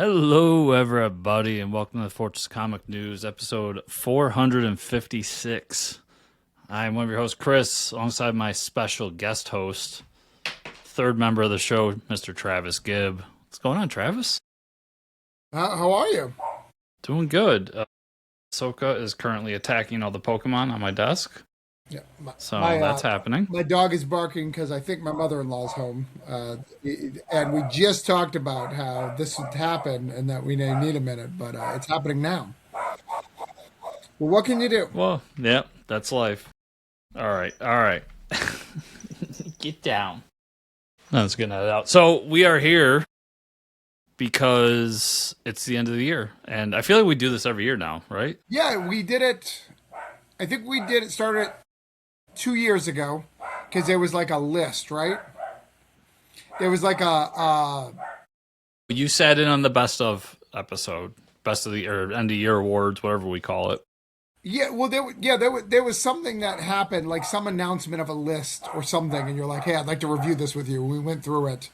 Hello, everybody, and welcome to the Fortress Comic News, episode 456. I'm one of your hosts, Chris, alongside my special guest host, third member of the show, Mr. Travis Gibb. What's going on, Travis? How are you? Doing good. Soka is currently attacking all the Pokemon on my desk, Yeah, so my that's happening. my dog is barking because I think my mother-in-law's home, and we just talked about how this would happen and that we may need a minute, but it's happening now. Well, what can you do? Well, yep, that's life. All right. Get down. Let's get that out. So we are here because it's the end of the year, and I feel like we do this every year now, right? Yeah, we did it. I think we did it. Started it 2 years ago because there was like a list, right? There was like a You sat in on the best of episode, best of the or end of year awards, whatever we call it. yeah. Well, there was something that happened, like some announcement of a list or something, and you're like, hey, I'd like to review this with you. We went through it.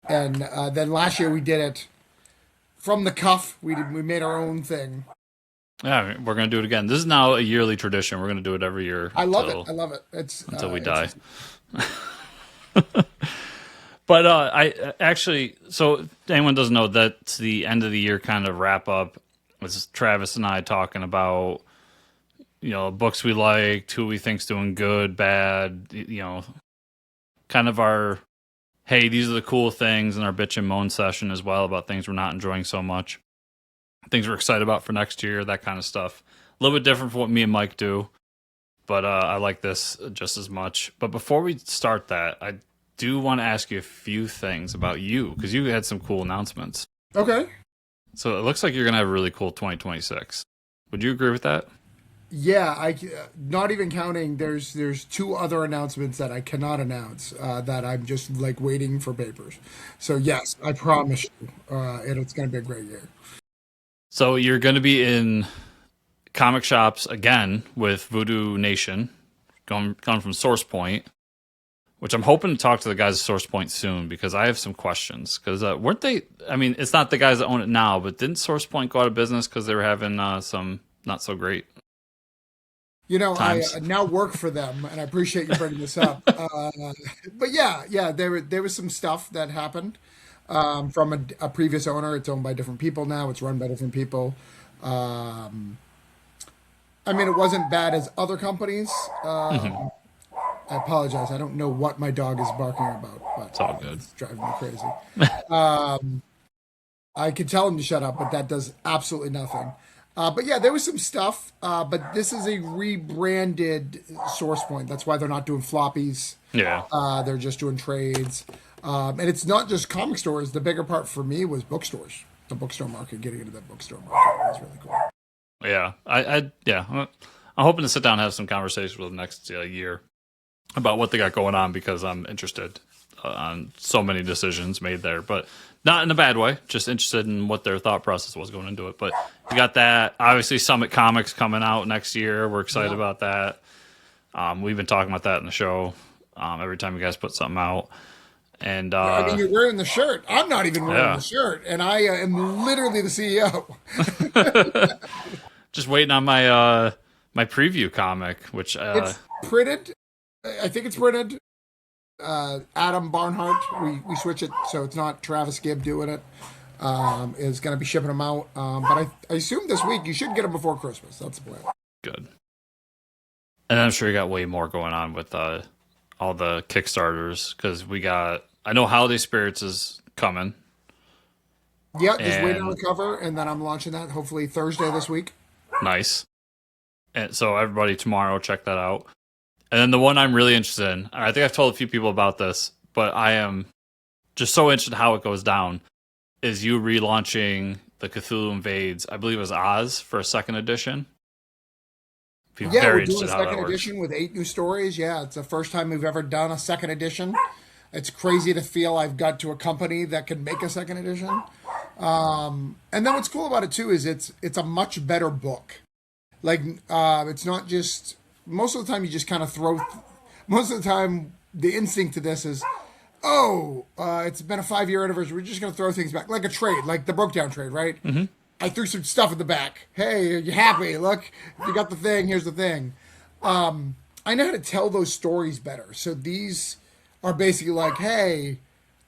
And then last year we did it from the cuff. We made our own thing. Yeah, we're gonna do it again. This is now a yearly tradition. We're gonna do it every year. I love it. I love it. It's until we it's- die. But I actually, so if anyone doesn't know, that's the end of the year kind of wrap up. Was Travis and I talking about books we liked, who we think's doing good, bad, kind of our hey, these are the cool things, and our bitch and moan session as well about things we're not enjoying so much, things we're excited about for next year, that kind of stuff. A little bit different from what me and Mike do, but I like this just as much. But before we start that, I do want to ask you a few things about you, because you had some cool announcements. Okay. So it looks like you're going to have a really cool 2026. Would you agree with that? Yeah, not even counting. There's two other announcements that I cannot announce that I'm just like waiting for papers. So yes, I promise you, it's going to be a great year. So you're going to be in comic shops again with Voodoo Nation, going from Source Point, which I'm hoping to talk to the guys at Source Point soon, because I have some questions. Because weren't they? I mean, it's not the guys that own it now, but didn't Source Point go out of business because they were having some not so great times? I now work for them, and I appreciate you bringing this up. But yeah, there was some stuff that happened from a previous owner. It's owned by different people now. It's run by different people. I mean, it wasn't bad as other companies. I apologize. I don't know what my dog is barking about, but It's all good. it's driving me crazy. I could tell him to shut up, but that does absolutely nothing. But yeah, there was some stuff. But this is a rebranded Source Point. That's why they're not doing floppies. Yeah. They're just doing trades. And it's not just comic stores. The bigger part for me was bookstores. The bookstore market, getting into that bookstore market was really cool. Yeah. I'm hoping to sit down and have some conversations with them next year about what they got going on, because I'm interested on so many decisions made there, but not in a bad way. Just interested in what their thought process was going into it. But you got that. Obviously, Summit Comics coming out next year. We're excited about that. We've been talking about that in the show every time you guys put something out. And I mean, you're wearing the shirt. I'm not even wearing the shirt, and I am literally the CEO. just waiting on my my preview comic, which It's printed. I think it's printed. Adam Barnhart. We switch it so it's not Travis Gibb doing it. Is going to be shipping them out. But I assume this week you should get them before Christmas. That's the plan. good. And I'm sure you got way more going on with all the Kickstarters, because I know Holiday Spirits is coming. Yeah, just waiting on the cover, and then I'm launching that hopefully Thursday this week. Nice. And so everybody tomorrow, check that out. And then the one I'm really interested in, I think I've told a few people about this, but I am just so interested in how it goes down, is you relaunching the Cthulhu Invades, I believe it was Oz, for a second edition. Yeah, we're doing a second edition with 8 new stories. Yeah, it's the first time we've ever done a second edition. It's crazy to feel I've got to a company that can make a second edition. And then what's cool about it too is it's a much better book. Like it's not just, most of the time you just kind of most of the time the instinct to this is It's been a 5-year anniversary. We're just going to throw things back. Like a trade, like the broke down trade, right? Mm-hmm. I threw some stuff in the back. Hey, are you happy? Look, you got the thing. Here's the thing. I know how to tell those stories better. So these are basically like, hey,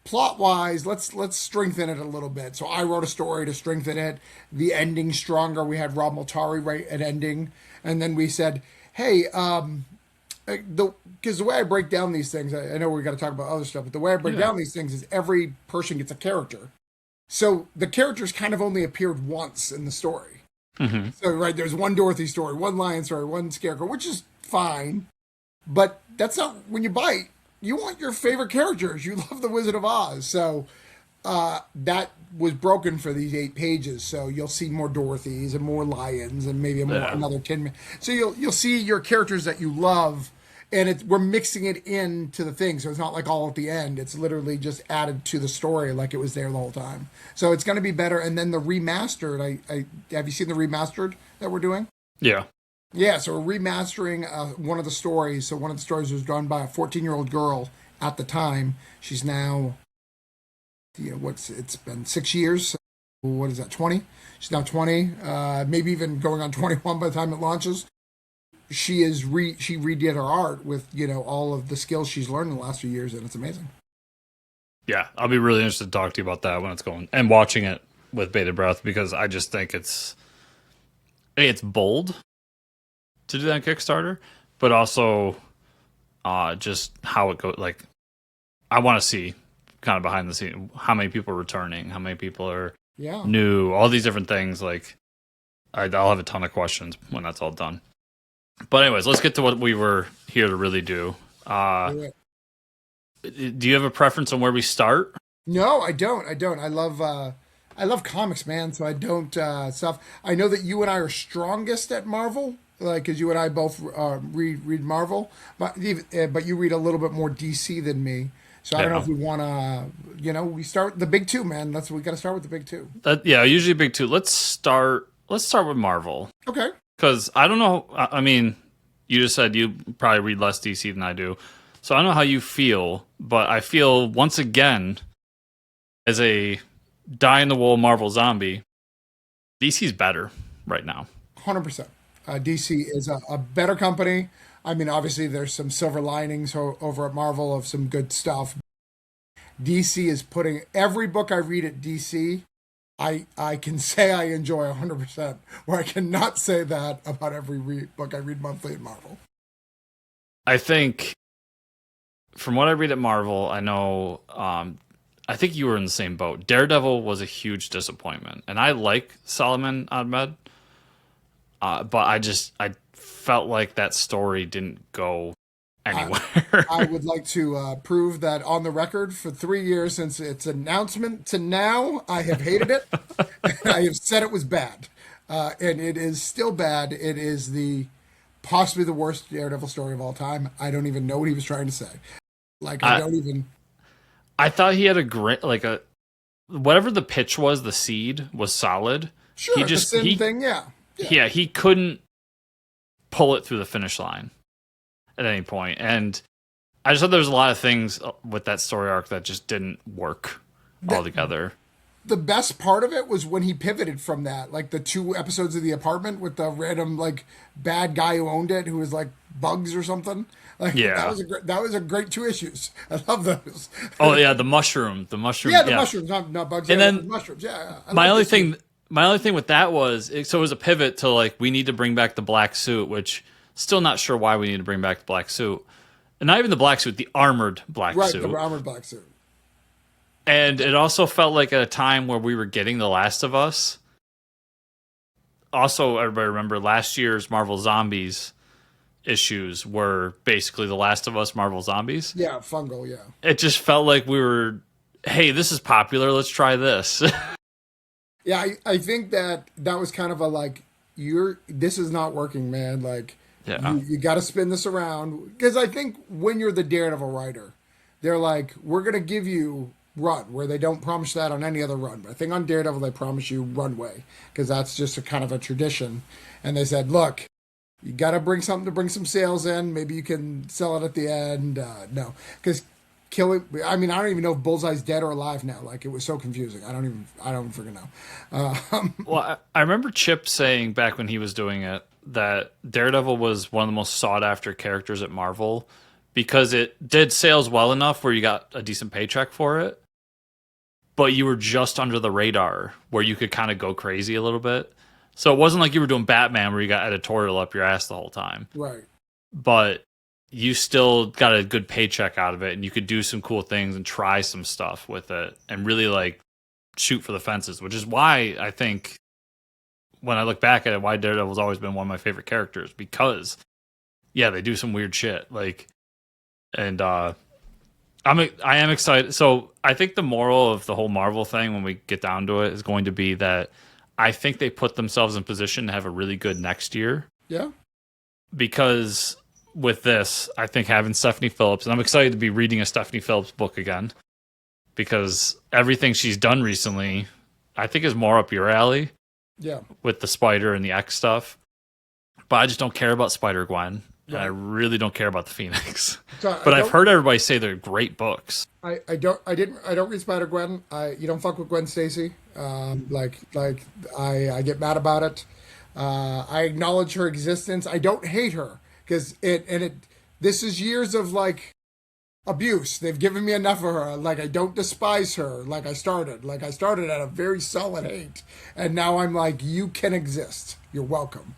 plot wise, let's strengthen it a little bit. So I wrote a story to strengthen it. The ending stronger. We had Rob Multari write an ending, and then we said, hey, because the way I break down these things, I know we got to talk about other stuff, but the way I break down these things is every person gets a character. So the characters kind of only appeared once in the story. Mm-hmm. So right, there's one Dorothy story, one Lion story, one Scarecrow, which is fine, but that's not when you bite. You want your favorite characters. You love the Wizard of Oz, so that was broken for these 8 pages. So you'll see more Dorothys and more Lions and maybe another 10. So you'll see your characters that you love, and we're mixing it into the thing. So it's not like all at the end. It's literally just added to the story like it was there the whole time. So it's going to be better. And then the remastered. I have you seen the remastered that we're doing? Yeah. Yeah, so we're remastering one of the stories. So one of the stories was drawn by a 14-year-old girl at the time. She's now, it's been 6 years. What is that, 20? She's now 20, maybe even going on 21 by the time it launches. She redid her art with, all of the skills she's learned in the last few years, and it's amazing. Yeah, I'll be really interested to talk to you about that when it's going, and watching it with bated breath, because I just think it's bold to do that on Kickstarter, but also just how it goes. Like, I want to see kind of behind the scene how many people are returning, how many people are new, all these different things. Like, I'll have a ton of questions when that's all done. But anyways, let's get to what we were here to really do. Do you have a preference on where we start? No, I don't. I love comics, man. So I don't stuff. I know that you and I are strongest at Marvel, like because you and I both read Marvel, but you read a little bit more DC than me. So I don't know if we want to, we start the big two, man. We got to start with the big two. Usually big two. Let's start with Marvel. Okay. Because I don't know. I mean, you just said you probably read less DC than I do. So I don't know how you feel, but I feel once again, as a die-in-the-wool Marvel zombie, DC's better right now. 100%. DC is a better company. I mean, obviously, there's some silver linings over at Marvel of some good stuff. DC is putting every book I read at DC, I can say I enjoy 100%, where I cannot say that about every book I read monthly at Marvel. I think, from what I read at Marvel, I know, I think you were in the same boat. Daredevil was a huge disappointment, and I like Solomon Ahmed, but I felt like that story didn't go anywhere. I would like to prove that on the record for 3 years since its announcement to now, I have hated it. I have said it was bad, and it is still bad. It is possibly the worst Daredevil story of all time. I don't even know what he was trying to say. Like, I don't even. I thought he had a great, whatever the pitch was, the seed was solid. Sure, the sin thing, yeah. Yeah, he couldn't pull it through the finish line at any point. And I just thought there was a lot of things with that story arc that just didn't work altogether. The best part of it was when he pivoted from that, like the 2 episodes of The Apartment with the random bad guy who owned it, who was like Bugs or something. That was a great 2 issues. I love those. Oh yeah, the mushroom. Yeah, the mushrooms, not Bugs. And then mushrooms. Yeah. My only thing with that was it was a pivot to we need to bring back the black suit, which still not sure why we need to bring back the black suit, and not even the black suit, the armored black suit. Right, the armored black suit. And it also felt like at a time where we were getting The Last of Us. Also, everybody remember last year's Marvel Zombies issues were basically The Last of Us Marvel Zombies. Yeah, fungal, yeah. It just felt like we were, hey, this is popular, let's try this. Yeah, I think that was kind of this is not working, man. You got to spin this around. Because I think when you're the Daredevil writer, they're like, we're going to give you run, where they don't promise that on any other run. But I think on Daredevil, they promise you runway, because that's just a kind of a tradition. And they said, look, you got to bring something to bring some sales in. Maybe you can sell it at the end. No, because killing. I mean, I don't even know if Bullseye's dead or alive now. Like, it was so confusing. I don't even freaking know. Well, I remember Chip saying back when he was doing it that Daredevil was one of the most sought after characters at Marvel because it did sales well enough where you got a decent paycheck for it, but you were just under the radar where you could kind of go crazy a little bit. So it wasn't like you were doing Batman where you got editorial up your ass the whole time. Right. But you still got a good paycheck out of it, and you could do some cool things and try some stuff with it and really like shoot for the fences, which is why I think when I look back at it, why Daredevil's always been one of my favorite characters, because yeah, they do some weird shit. Like, and I am excited. So I think the moral of the whole Marvel thing when we get down to it is going to be that I think they put themselves in position to have a really good next year. Yeah. Because with this, I think having Stephanie Phillips, and I'm excited to be reading a Stephanie Phillips book again, because everything she's done recently, I think is more up your alley. Yeah. With the Spider and the X stuff. But I just don't care about Spider-Gwen. And I really don't care about the Phoenix. So but I've heard everybody say they're great books. I don't read Spider-Gwen. You don't fuck with Gwen Stacy. I get mad about it. I acknowledge her existence. I don't hate her because this is years of like abuse. They've given me enough of her. Like, I don't despise her like I started. Like, I started at a very solid hate, and now I'm like, you can exist. You're welcome.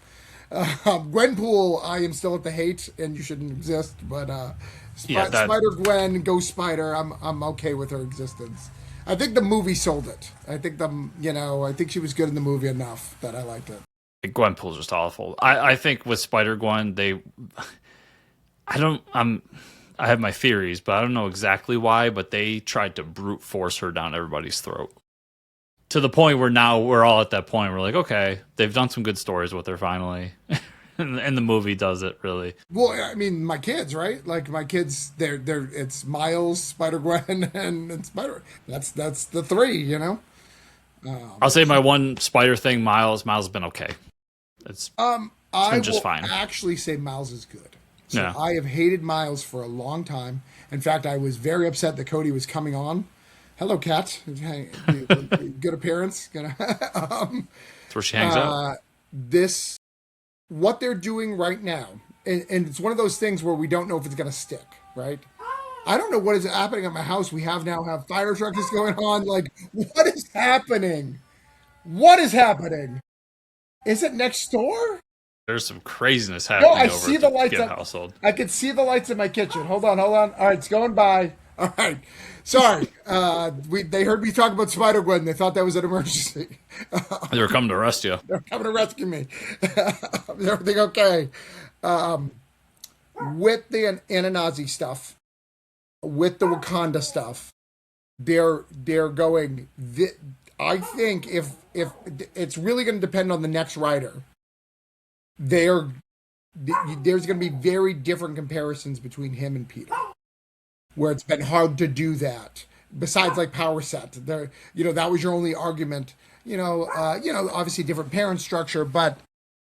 Gwenpool, I am still at the hate, and you shouldn't exist. But Spider-Gwen, Ghost Spider, I'm okay with her existence. I think the movie sold it. I think she was good in the movie enough that I liked it. Gwenpool's just awful. I think with Spider-Gwen, I have my theories, but I don't know exactly why, but they tried to brute force her down everybody's throat. To the point where now we're all at that point. We're like, okay, they've done some good stories with her finally. And the movie does it, really. Well, I mean, my kids, right? Like, my kids, it's Miles, Spider-Gwen, and Spider. That's the three, you know? I'll say my one Spider thing, Miles has been okay. It's been just fine. I actually say Miles is good. So yeah. I have hated Miles for a long time. In fact, I was very upset that Cody was coming on. Hello, Kat. Good appearance. That's where she hangs out. What they're doing right now, and it's one of those things where we don't know if it's going to stick, right? I don't know what is happening at my house. We have fire trucks going on. Like, what is happening? What is happening? Is it next door? There's some craziness happening. I see the lights at household. I can see the lights in my kitchen. Hold on. All right, it's going by. All right. Sorry. They heard me talk about Spider-Gwen. They thought that was an emergency. They were coming to arrest you. They're coming to rescue me. Is everything okay? With the Anunnaki stuff, with the Wakanda stuff, they're going. I think if it's really going to depend on the next writer, there's going to be very different comparisons between him and Peter, where it's been hard to do that. Besides, like, Power Set, that was your only argument. Obviously different parent structure, but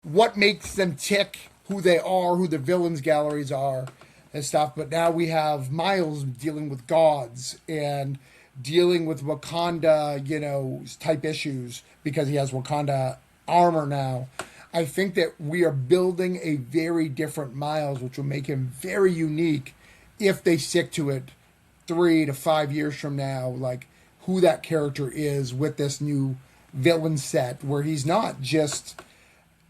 what makes them tick, who they are, who the villains galleries are, and stuff. But now we have Miles dealing with gods and dealing with Wakanda, type issues because he has Wakanda armor now. I think that we are building a very different Miles, which will make him very unique if they stick to it 3 to 5 years from now, like who that character is with this new villain set, where he's not just,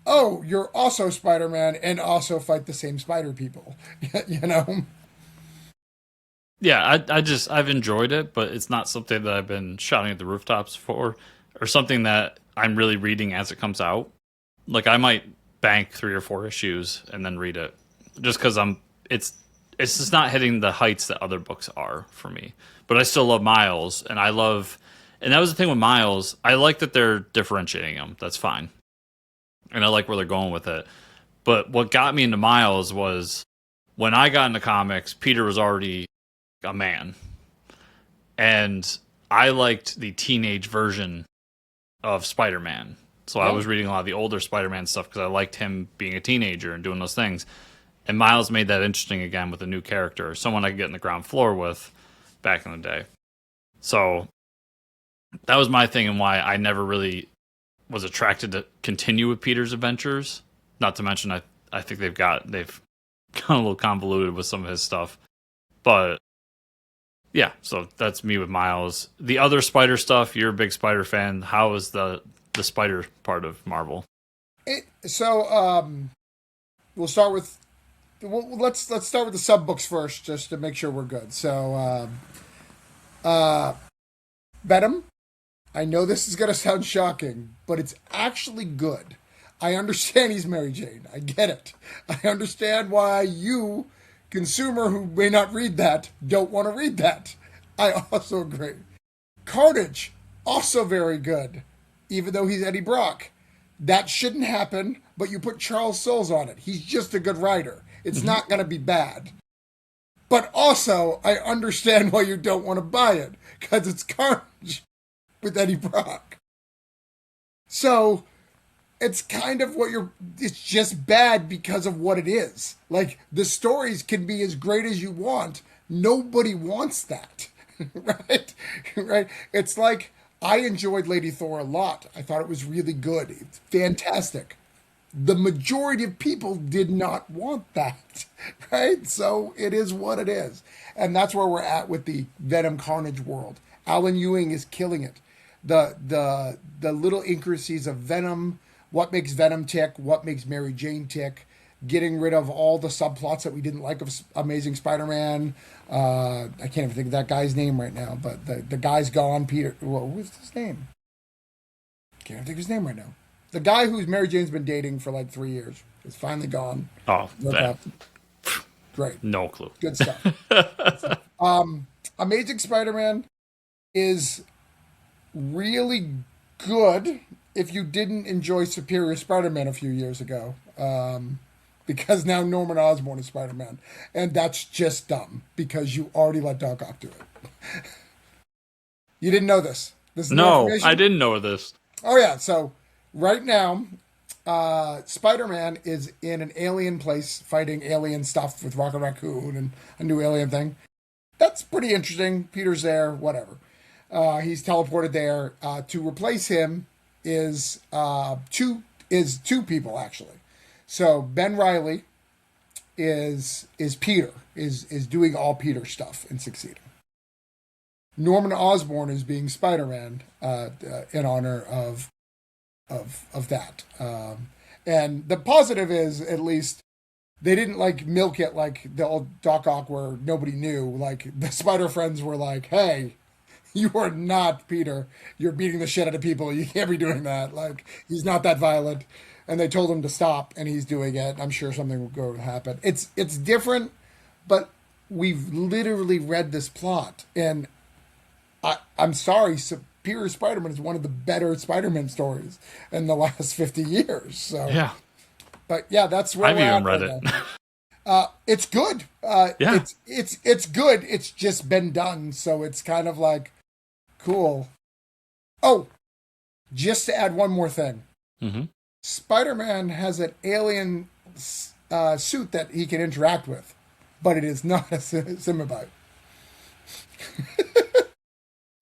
oh, you're also Spider-Man and also fight the same spider people, Yeah, I've enjoyed it, but it's not something that I've been shouting at the rooftops for, or something that I'm really reading as it comes out. Like, I might bank 3 or 4 issues and then read it, just because it's just not hitting the heights that other books are for me. But I still love Miles, and that was the thing with Miles. I like that they're differentiating him. That's fine. And I like where they're going with it. But what got me into Miles was when I got into comics, Peter was already a man. And I liked the teenage version of Spider-Man. So I was reading a lot of the older Spider-Man stuff because I liked him being a teenager and doing those things. And Miles made that interesting again with a new character, someone I could get in the ground floor with. back in the day. So that was my thing and why I never really was attracted to continue with Peter's adventures. Not to mention, I think they've gotten a little convoluted with some of his stuff. But yeah, so that's me with Miles. The other Spider stuff, you're a big Spider fan. How is the Spider part of Marvel? We'll start with let's start with the sub books first, just to make sure we're good. So, Venom. I know this is going to sound shocking, but it's actually good. I understand he's Mary Jane. I get it. I understand why you, consumer who may not read that, don't want to read that. I also agree. Carnage, also very good, even though he's Eddie Brock. That shouldn't happen, but you put Charles Soules on it. He's just a good writer. It's not going to be bad. But also, I understand why you don't want to buy it, because it's Carnage with Eddie Brock. So it's kind of it's just bad because of what it is. Like, the stories can be as great as you want. Nobody wants that, right? Right? It's like, I enjoyed Lady Thor a lot. I thought it was really good. It's fantastic. The majority of people did not want that, right? So it is what it is. And that's where we're at with the Venom Carnage world. Alan Ewing is killing it. The little intricacies of Venom, what makes Venom tick, what makes Mary Jane tick, getting rid of all the subplots that we didn't like of Amazing Spider-Man. I can't even think of that guy's name right now, but the guy's gone. Peter, what was his name? Can't even think of his name right now. The guy who's Mary Jane's been dating for like 3 years is finally gone. Oh, that. Great. No clue. Good stuff. Amazing Spider-Man is really good if you didn't enjoy Superior Spider-Man a few years ago. Because now Norman Osborn is Spider-Man. And that's just dumb, because you already let Doc Ock do it. You didn't know this? No, I didn't know this. Oh, yeah. So right now, Spider-Man is in an alien place fighting alien stuff with Rocket Raccoon and a new alien thing. That's pretty interesting. Peter's there, whatever. He's teleported there. To replace him is two people, actually. So Ben Reilly is Peter, is doing all Peter stuff and succeeding. Norman Osborn is being Spider-Man in honor of that. And the positive is, at least, they didn't like milk it like the old Doc Ock where nobody knew. Like, the Spider Friends were like, hey, you are not Peter. You're beating the shit out of people. You can't be doing that. Like, he's not that violent. And they told him to stop, and he's doing it. I'm sure something will go to happen. It's different, but we've literally read this plot. And I'm sorry, Superior Spider-Man is one of the better Spider-Man stories in the last 50 years. So yeah. But yeah, that's where I've even read it. It's good. Yeah. It's good. It's just been done, so it's kind of like cool. Oh, just to add one more thing. Mm-hmm. Spider-Man has an alien suit that he can interact with, but it is not a symbiote.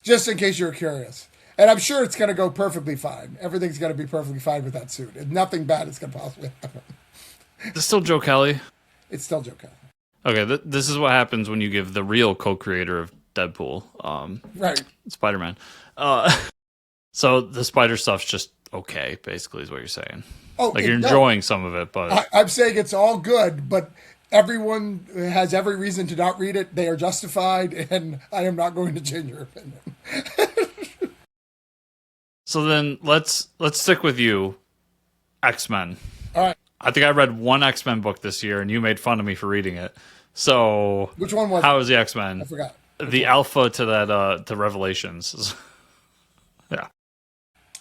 Just in case you're curious. And I'm sure it's going to go perfectly fine. Everything's going to be perfectly fine with that suit. And nothing bad is going to possibly happen. It's still Joe Kelly. It's still Joe Kelly. Okay, this is what happens when you give the real co-creator of Deadpool, right, Spider-Man. So the spider stuff's just okay, basically, is what you're saying. Oh, like you're enjoying some of it, but I'm saying it's all good, but everyone has every reason to not read it. They are justified, and I am not going to change your opinion. So then let's stick with you, X-Men. All right. I think I read one X-Men book this year, and you made fun of me for reading it. So which one was how it? was the X-Men? I forgot. The alpha to that to Revelations. Yeah.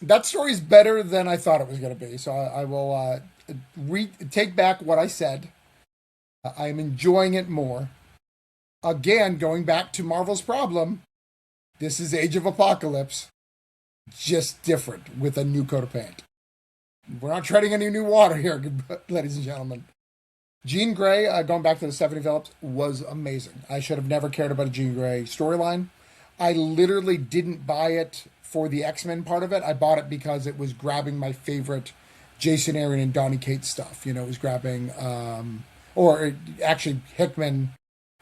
That story's better than I thought it was going to be. So I will take back what I said. I am enjoying it more. Again, going back to Marvel's problem, this is Age of Apocalypse, just different with a new coat of paint. We're not treading any new water here, ladies and gentlemen. Jean Grey, going back to the Stephanie Phillips, was amazing. I should have never cared about a Jean Grey storyline. I literally didn't buy it for the X-Men part of it. I bought it because it was grabbing my favorite Jason Aaron and Donny Cates stuff. You know, it was grabbing, actually Hickman,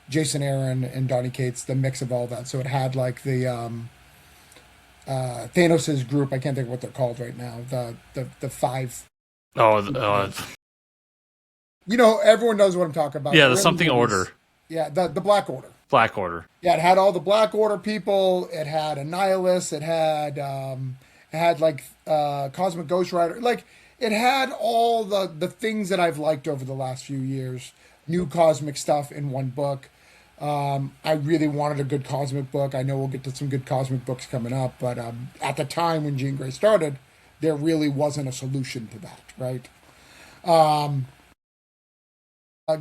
Jason Aaron, and Donny Cates, the mix of all that. So it had like the Thanos' group. I can't think of what they're called right now. The five. Oh, You know, everyone knows what I'm talking about. yeah, the something order. Yeah, the Black Order. Black Order. Yeah, it had all the Black Order people. It had Annihilus. It had like Cosmic Ghost Rider. Like it had all the things that I've liked over the last few years. New cosmic stuff in one book. I really wanted a good cosmic book. I know we'll get to some good cosmic books coming up, but at the time when Jean Grey started, there really wasn't a solution to that, right?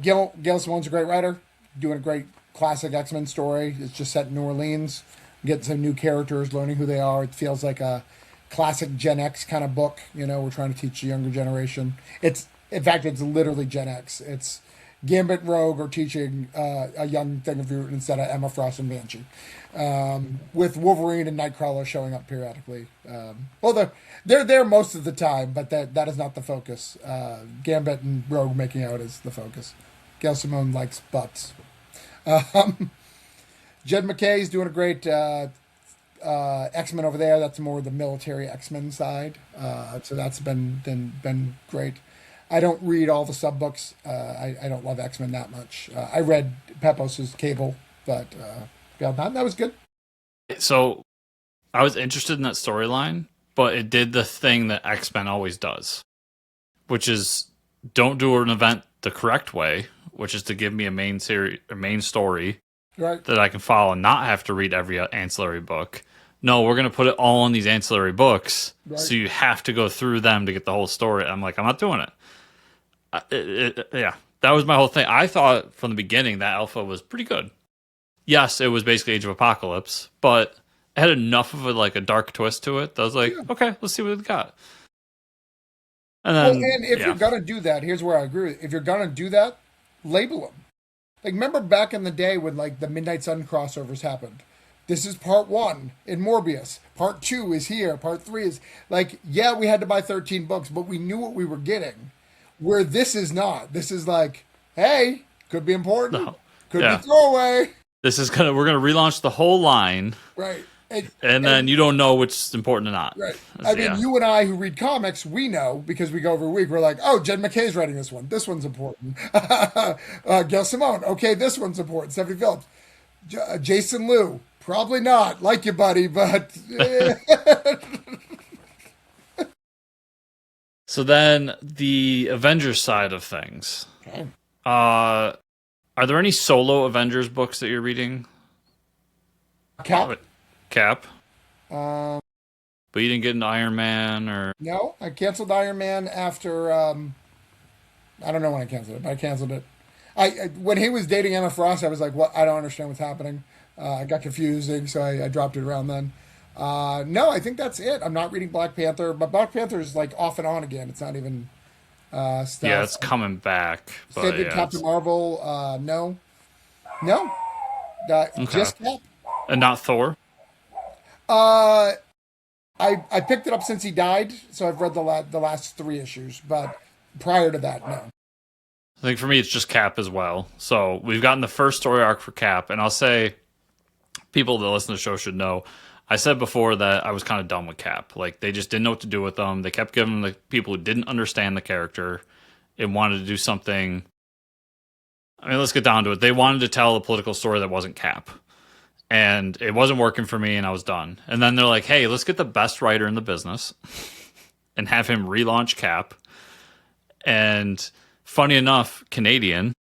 Gail Simone's a great writer, doing a great classic X-Men story. It's just set in New Orleans, getting some new characters, learning who they are. It feels like a classic Gen X kind of book. You know, we're trying to teach the younger generation. In fact, it's literally Gen X. It's Gambit and Rogue are teaching a young thing of Root instead of Emma Frost and Banshee, with Wolverine and Nightcrawler showing up periodically. Well, they're there most of the time, but that is not the focus. Gambit and Rogue making out is the focus. Gail Simone likes butts. Jed McKay's doing a great X-Men over there. That's more the military X-Men side. So that's been great. I don't read all the sub books. I don't love X-Men that much. I read Pepos's Cable, but beyond that was good. So I was interested in that storyline, but it did the thing that X-Men always does, which is don't do an event the correct way, which is to give me a main story Right. that I can follow and not have to read every ancillary book. No, we're going to put it all in these ancillary books, Right. so you have to go through them to get the whole story. I'm like, I'm not doing it. Yeah, that was my whole thing. I thought from the beginning that Alpha was pretty good. Yes, it was basically Age of Apocalypse, but it had enough of a dark twist to it that I was like, okay, let's see what we got. And then, and if you're gonna do that, here's where I agree with you. If you're gonna do that, label them. Like, remember back in the day when like the Midnight Sun crossovers happened? This is part 1 in Morbius. Part 2 is here. Part 3 is like, yeah, we had to buy 13 books, but we knew what we were getting. Where this is not. This is like, hey, could be important. Could be throwaway. We're gonna relaunch the whole line. Right. And then you don't know which is important or not. Right. I mean, you and I who read comics, we know because we go every week. We're like, oh, Jed McKay's writing this one. This one's important. Gail Simone. Okay, this one's important. Stephanie Phillips. Jason Liu. Probably not. Like you, buddy, but... So then the Avengers side of things. Okay. Are there any solo Avengers books that you're reading? Cap. But you didn't get into Iron Man or... No, I canceled Iron Man after... I don't know when I canceled it, but I canceled it. When he was dating Emma Frost, I was like, "What? I don't understand what's happening." I got confusing, so I dropped it around then. No, I think that's it. I'm not reading Black Panther, but Black Panther is like off and on again. It's not even stuff. Yeah, it's coming back. Same thing, Captain Marvel. No. Okay. Just Cap. And not Thor? I picked it up since he died, so I've read the last 3 issues, but prior to that, no. I think for me, it's just Cap as well. So we've gotten the first story arc for Cap, and I'll say people that listen to the show should know, I said before that I was kind of done with Cap. Like, they just didn't know what to do with them. They kept giving the people who didn't understand the character and wanted to do something. I mean, let's get down to it. They wanted to tell a political story that wasn't Cap. And it wasn't working for me, and I was done. And then they're like, hey, let's get the best writer in the business and have him relaunch Cap. And funny enough, Canadian,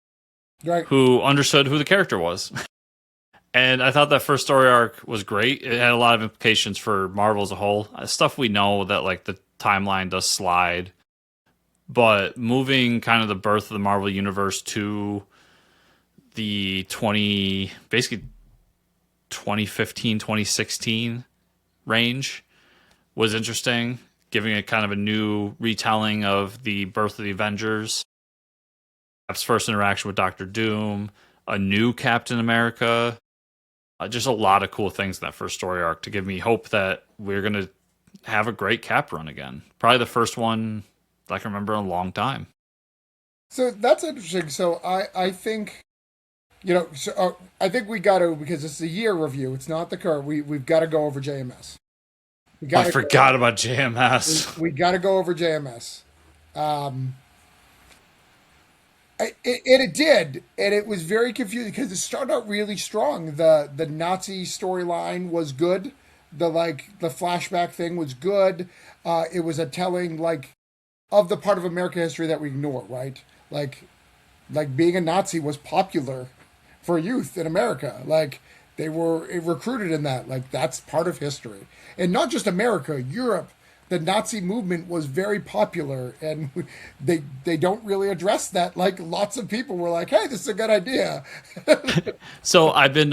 Right. who understood who the character was. And I thought that first story arc was great. It had a lot of implications for Marvel as a whole. Stuff we know that like the timeline does slide. But moving kind of the birth of the Marvel Universe to the 2015, 2016 range was interesting, giving it kind of a new retelling of the birth of the Avengers. Cap's first interaction with Doctor Doom, a new Captain America. Just a lot of cool things in that first story arc to give me hope that we're going to have a great Cap run again. Probably the first one I can remember in a long time. So that's interesting. So I think, I think we got to, because it's a year review, it's not the current, we've got to go over JMS. I forgot about JMS. We got to go over JMS. It did, and it was very confusing because it started out really strong. The Nazi storyline was good. The flashback thing was good. It was a telling of the part of American history that we ignore, right? Like being a Nazi was popular for youth in America. They were recruited in that. That's part of history, and not just America, Europe. The Nazi movement was very popular, and they don't really address that. Lots of people were like, "Hey, this is a good idea." So I've been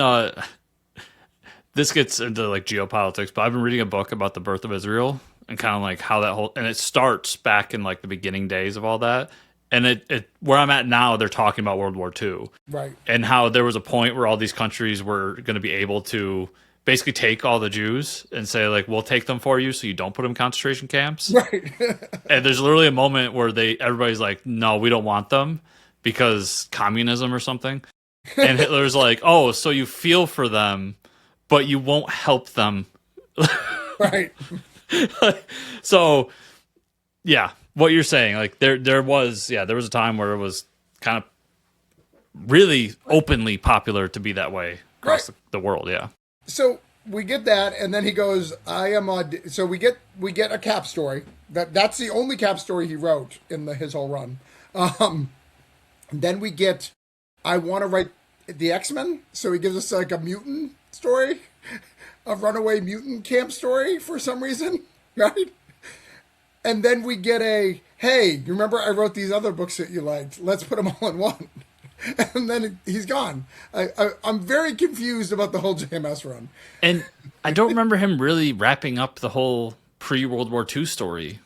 this gets into geopolitics, but I've been reading a book about the birth of Israel and kind of how that whole, and it starts back in the beginning days of all that. And it where I'm at now, they're talking about World War II, right? And how there was a point where all these countries were going to be able to basically take all the Jews and say we'll take them for you so you don't put them in concentration camps. Right. And there's literally a moment where everybody's like, no, we don't want them because communism or something. And Hitler's like, oh, so you feel for them, but you won't help them. Right. So yeah, what you're saying, there was a time where it was kind of really openly popular to be that way across the world. Yeah. So we get that, and then he goes, "I am on." So we get a Cap story. That's the only Cap story he wrote in his whole run. Then we get, "I want to write the X-Men." So he gives us a mutant story, a runaway mutant camp story for some reason, right? And then we get "Hey, you remember I wrote these other books that you liked? Let's put them all in one." And then he's gone. I'm very confused about the whole JMS run. And I don't remember him really wrapping up the whole pre-World War II story.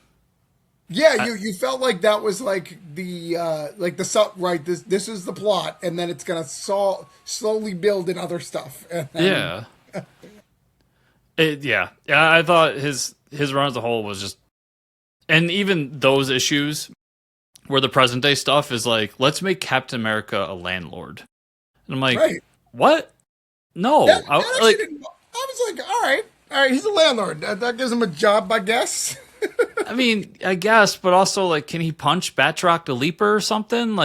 Yeah, you felt like that was right. This is the plot, and then it's gonna slowly build in other stuff. Yeah. I thought his run as a whole was just, and even those issues where the present day stuff is let's make Captain America a landlord. And I'm like, right. What? No. I was like, all right, he's a landlord. That gives him a job, I guess. I mean, I guess, but also, can he punch Batroc the Leaper or something?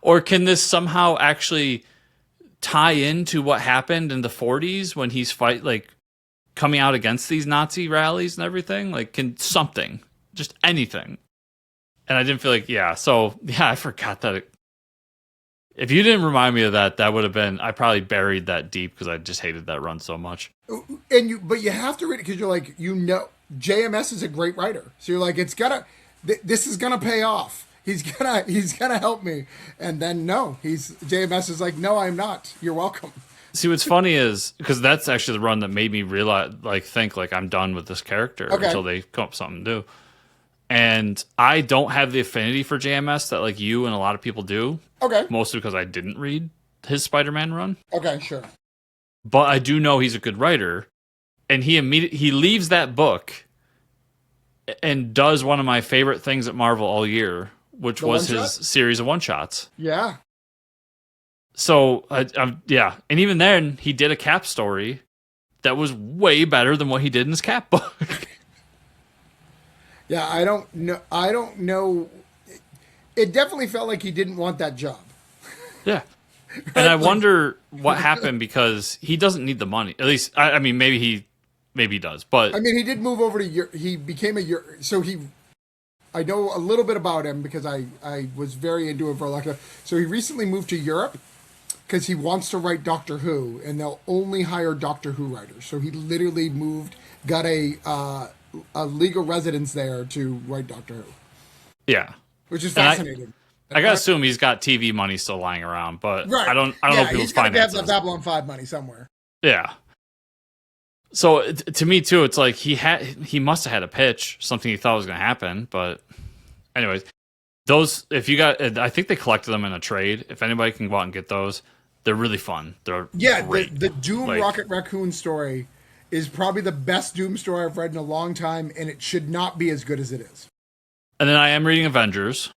Or can this somehow actually tie into what happened in the 40s when he's coming out against these Nazi rallies and everything? Can something, just anything. And I didn't feel so I forgot that. If you didn't remind me of that, that would have been, I probably buried that deep because I just hated that run so much. But you have to read it because you're JMS is a great writer. So you're this is gonna pay off. He's gonna help me. And then JMS is no, I'm not. You're welcome. See, what's funny is, because that's actually the run that made me realize, think I'm done with this character until they come up with something new. And I don't have the affinity for JMS that you and a lot of people do. Okay. Mostly because I didn't read his Spider-Man run. Okay, sure. But I do know he's a good writer, and he leaves that book and does one of my favorite things at Marvel all year, which was his series of one-shots. Yeah. So, and even then, he did a Cap story that was way better than what he did in his Cap book. Yeah, I don't know. It definitely felt like he didn't want that job. Yeah. And I wonder what happened because he doesn't need the money. At least, I mean, maybe he does. But I mean, he did move over to Europe. He became I know a little bit about him because I was very into him for a long time. So he recently moved to Europe because he wants to write Doctor Who, and they'll only hire Doctor Who writers. So he literally got a legal residence there to write Doctor Who. Yeah. Which is fascinating. I gotta assume he's got TV money still lying around, but right. I don't know people's finances. He's gotta have that Babylon 5 money somewhere. Yeah. So to me too, it's he must have had a pitch, something he thought was going to happen, but Anyways, those, if you got, I think they collected them in a trade. If anybody can go out and get those, they're really fun. They're great. The Doom Rocket Raccoon story is probably the best Doom story I've read in a long time, and it should not be as good as it is. And then I am reading Avengers,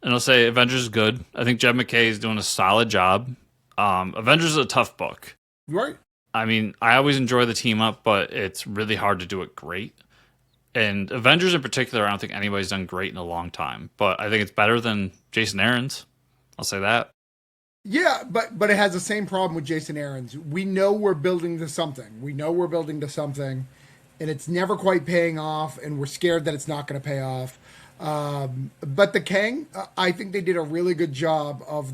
and I'll say Avengers is good. I think Jed MacKay is doing a solid job. Avengers is a tough book. Right. I mean, I always enjoy the team up, but it's really hard to do it great. And Avengers in particular, I don't think anybody's done great in a long time. But I think it's better than Jason Aaron's. I'll say that. Yeah, but it has the same problem with Jason Aaron's. We know we're building to something. And it's never quite paying off, and we're scared that it's not going to pay off. But the Kang, I think they did a really good job of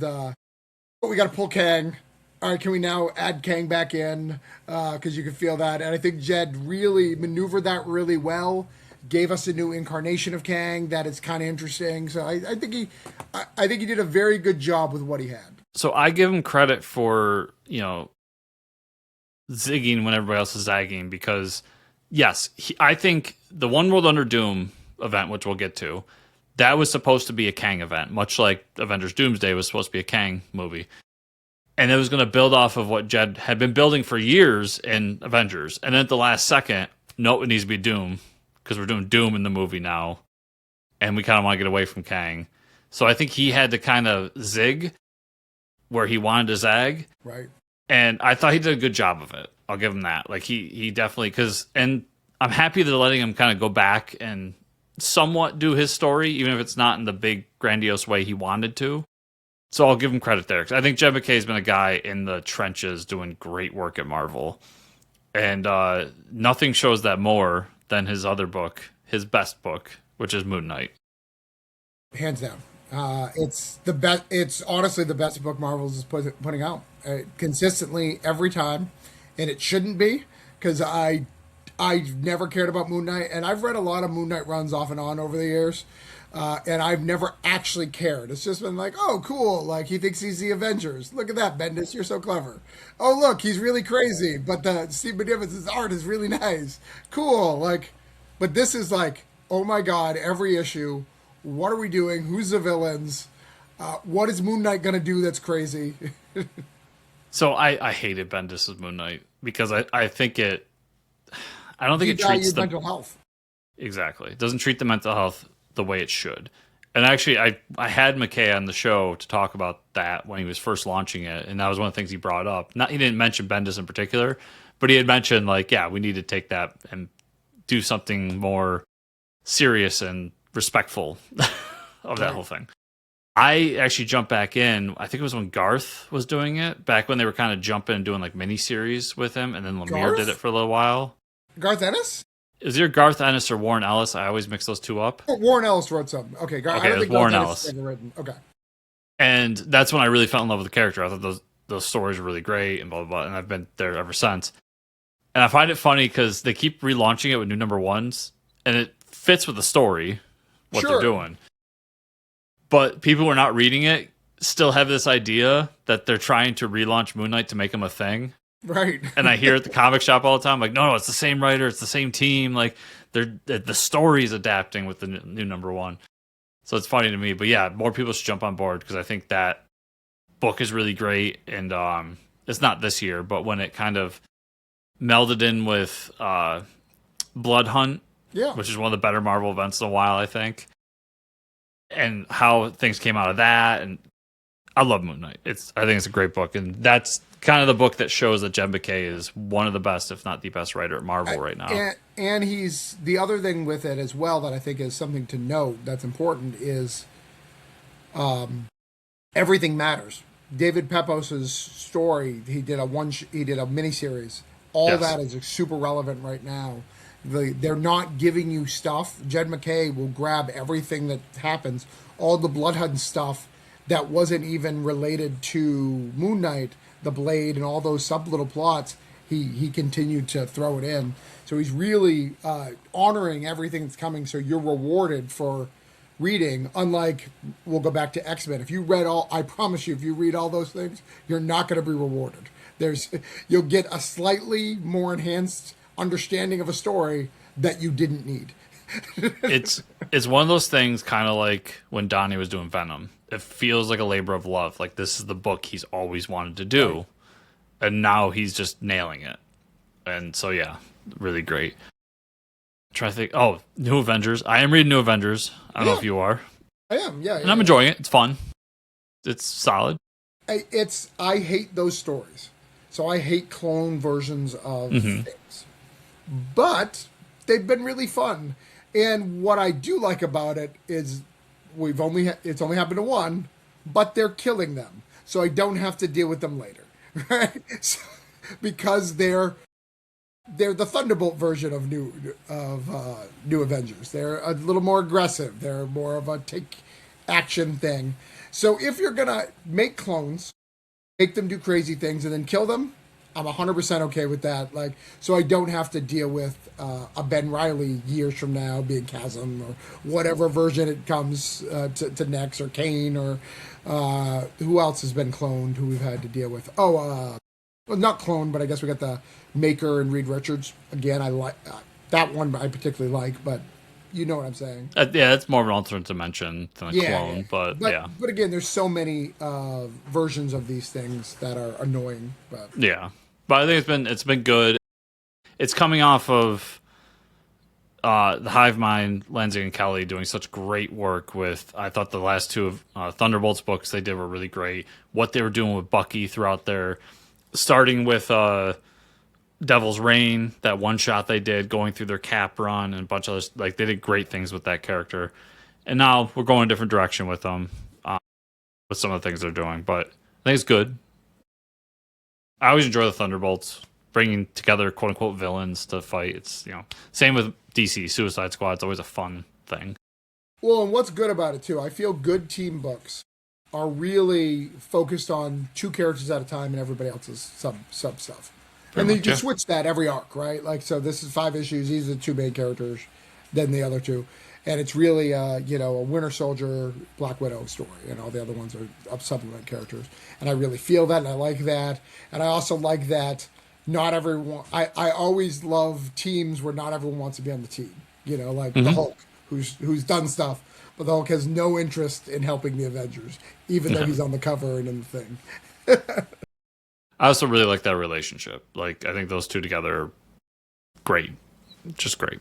we got to pull Kang. All right, can we now add Kang back in? Because you can feel that. And I think Jed really maneuvered that really well. Gave us a new incarnation of Kang that is kind of interesting. So I think he did a very good job with what he had. So I give him credit for, zigging when everybody else is zagging because, yes, I think the One World Under Doom event, which we'll get to, that was supposed to be a Kang event, much like Avengers Doomsday was supposed to be a Kang movie. And it was going to build off of what Jed had been building for years in Avengers. And then at the last second, no, it needs to be Doom because we're doing Doom in the movie now. And we kind of want to get away from Kang. So I think he had to kind of zig where he wanted to zag. Right. And I thought he did a good job of it. I'll give him that. Like he definitely, and I'm happy they're letting him kind of go back and somewhat do his story, even if it's not in the big grandiose way he wanted to. So I'll give him credit there. I think Jed MacKay's been a guy in the trenches doing great work at Marvel. And nothing shows that more than his other book, his best book, which is Moon Knight. Hands down. It's the best. It's honestly the best book Marvel's is putting out consistently every time, and it shouldn't be because I've never cared about Moon Knight, and I've read a lot of Moon Knight runs off and on over the years, and I've never actually cared. It's just been like, oh, cool, like he thinks he's the Avengers. Look at that, Bendis, you're so clever. Oh, look, he's really crazy, but the Steve McNiven's art is really nice. Cool, like, but this is like, oh my god, every issue. What are we doing? Who's the villains? What is Moon Knight gonna do that's crazy? So I hated Bendis' Moon Knight because I think it. I don't think it treats the mental health. Exactly. It doesn't treat the mental health the way it should. And actually, I had MacKay on the show to talk about that when he was first launching it, and that was one of the things he brought up. He didn't mention Bendis in particular, but he had mentioned like, yeah, we need to take that and do something more serious and respectful of that whole thing. I actually jumped back in. I think it was when Garth was doing it, back when they were kind of jumping and doing like mini-series with him, and then Lemire did it for a little while. Garth Ennis? Is there Garth Ennis or Warren Ellis? I always mix those two up. Oh, Warren Ellis wrote something. Okay, I don't think Warren Ellis. Written. Okay. And that's when I really fell in love with the character. I thought those stories were really great and blah, blah, blah. And I've been there ever since. And I find it funny because they keep relaunching it with new number ones, and it fits with the story, what they're doing. But people who are not reading it still have this idea that they're trying to relaunch Moon Knight to make him a thing. Right. And I hear at the comic shop all the time, like, no, it's the same writer, it's the same team. Like, the story's adapting with the new number one. So it's funny to me. But yeah, more people should jump on board because I think that book is really great. And it's not this year, but when it kind of melded in with Blood Hunt, which is one of the better Marvel events in a while, I think. And how things came out of that, and I love Moon Knight. I think it's a great book, and that's kind of the book that shows that Jed MacKay is one of the best, if not the best writer at Marvel right now. And he's the other thing with it as well that I think is something to note that's important is everything matters. David Pepos' story, he did a miniseries. All that is super relevant right now. They're not giving you stuff. Jed MacKay will grab everything that happens, all the Blood Hunt stuff that wasn't even related to Moon Knight, the Blade, and all those sub little plots. He continued to throw it in. So he's really honoring everything that's coming. So you're rewarded for reading. Unlike, we'll go back to X-Men. I promise you, if you read all those things, you're not going to be rewarded. You'll get a slightly more enhanced understanding of a story that you didn't need. it's one of those things, kind of like when Donnie was doing Venom. It feels like a labor of love. Like, this is the book he's always wanted to do, right. And now he's just nailing it. And so, yeah, really great. Try to think. Oh, New Avengers. I am reading New Avengers. I don't know if you are. I am, yeah. And I'm enjoying it. It's fun. It's solid. I hate those stories. So I hate clone versions of things. But they've been really fun. And what I do like about it is it's only happened to one, but they're killing them. So I don't have to deal with them later. Right? So, because they're the Thunderbolt version of New Avengers. They're a little more aggressive. They're more of a take action thing. So if you're gonna make clones, make them do crazy things and then kill them, I'm 100% okay with that. Like, so I don't have to deal with a Ben Reilly years from now being Chasm or whatever version it comes to next, or Kane, or who else has been cloned who we've had to deal with. Well, not cloned, but I guess we got the Maker and Reed Richards. Again, I like that one. I particularly like, but you know what I'm saying. Yeah, it's more of an alternate dimension than a clone, yeah. But yeah. But again, there's so many versions of these things that are annoying. But yeah, but I think it's been good. It's coming off of the Hive Mind, Lanzing and Kelly doing such great work with. I thought the last two of Thunderbolts books they did were really great. What they were doing with Bucky throughout their, starting with Devil's Reign, that one shot they did, going through their Cap run and a bunch of others, like they did great things with that character. And now we're going a different direction with them, with some of the things they're doing. But I think it's good. I always enjoy the Thunderbolts, bringing together quote unquote villains to fight. It's, same with DC Suicide Squad. It's always a fun thing. Well, and what's good about it too, I feel good team books are really focused on two characters at a time and everybody else's sub stuff. And then you can switch that every arc, right? Like, so this is 5 issues. These are the two main characters, then the other two. And it's really, a Winter Soldier, Black Widow story. And all the other ones are supplement characters. And I really feel that, and I like that. And I also like that not everyone... I always love teams where not everyone wants to be on the team. Like the Hulk, who's done stuff. But the Hulk has no interest in helping the Avengers, even though he's on the cover and in the thing. I also really like that relationship. Like, I think those two together are great. Just great.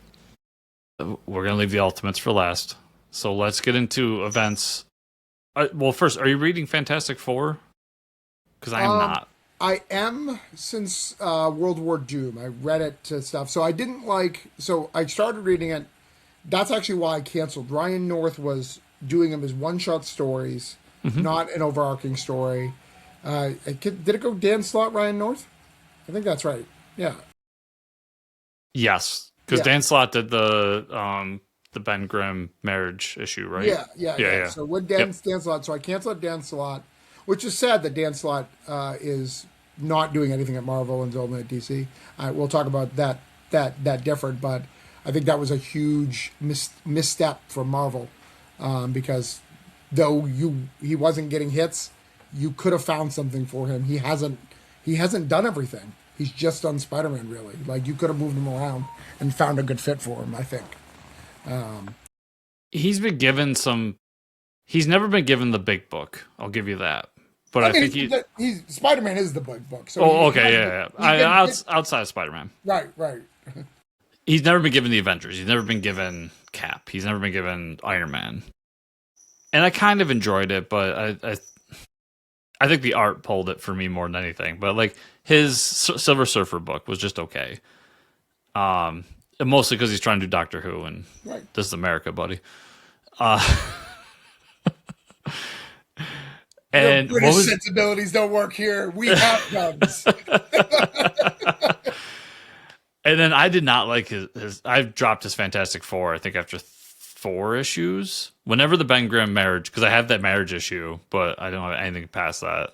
We're going to leave the Ultimates for last. So let's get into events. Well, first, are you reading Fantastic Four? Because I am not. I am since World War Doom. I read it to stuff. So I didn't like... So I started reading it. That's actually why I canceled. Ryan North was doing them as one-shot stories, not an overarching story. Did it go Dan Slott, Ryan North? I think that's right. Yeah. Yes, because Dan Slott did the Ben Grimm marriage issue, right? Yeah. So with Dan Slott, so I canceled Dan Slott, which is sad that Dan Slott is not doing anything at Marvel and is only at DC. We'll talk about that different, but I think that was a huge misstep for Marvel because though he wasn't getting hits, you could have found something for him. He hasn't done everything. He's just done Spider-Man, really. Like, you could have moved him around and found a good fit for him, I think. He's been given he's never been given the big book. I'll give you that. But I think Spider-Man is the big book. So okay. Outside of Spider-Man. Right. He's never been given the Avengers. He's never been given Cap. He's never been given Iron Man. And I kind of enjoyed it, but I think the art pulled it for me more than anything. But like his Silver Surfer book was just okay. Mostly because he's trying to do Doctor Who, and this is America, buddy. And your British sensibilities don't work here. We have guns. And then I did not like his. I've dropped his Fantastic Four, I think, after 4 issues. Whenever the Ben Grimm marriage, because I have that marriage issue, but I don't have anything past that.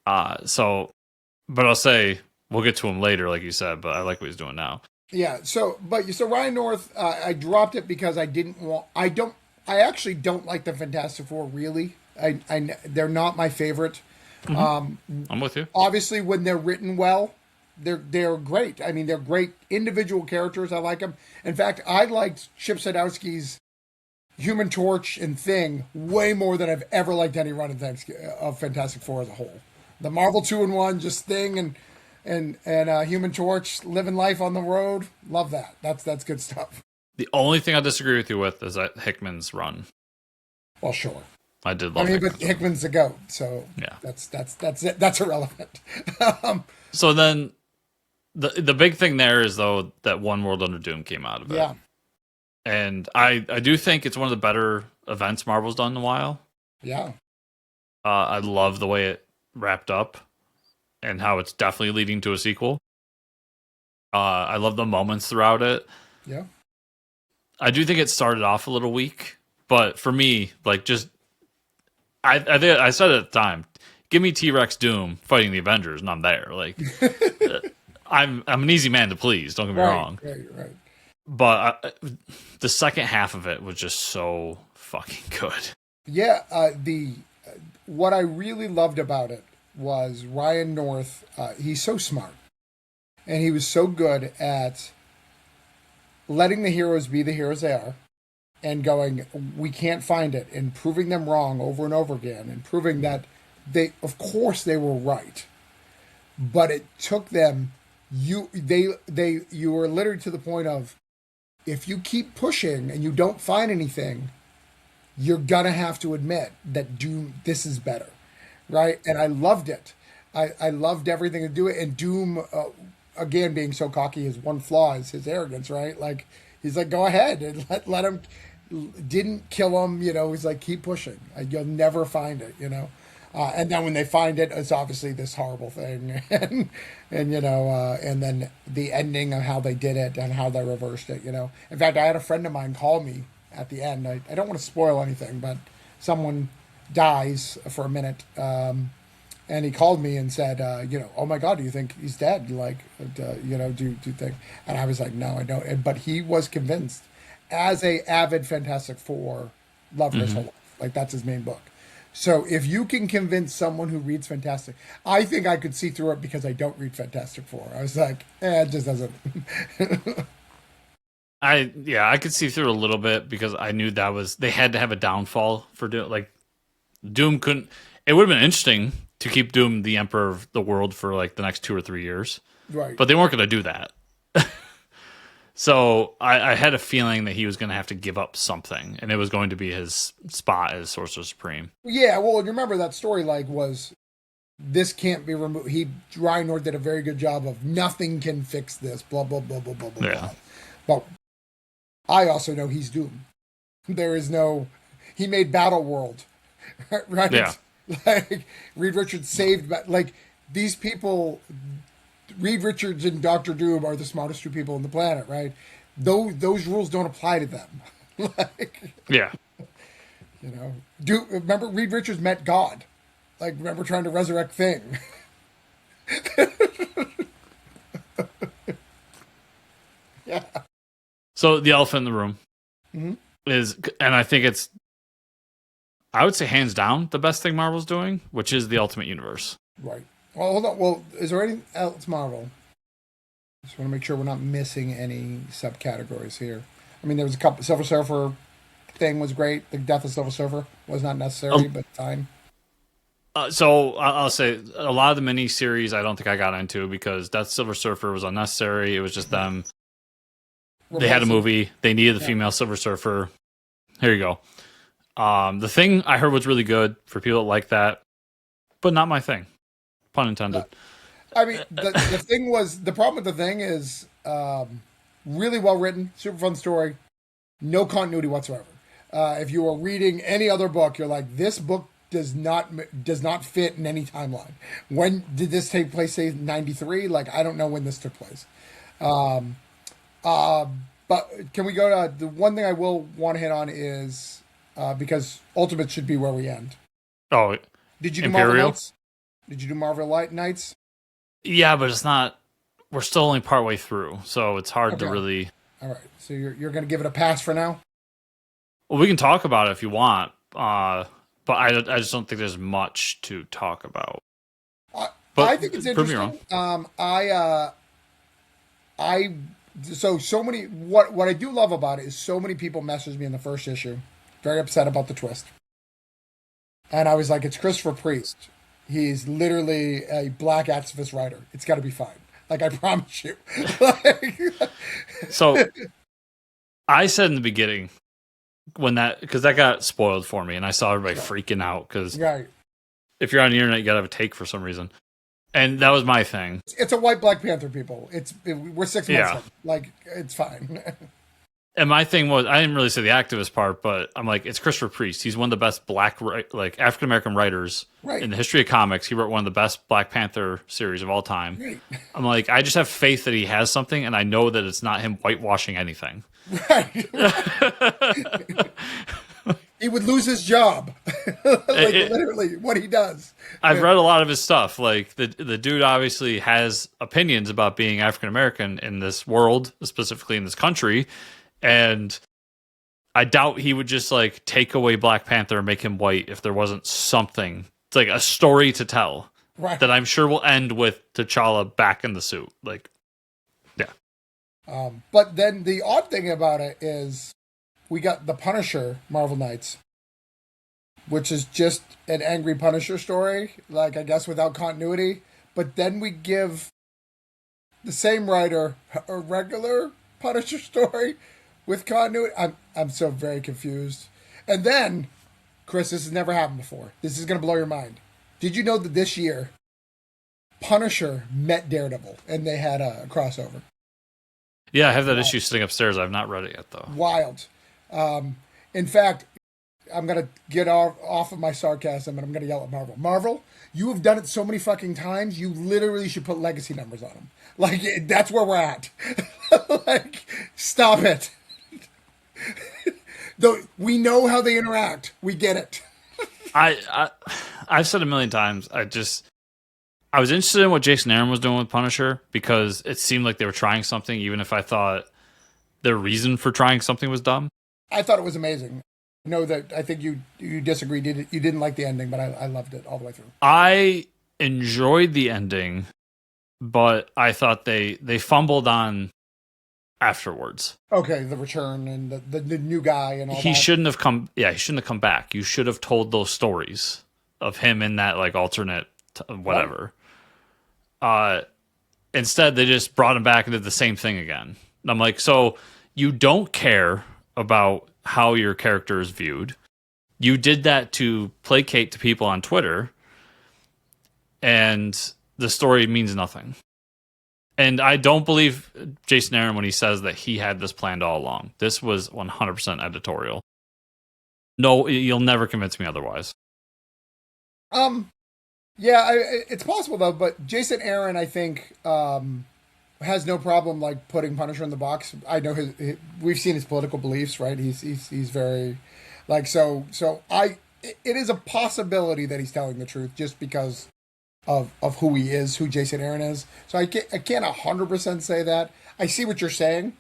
But I'll say we'll get to him later, like you said. But I like what he's doing now. Yeah. So Ryan North, I dropped it because I didn't want. I actually don't like the Fantastic Four really. They're not my favorite. I'm with you. Obviously, when they're written well, they're great. I mean, they're great individual characters. I like them. In fact, I liked Chip Zdarsky's Human Torch and Thing way more than I've ever liked any run of Fantastic Four as a whole. The Marvel 2-in-1, just Thing and Human Torch living life on the road. Love that. That's good stuff. The only thing I disagree with you with is that Hickman's run. Well, sure. I did love. But Hickman's the GOAT, so yeah, that's it. That's irrelevant. So then, the big thing there is though that One World Under Doom came out of it. Yeah. And I do think it's one of the better events Marvel's done in a while. Yeah. I love the way it wrapped up and how it's definitely leading to a sequel. I love the moments throughout it. Yeah. I do think it started off a little weak, but for me, like just I think I said it at the time, give me T-Rex Doom fighting the Avengers and I'm there. Like I'm an easy man to please, don't get me wrong. Right. But the second half of it was just so fucking good. Yeah, what I really loved about it was Ryan North. He's so smart, and he was so good at letting the heroes be the heroes they are, and going, we can't find it, and proving them wrong over and over again, and proving that of course they were right, but it took them. You were literally to the point of, if you keep pushing and you don't find anything, you're gonna have to admit that Doom, this is better, right? And I loved it. I loved everything to do it. And Doom, again, being so cocky, his one flaw is his arrogance, right? Like, he's like, go ahead and let him. Didn't kill him, he's like, keep pushing. You'll never find it, And then when they find it, it's obviously this horrible thing, and then the ending of how they did it and how they reversed it. In fact, I had a friend of mine call me at the end. I don't want to spoil anything, but someone dies for a minute, and he called me and said, oh my God, do you think he's dead? Like, do you think? And I was like, no, I don't. But he was convinced, as a avid Fantastic Four lover his whole life. Like, that's his main book. So if you can convince someone who reads Fantastic, I think I could see through it because I don't read Fantastic Four. I was like, it just doesn't. I could see through a little bit because I knew they had to have a downfall for Doom. Like, Doom couldn't. It would have been interesting to keep Doom the Emperor of the world for like the next 2 or 3 years, right? But they weren't going to do that. So I had a feeling that he was going to have to give up something, and it was going to be his spot as Sorcerer Supreme. Yeah, well, you remember that story was, this can't be removed. Ryan North did a very good job of, nothing can fix this, blah, blah, blah, blah, blah, blah, yeah. But I also know he's Doom. There is no, he made Battle World, right? Yeah. Like, Reed Richards saved, like, these people... Reed Richards and Dr. Doom are the smartest 2 people on the planet, right? Those rules don't apply to them. Like, yeah. Remember Reed Richards met God. Like, remember trying to resurrect Thing. Yeah. So the elephant in the room is, and I think it's, I would say hands down the best thing Marvel's doing, which is the Ultimate Universe. Right. Well, hold on. Well, is there anything else Marvel? Just want to make sure we're not missing any subcategories here. I mean, there was a couple. Silver Surfer thing was great. The death of Silver Surfer was not necessary, but fine. So I'll say a lot of the miniseries I don't think I got into because Death of Silver Surfer was unnecessary. It was just them. They had a movie. They needed the female Silver Surfer. Here you go. The Thing I heard was really good for people that like that, but not my thing. Pun intended. I mean, the thing was, the problem with the Thing is really well written, super fun story, no continuity whatsoever. If you were reading any other book, you're like, this book does not fit in any timeline. When did this take place? Say 93? Like, I don't know when this took place. But can we go to the one thing I will want to hit on is because Ultimate should be where we end. Oh, did you do Imperial? Marvel Knights? Did you do Marvel Light Knights? Yeah, but it's not. We're still only partway through, so it's hard to really. All right, so you're going to give it a pass for now. Well, we can talk about it if you want, but I just don't think there's much to talk about. But I think it's prove me interesting. wrong. So many. What I do love about it is so many people messaged me in the first issue, very upset about the twist, and I was like, "It's Christopher Priest. He's literally a black activist writer. It's got to be fine. Like I promise you." So I said in the beginning because that got spoiled for me, and I saw everybody freaking out because right. if you're on the internet, you gotta have a take for some reason. And that was my thing. It's a white Black Panther, people. We're 6 months in. Like, it's fine. And my thing was, I didn't really say the activist part, but I'm like, it's Christopher Priest. He's one of the best African American writers in the history of comics. He wrote one of the best Black Panther series of all time. Right. I'm like, I just have faith that he has something, and I know that it's not him whitewashing anything. Right. He would lose his job. Literally, what he does. I've read a lot of his stuff. Like, the dude obviously has opinions about being African American in this world, specifically in this country. And I doubt he would just, like, take away Black Panther and make him white if there wasn't something. It's like a story to tell. Right. That I'm sure will end with T'Challa back in the suit. Like, yeah. But then the odd thing about it is we got the Punisher Marvel Knights, which is just an angry Punisher story, like, I guess, without continuity. But then we give the same writer a regular Punisher story with continuity. I'm so very confused. And then, Chris, this has never happened before. This is going to blow your mind. Did you know that this year, Punisher met Daredevil, and they had a crossover? Yeah, I have that issue sitting upstairs. I've not read it yet, though. Wild. In fact, I'm going to get off of my sarcasm, and I'm going to yell at Marvel. Marvel, you have done it so many fucking times, you literally should put legacy numbers on them. Like, that's where we're at. Like, stop it. Though we know how they interact. We get it. I've said a million times, I was interested in what Jason Aaron was doing with Punisher because it seemed like they were trying something, even if I thought their reason for trying something was dumb. I thought it was amazing. I know that I think you disagreed. You didn't like the ending, but I loved it all the way through. I enjoyed the ending, but I thought they fumbled on afterwards. Okay, the return and the new guy and all that. He shouldn't have come. Yeah, he shouldn't have come back. You should have told those stories of him in that, like, alternate whatever. Right. Instead, they just brought him back and did the same thing again. And I'm like, so you don't care about how your character is viewed. You did that to placate to people on Twitter, and the story means nothing. And I don't believe Jason Aaron when he says that he had this planned all along. This was 100% editorial. No, you'll never convince me otherwise. Yeah, it's possible though. But Jason Aaron, I think, has no problem, like, putting Punisher in the box. I know we've seen his political beliefs, right? He's very, like, so it is a possibility that he's telling the truth just because of who he is, who Jason Aaron is. So I can't 100% say that. I see what you're saying,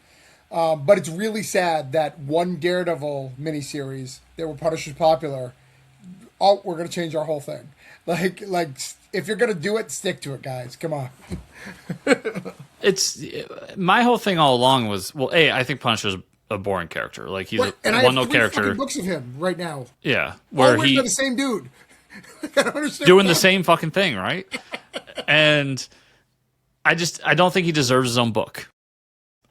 but it's really sad that one Daredevil miniseries that were Punisher's popular. Oh, we're gonna change our whole thing. Like if you're gonna do it, stick to it, guys. Come on. It's my whole thing all along was, well, I think Punisher's a boring character. Like, he's a one-note character. I have 3 books of him right now. Yeah, where he's the same dude. I don't understand doing the same fucking thing, right? And I don't think he deserves his own book.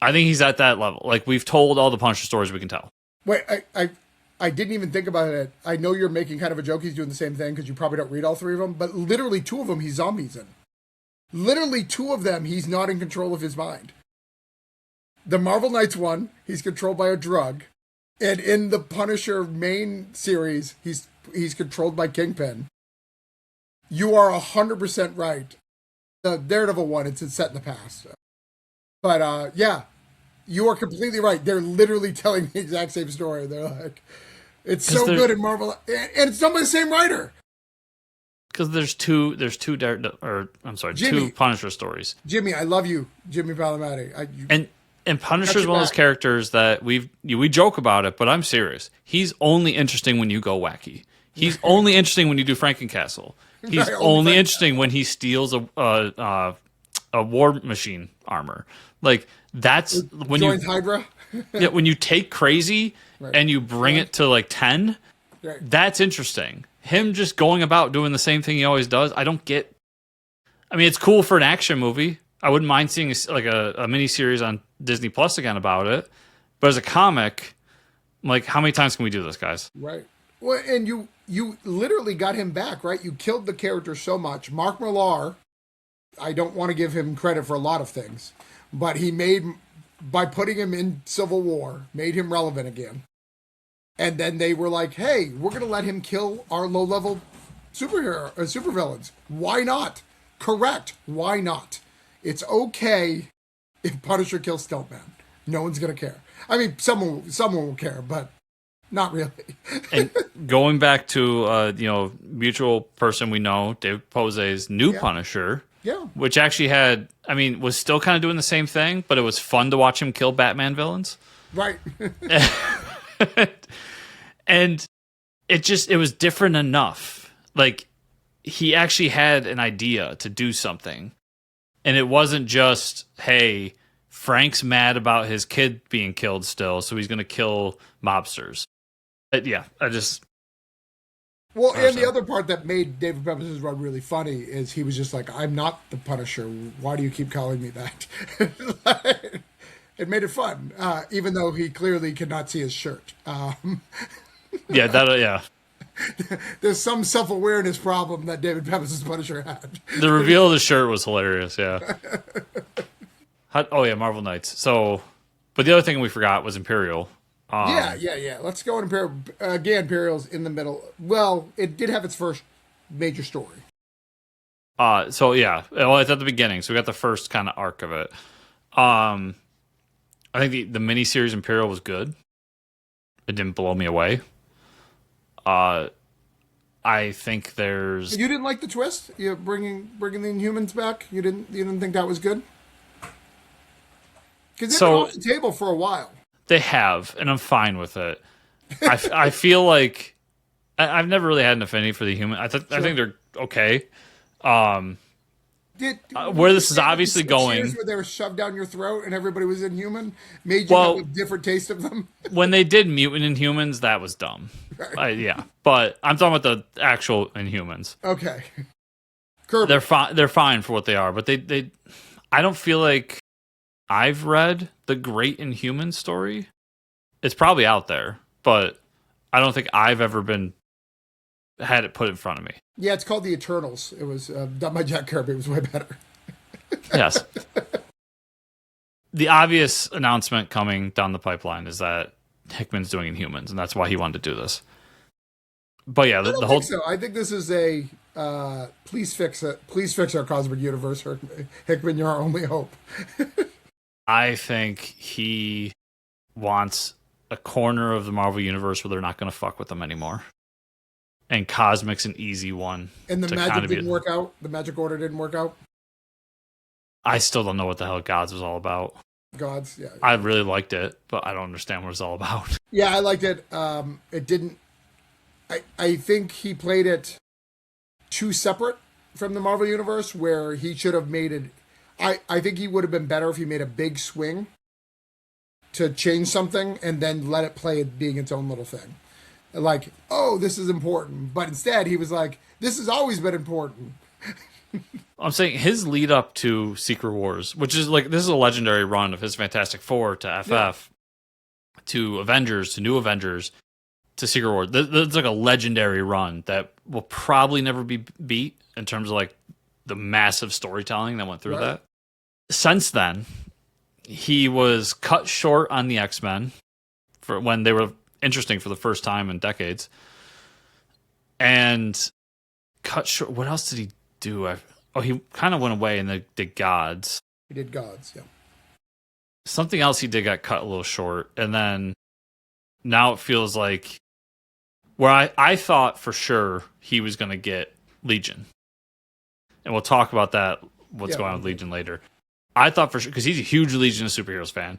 I think he's at that level. Like, we've told all the Punisher stories we can tell. Wait, I didn't even think about it. I know you're making kind of a joke. He's doing the same thing because you probably don't read all 3 of them. But literally 2 of them, he's zombies in. Literally 2 of them, he's not in control of his mind. The Marvel Knights one, he's controlled by a drug. And in the Punisher main series, he's controlled by Kingpin. You are 100% right. The Daredevil one, it's set in the past. But, yeah, you are completely right. They're literally telling the exact same story. They're like, it's so good in Marvel. And it's done by the same writer. Because there's two Punisher stories. Jimmy, I love you, Jimmy Palomati. And Punisher's one of those characters that we joke about it, but I'm serious. He's only interesting when you go wacky. He's only interesting when you do Frankencastle. He's only interesting when he steals a war machine armor. Like that's when joins Hydra. Yeah, when you take crazy and you bring it to like 10, that's interesting. Him just going about doing the same thing he always does. I don't get. I mean, it's cool for an action movie. I wouldn't mind seeing a mini series on Disney Plus again about it. But as a comic, like, how many times can we do this, guys? Right. Well, and you literally got him back, right? You killed the character so much. Mark Millar, I don't want to give him credit for a lot of things, but he made, by putting him in Civil War, made him relevant again. And then they were like, hey, we're going to let him kill our low-level supervillains. Why not? Correct. Why not? It's okay if Punisher kills Stealthman. No one's going to care. I mean, someone will care, but not really. And going back to, mutual person we know, Dave Pose's new Punisher. Yeah. Which actually was still kind of doing the same thing, but it was fun to watch him kill Batman villains. Right. And it was different enough. Like, he actually had an idea to do something. And it wasn't just, hey, Frank's mad about his kid being killed still, so he's going to kill mobsters. But yeah, Well, and the other part that made David Pepper's run really funny is he was just like, I'm not the Punisher. Why do you keep calling me that? It made it fun, even though he clearly could not see his shirt. Yeah. There's some self-awareness problem that David Pepper's Punisher had. The reveal of the shirt was hilarious, yeah. Marvel Knights. So, but the other thing we forgot was Imperial. Yeah. Let's go on Imperial. Again, Imperial's in the middle. Well, it did have its first major story. It's at the beginning, so we got the first kind of arc of it. I think the miniseries Imperial was good. It didn't blow me away. I think there's. You didn't like the twist? You bringing the Inhumans back? You didn't think that was good? Because they've been off the table for a while. They have, and I'm fine with it. I feel like I've never really had an affinity for the human. I think they're okay. Where this is obviously going, where they were shoved down your throat and everybody was Inhuman, made you have a different taste of them. When they did mutant Inhumans, that was dumb. Right. But I'm talking about the actual Inhumans. Okay, They're fine. They're fine for what they are, but they I don't feel like I've read the Great Inhuman story. It's probably out there, but I don't think I've ever had it put in front of me. Yeah, it's called The Eternals. It was done by Jack Kirby. It was way better. Yes. The obvious announcement coming down the pipeline is that Hickman's doing Inhumans, and that's why he wanted to do this. But yeah, the whole. So I think this is a please fix it. Please fix our cosmic universe, Hickman. You're our only hope. I think he wants a corner of the Marvel universe where they're not going to fuck with them anymore. And Cosmic's an easy one. And the magic didn't work out? The magic order didn't work out? I still don't know what the hell Gods was all about. Gods, yeah. I really liked it, but I don't understand what it's all about. Yeah, I liked it. It didn't... I think he played it too separate from the Marvel Universe, where he should have made it... I think he would have been better if he made a big swing to change something and then let it play it being its own little thing. Like, oh, this is important. But instead, he was like, this has always been important. I'm saying his lead up to Secret Wars, which is like, this is a legendary run of his Fantastic Four to FF, to Avengers, to New Avengers, to Secret Wars. It's like a legendary run that will probably never be beat in terms of like the massive storytelling that went through that. Since then, he was cut short on the X-Men for when they were interesting for the first time in decades. And cut short. What else did he do? He kind of went away and they did Gods. He did Gods, yeah. Something else he did got cut a little short. And then now it feels like where I thought for sure he was going to get Legion. And we'll talk about that, what's going on with Legion later. I thought for sure, because he's a huge Legion of Superheroes fan.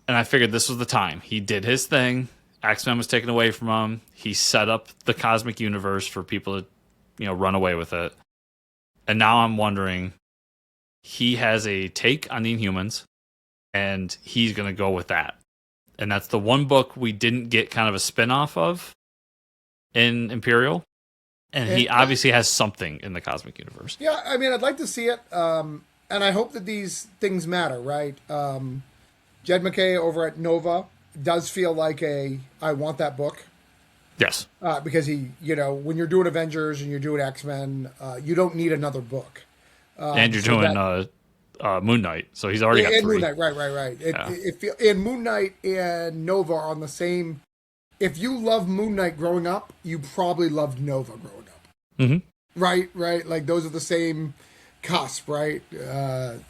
And I figured this was the time. He did his thing. X-Men was taken away from him. He set up the cosmic universe for people to, run away with it. And now I'm wondering, he has a take on the Inhumans, and he's going to go with that. And that's the one book we didn't get kind of a spin-off of in Imperial. And he obviously has something in the cosmic universe. Yeah, I mean, I'd like to see it. And I hope that these things matter, right? Jed MacKay over at Nova does feel like I want that book. Yes. Because he, when you're doing Avengers and you're doing X-Men, you don't need another book. And you're doing Moon Knight, so he's already got 3. Moon Knight, right. And Moon Knight and Nova are on the same. If you love Moon Knight growing up, you probably loved Nova growing up. Mm-hmm. Right. Like those are the same cusp, right?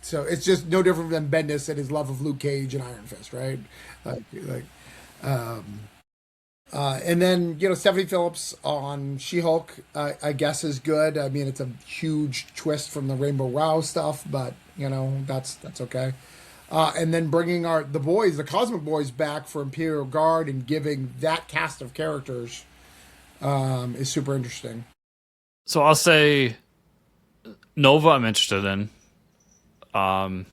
So it's just no different than Bendis and his love of Luke Cage and Iron Fist, right? And then Stephanie Phillips on She-Hulk, I guess is good. I mean, it's a huge twist from the Rainbow Row stuff, but that's okay. And then bringing the Cosmic Boys back for Imperial Guard and giving that cast of characters is super interesting. So I'll say Nova I'm interested in. I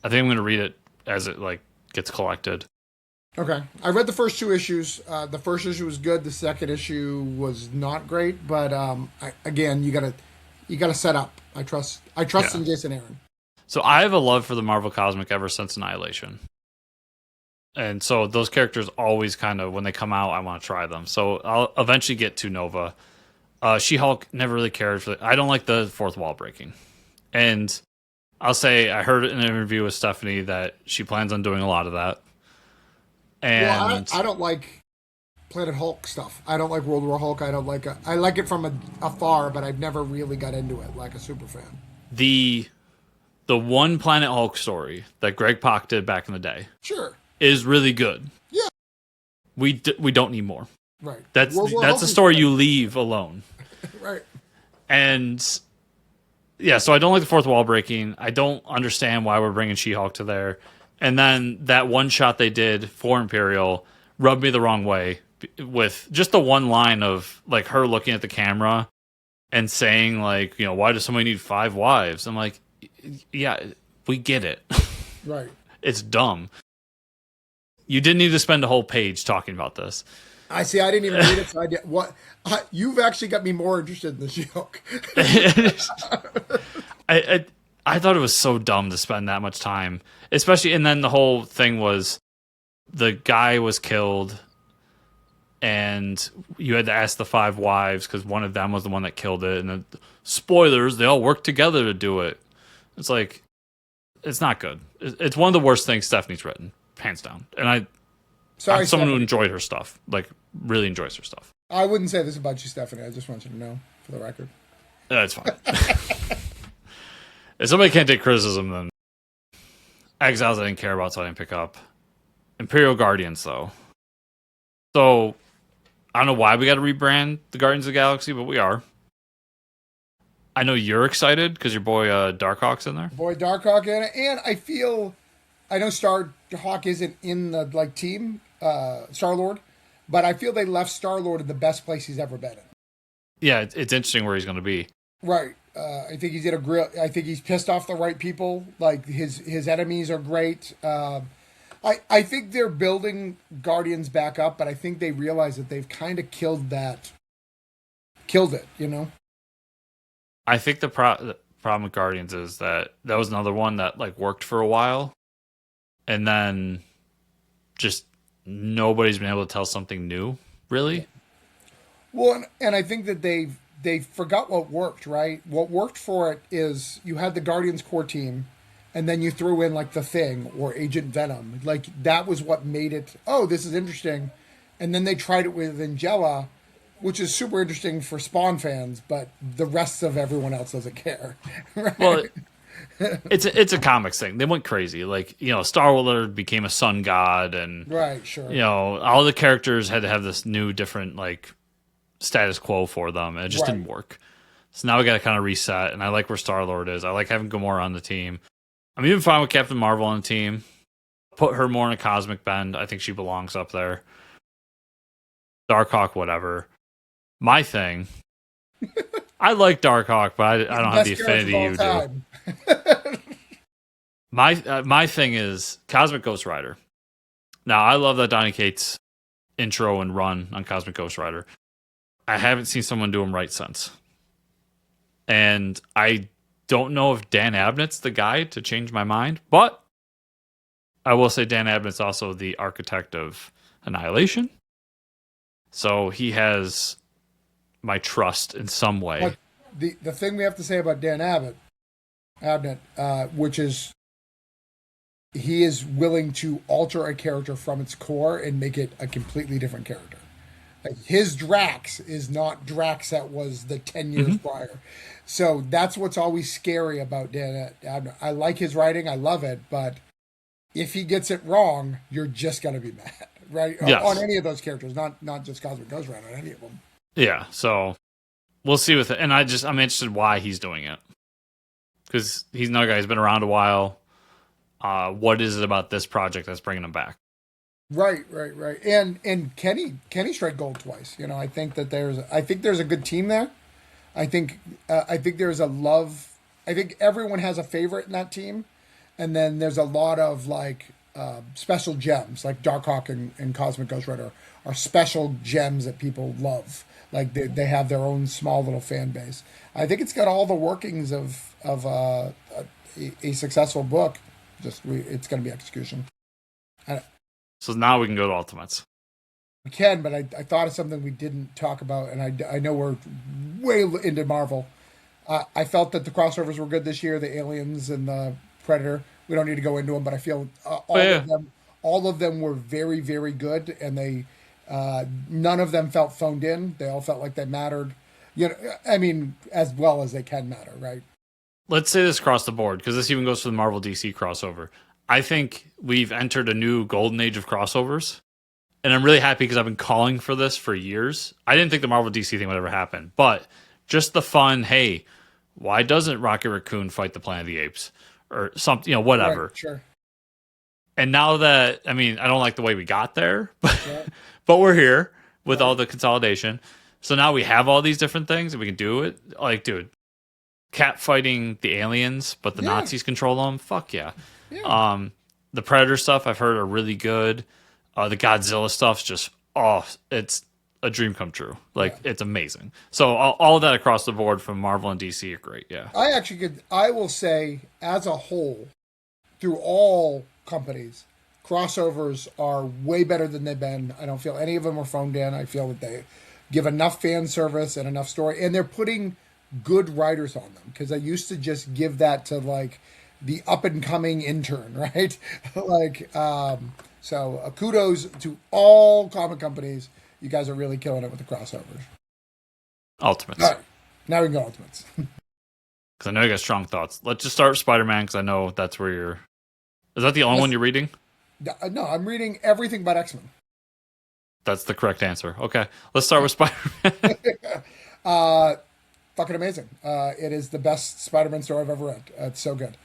think I'm going to read it as it gets collected. Okay. I read the first 2 issues. The first issue was good. The second issue was not great, but again, you gotta set up. I trust in Jason Aaron. So I have a love for the Marvel Cosmic ever since Annihilation. And so those characters always kind of, when they come out, I want to try them. So I'll eventually get to Nova. She-Hulk, never really cared for I don't like the fourth wall breaking. And I'll say I heard in an interview with Stephanie that she plans on doing a lot of that. And I don't like Planet Hulk stuff. I don't like World War Hulk. I like it from afar, but I've never really got into it like a super fan. The one Planet Hulk story that Greg Pak did back in the day, is really good. Yeah, we don't need more. Right. That's a story you leave alone. Right. And yeah, so I don't like the fourth wall breaking. I don't understand why we're bringing She-Hulk to there. And then that one shot they did for Imperial rubbed me the wrong way with just the one line of her looking at the camera and saying why does somebody need 5 wives? I'm like, yeah, we get it. Right. It's dumb. You didn't need to spend a whole page talking about this. I see. I didn't even read it. So I did. What? You've actually got me more interested in the She-Hulk. I thought it was so dumb to spend that much time, especially. And then the whole thing was the guy was killed, and you had to ask the 5 wives because one of them was the one that killed it. And the spoilers, they all worked together to do it. It's it's not good. It's one of the worst things Stephanie's written, hands down. And I'm someone Stephanie. who enjoyed her stuff, really enjoys her stuff. I wouldn't say this about you, Stephanie. I just want you to know, for the record. That's fine. If somebody can't take criticism, then Exiles I didn't care about, so I didn't pick up. Imperial Guardians, though. So, I don't know why we got to rebrand the Guardians of the Galaxy, but we are. I know you're excited because your boy Darkhawk's in there. Boy Darkhawk in it, and I know Starhawk isn't in the team, Star-Lord, but I feel they left Star-Lord in the best place he's ever been in. Yeah, it's interesting where he's going to be. Right. I think he's in a grill. I think he's pissed off the right people. His enemies are great. I think they're building Guardians back up, but I think they realize that they've kind of killed it. I think the problem with Guardians is that was another one that worked for a while, and then just nobody's been able to tell something new, really. Well, and I think that they forgot what worked, right? What worked for it is you had the Guardians core team, and then you threw in the Thing or Agent Venom. That was what made it, this is interesting. And then they tried it with Angela, which is super interesting for Spawn fans, but the rest of everyone else doesn't care. Right? Well, it's a comics thing. They went crazy. Star-Lord became a sun god, and right, sure. All the characters had to have this new, different status quo for them, and it just didn't work. So now we got to kind of reset, and I like where Star-Lord is. I like having Gamora on the team. I'm even fine with Captain Marvel on the team. Put her more in a cosmic bend. I think she belongs up there. Darkhawk, whatever. My thing I like Darkhawk, but I don't have the Best character of affinity all you time. do. My thing is Cosmic Ghost Rider. Now, I love that Donny Cates intro and run on Cosmic Ghost Rider. I haven't seen someone do them right since. And I don't know if Dan Abnett's the guy to change my mind, but I will say Dan Abnett's also the architect of Annihilation. So he has my trust in some way. But the thing we have to say about Dan Abnett, which is he is willing to alter a character from its core and make it a completely different character. Like his Drax is not Drax that was the 10 years prior. So that's what's always scary about Dan Abnett. I like his writing. I love it. But if he gets it wrong, you're just going to be mad, right? Yes. On any of those characters, not just Cosmic Ghost Rider, on any of them. Yeah, so we'll see with it. And I'm interested why he's doing it. Because he's another guy who's been around a while. What is it about this project that's bringing him back? Right. And Kenny struck gold twice. You know, I think there's a good team there. I think there's a love. I think everyone has a favorite in that team, and then there's a lot of like special gems, like Darkhawk and Cosmic Ghost Rider are special gems that people love. Like they have their own small little fan base. I think it's got all the workings of a successful book. It's going to be execution. So now we can go to Ultimates. We can, but I thought of something we didn't talk about, and I know we're way into Marvel. I felt that the crossovers were good this year, the Aliens and the Predator. We don't need to go into them, but I feel all of them were very, very good, and they none of them felt phoned in. They all felt like they mattered. You know, I mean, as well as they can matter, right? Let's say this across the board, because this even goes for the Marvel DC crossover. I think we've entered a new golden age of crossovers. And I'm really happy because I've been calling for this for years. I didn't think the Marvel DC thing would ever happen. But just the fun, hey, why doesn't Rocket Raccoon fight the Planet of the Apes? Or something, whatever. Right, sure. And now that, I don't like the way we got there, but we're here with all the consolidation. So now we have all these different things and we can do it. Like, dude, Cap fighting the aliens, but the Nazis control them. Fuck yeah. The Predator stuff I've heard are really good. The Godzilla stuff's just it's a dream come true. Like it's amazing. So all of that across the board from Marvel and DC are great. Yeah. I will say as a whole, through all companies, crossovers are way better than they've been. I don't feel any of them are phoned in. I feel that they give enough fan service and enough story, and they're putting good writers on them, because I used to just give that to like the up and coming intern, right? So kudos to all comic companies. You guys are really killing it with the crossovers. Ultimates. All right, now we can go Ultimates. Because I know you got strong thoughts. Let's just start with Spider-Man, because I know that's where you're... Is that the only one you're reading? No, I'm reading everything but X-Men. That's the correct answer. Okay, let's start with Spider-Man. Fucking amazing. It is the best Spider-Man story I've ever read. It's so good.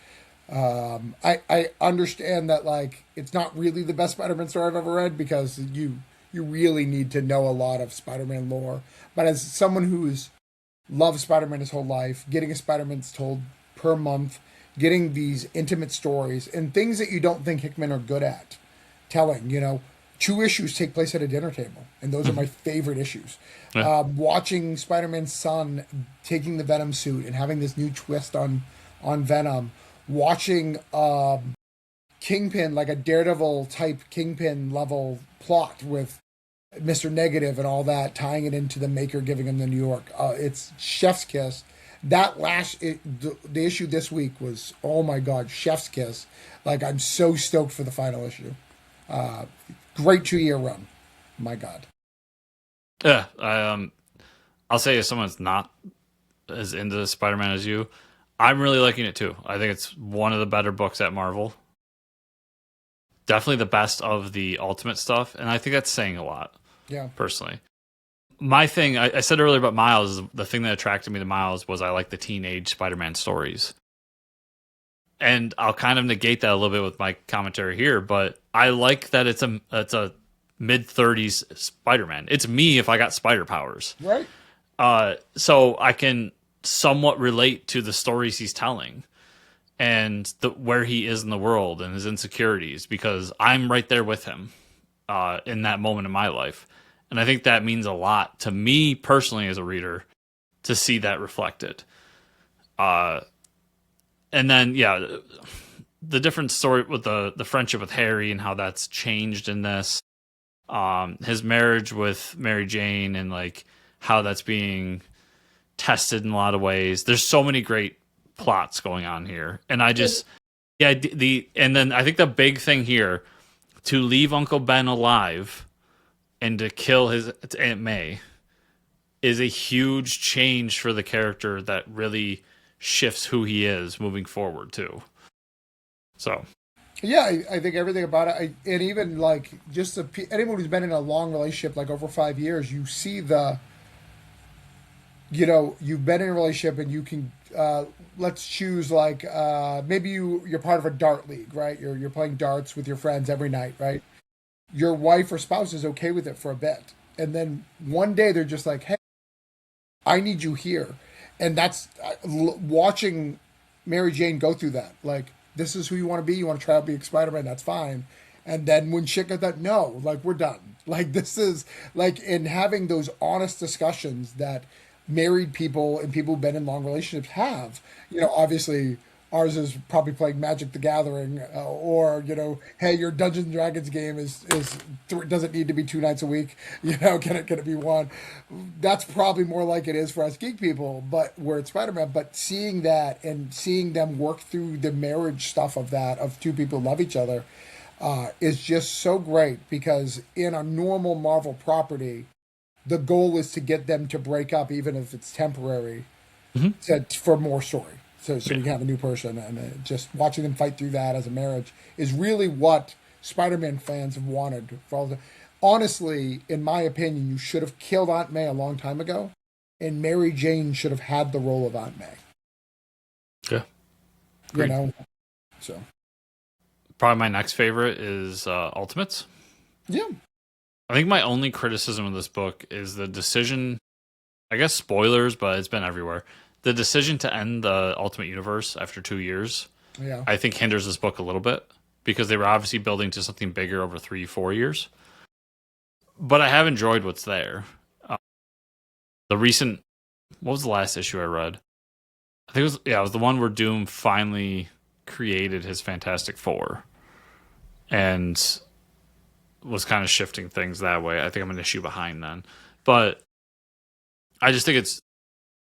I understand that like it's not really the best Spider-Man story I've ever read, because you really need to know a lot of Spider-Man lore. But as someone who's loved Spider-Man his whole life, getting a Spider-Man told per month, getting these intimate stories and things that you don't think Hickman are good at telling, 2 issues take place at a dinner table, and those are my favorite issues. Yeah. Watching Spider-Man's son taking the Venom suit and having this new twist on Venom. Watching Kingpin, like a Daredevil type Kingpin level plot with Mr. Negative and all that, tying it into the Maker giving him the New York. It's chef's kiss. That the issue this week was, oh my God, chef's kiss. Like, I'm so stoked for the final issue. Great 2-year run. My God. Yeah. I'll say, as someone that's not as into Spider-Man as you, I'm really liking it too. I think it's one of the better books at Marvel. Definitely the best of the Ultimate stuff, and I think that's saying a lot. Yeah. Personally. My thing, I said earlier about Miles, the thing that attracted me to Miles was I like the teenage Spider-Man stories. And I'll kind of negate that a little bit with my commentary here, but I like that it's a mid-30s Spider-Man. It's me if I got spider powers. Right. So I can somewhat relate to the stories he's telling and where he is in the world and his insecurities because I'm right there with him in that moment in my life. And I think that means a lot to me personally as a reader to see that reflected. And then, yeah, the different story with the friendship with Harry and how that's changed in this. His marriage with Mary Jane and like how that's being tested in a lot of ways. There's so many great plots going on here. And I just, yeah, and then I think the big thing here to leave Uncle Ben alive and to kill his Aunt May is a huge change for the character that really shifts who he is moving forward too. So Yeah, I think everything about it, and even like just anyone who's been in a long relationship, like over 5 years, you see you've been in a relationship and you can, let's choose like, maybe you're part of a dart league, right? You're playing darts with your friends every night, right? Your wife or spouse is okay with it for a bit. And then one day they're just like, hey, I need you here. And that's watching Mary Jane go through that. Like, this is who you want to be. You want to try out being Spider-Man. That's fine. And then when shit got that, no, like, we're done. Like, this is like, in having those honest discussions that married people and people who've been in long relationships have, obviously ours is probably playing Magic the Gathering, or hey, your Dungeons and Dragons game doesn't need to be 2 nights a week. Can it be one? That's probably more like it is for us geek people. But where it's Spider-Man, but seeing that and seeing them work through the marriage stuff of two people who love each other, is just so great because in a normal Marvel property, the goal is to get them to break up, even if it's temporary, for more story. So you can have a new person, and just watching them fight through that as a marriage is really what Spider-Man fans have wanted. Honestly, in my opinion, you should have killed Aunt May a long time ago, and Mary Jane should have had the role of Aunt May. Yeah, great. So probably my next favorite is Ultimates. Yeah, I think my only criticism of this book is the decision. I guess spoilers, but it's been everywhere. The decision to end the Ultimate Universe after 2 years, I think hinders this book a little bit because they were obviously building to something bigger over 3-4 years. But I have enjoyed what's there. What was the last issue I read? I think it was the one where Doom finally created his Fantastic Four and was kind of shifting things that way. I think I'm an issue behind then. But I just think it's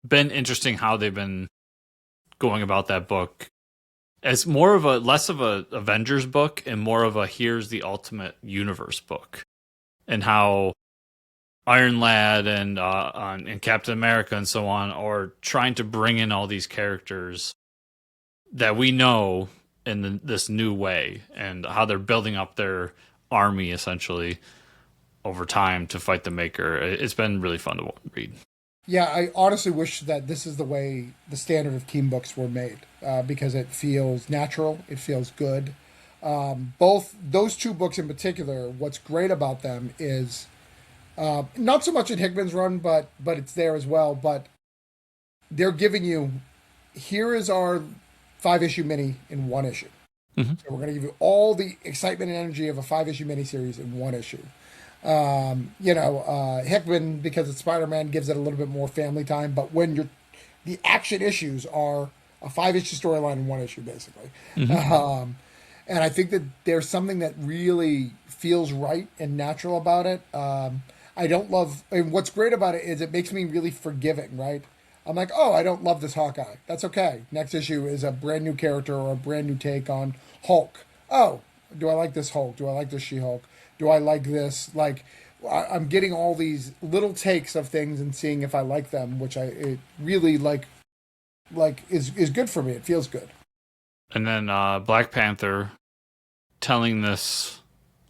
been interesting how they've been going about that book as less of a Avengers book and more of a here's the Ultimate Universe book, and how Iron Lad and Captain America and so on are trying to bring in all these characters that we know in this new way, and how they're building up their army essentially over time to fight the Maker. It's been really fun to read. Yeah, I honestly wish that this is the way the standard of team books were made, because it feels natural, it feels good. Both those two books in particular, what's great about them is not so much in Hickman's run, but it's there as well. But they're giving you, here is our 5-issue mini in 1 issue. So we're going to give you all the excitement and energy of a 5-issue miniseries in 1 issue. Hickman, because it's Spider-Man, gives it a little bit more family time. But when the action issues are a 5-issue storyline in 1 issue, basically. And I think that there's something that really feels right and natural about it. I don't love, and what's great about it is it makes me really forgiving, right? I'm like, oh, I don't love this Hawkeye. That's okay. Next issue is a brand new character or a brand new take on Hulk. Oh, do I like this Hulk? Do I like this She-Hulk? Do I like this? Like, I'm getting all these little takes of things and seeing if I like them, which it really is good for me. It feels good. And then Black Panther telling this,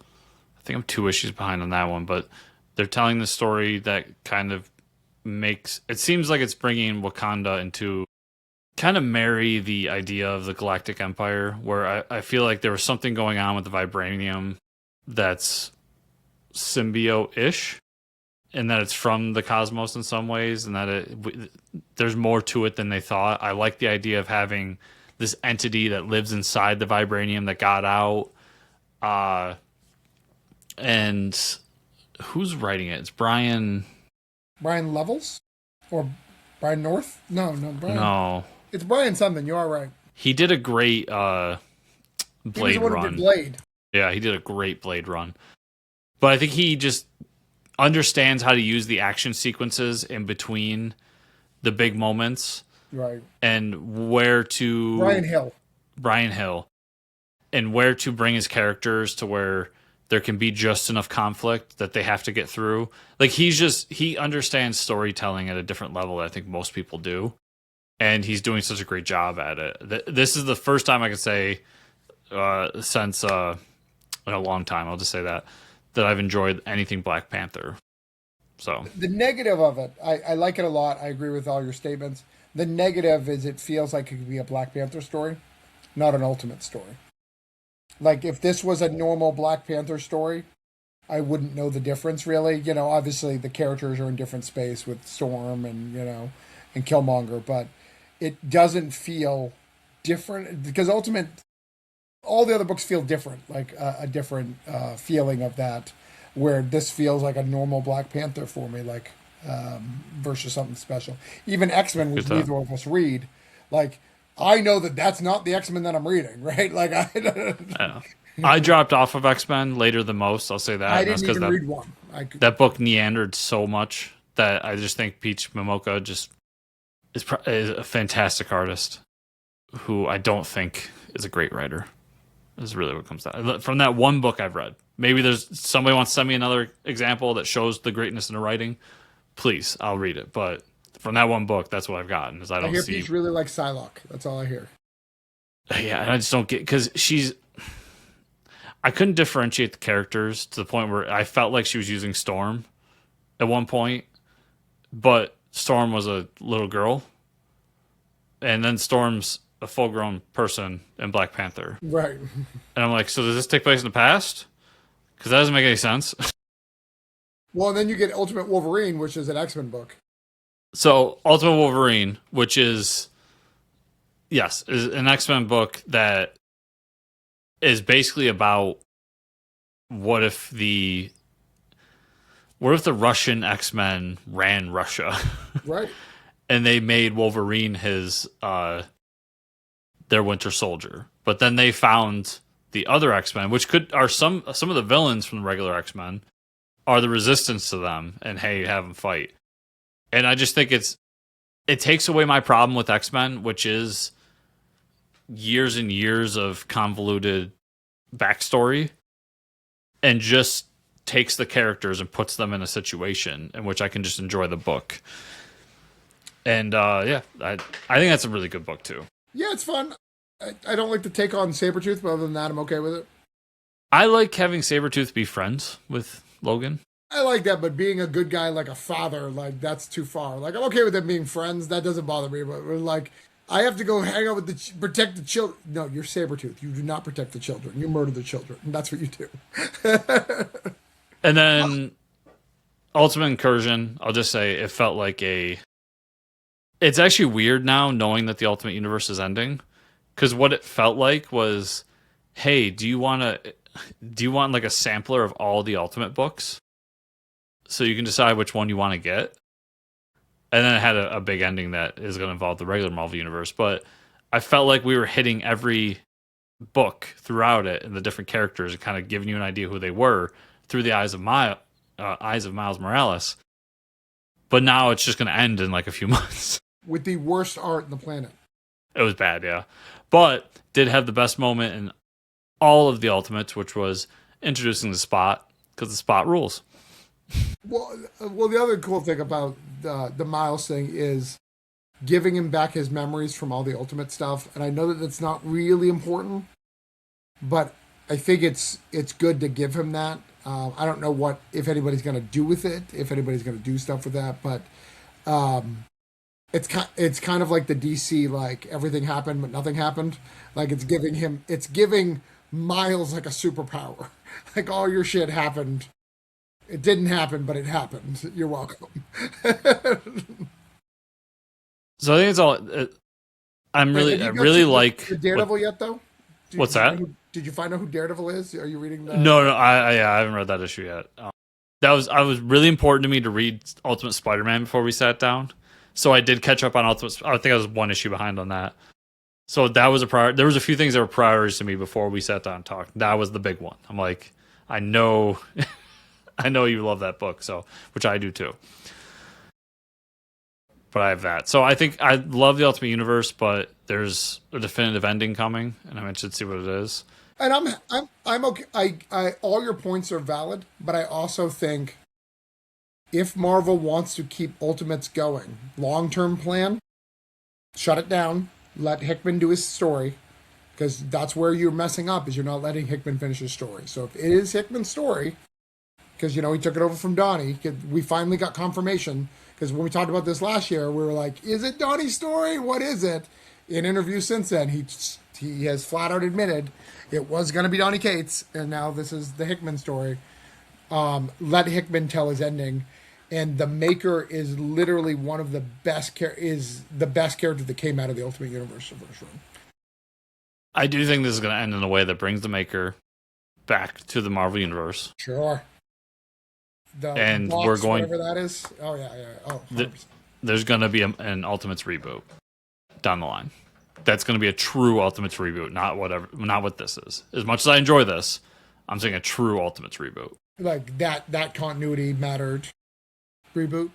I think I'm 2 issues behind on that one, but they're telling the story that kind of it seems like it's bringing Wakanda into kind of marry the idea of the Galactic Empire, where I feel like there was something going on with the vibranium that's symbiote-ish, and that it's from the cosmos in some ways, and that there's more to it than they thought. I like the idea of having this entity that lives inside the vibranium that got out. And who's writing it? It's Brian Levels or Brian North? No, Brian. No, it's Brian something. You are right. He did a great Blade he was the one run. Who did Blade. Yeah, he did a great Blade run. But I think he just understands how to use the action sequences in between the big moments, right? And where to Brian Hill, and where to bring his characters to where there can be just enough conflict that they have to get through. Like he understands storytelling at a different level that I think most people do, and he's doing such a great job at it. This is the first time I can say since in a long time, I'll just say that I've enjoyed anything Black Panther. So the negative of it, I like it a lot. I agree with all your statements. The negative is it feels like it could be a Black Panther story, not an Ultimate story. Like if this was a normal Black Panther story, I wouldn't know the difference really. You know, obviously the characters are in different space with Storm and, you know, and Killmonger, but it doesn't feel different because Ultimate, all the other books feel different, like a different feeling of that, where this feels like a normal Black Panther for me, like versus something special. Even X-Men, which neither of us read, like I know that that's not the X-Men that I'm reading, right? Like I dropped off of X-Men later than most. I'll say that. I didn't even read one. That book meandered so much that I just think Peach Momoko just is a fantastic artist who I don't think is a great writer. Is really what comes down from that one book I've read. Maybe there's somebody wants to send me another example that shows the greatness in the writing. Please, I'll read it. But from that one book, that's what I've gotten. Is I hear Peach really likes Psylocke. That's all I hear. Yeah, and I just don't get because I couldn't differentiate the characters to the point where I felt like she was using Storm at one point, but Storm was a little girl, and then Storm's a full-grown person in Black Panther. Right. And I'm like, so does this take place in the past? Because that doesn't make any sense. Well, and then you get Ultimate Wolverine, which is an X-Men book. So Ultimate Wolverine, which is an X-Men book that is basically about what if the Russian X-Men ran Russia. Right. And they made Wolverine his their Winter Soldier. But then they found the other X-Men, which are some of the villains from the regular X-Men, are the resistance to them, and hey, have them fight. And I just think it takes away my problem with X-Men, which is years and years of convoluted backstory, and just takes the characters and puts them in a situation in which I can just enjoy the book. And I think that's a really good book too. Yeah, it's fun. I don't like to take on Sabretooth, but other than that, I'm okay with it. I like having Sabretooth be friends with Logan. I like that, but being a good guy like a father, like that's too far. Like I'm okay with them being friends. That doesn't bother me, but like I have to go hang out with protect the children. No, you're Sabretooth. You do not protect the children. You murder the children. And that's what you do. And then Ultimate Incursion, I'll just say it felt like it's actually weird now knowing that the Ultimate Universe is ending, because what it felt like was, hey, do you want like a sampler of all the Ultimate books so you can decide which one you want to get? And then it had a big ending that is going to involve the regular Marvel Universe, but I felt like we were hitting every book throughout it and the different characters and kind of giving you an idea who they were through the eyes of Miles Morales. But now it's just going to end in like a few months. With the worst art in the planet. It was bad, yeah. But did have the best moment in all of the Ultimates, which was introducing the Spot, because the Spot rules. Well, the other cool thing about the Miles thing is giving him back his memories from all the Ultimate stuff. And I know that that's not really important, but I think it's good to give him that. I don't know if anybody's going to do with it, if anybody's going to do stuff with that, but it's kind of like the DC, like everything happened but nothing happened. Like it's giving Miles like a superpower. Like all your shit happened It didn't happen, but it happened. You're welcome. So I think it's all. I really like the Daredevil yet, though. What's that? Did you find out who Daredevil is? Are you reading the? No, I haven't read that issue yet. I was really important to me to read Ultimate Spider-Man before we sat down, so I did catch up on Ultimate. I think I was one issue behind on that. So that was a prior. There was a few things that were priorities to me before we sat down and talked. That was the big one. I'm like, I know, I know you love that book, so which I do too. But I have that. So I think I love the Ultimate Universe, but there's a definitive ending coming, and I'm interested to see what it is. And I'm okay. I all your points are valid, but I also think if Marvel wants to keep Ultimates going, long-term plan, shut it down, let Hickman do his story, because that's where you're messing up, is you're not letting Hickman finish his story. So if it is Hickman's story, because, he took it over from Donnie, we finally got confirmation. Because when we talked about this last year, we were like, is it Donnie's story? What is it? In interviews since then, he has flat out admitted it was going to be Donnie Cates, and now this is the Hickman story. Let Hickman tell his ending. And the Maker is literally one of the best character that came out of the Ultimate Universe first run. I do think this is going to end in a way that brings the Maker back to the Marvel Universe. Sure. And we're going, whatever that is. Oh yeah. Oh, there's going to be an Ultimates reboot down the line. That's going to be a true Ultimates reboot, not what this is. As much as I enjoy this, I'm saying a true Ultimates reboot. Like that continuity mattered reboot.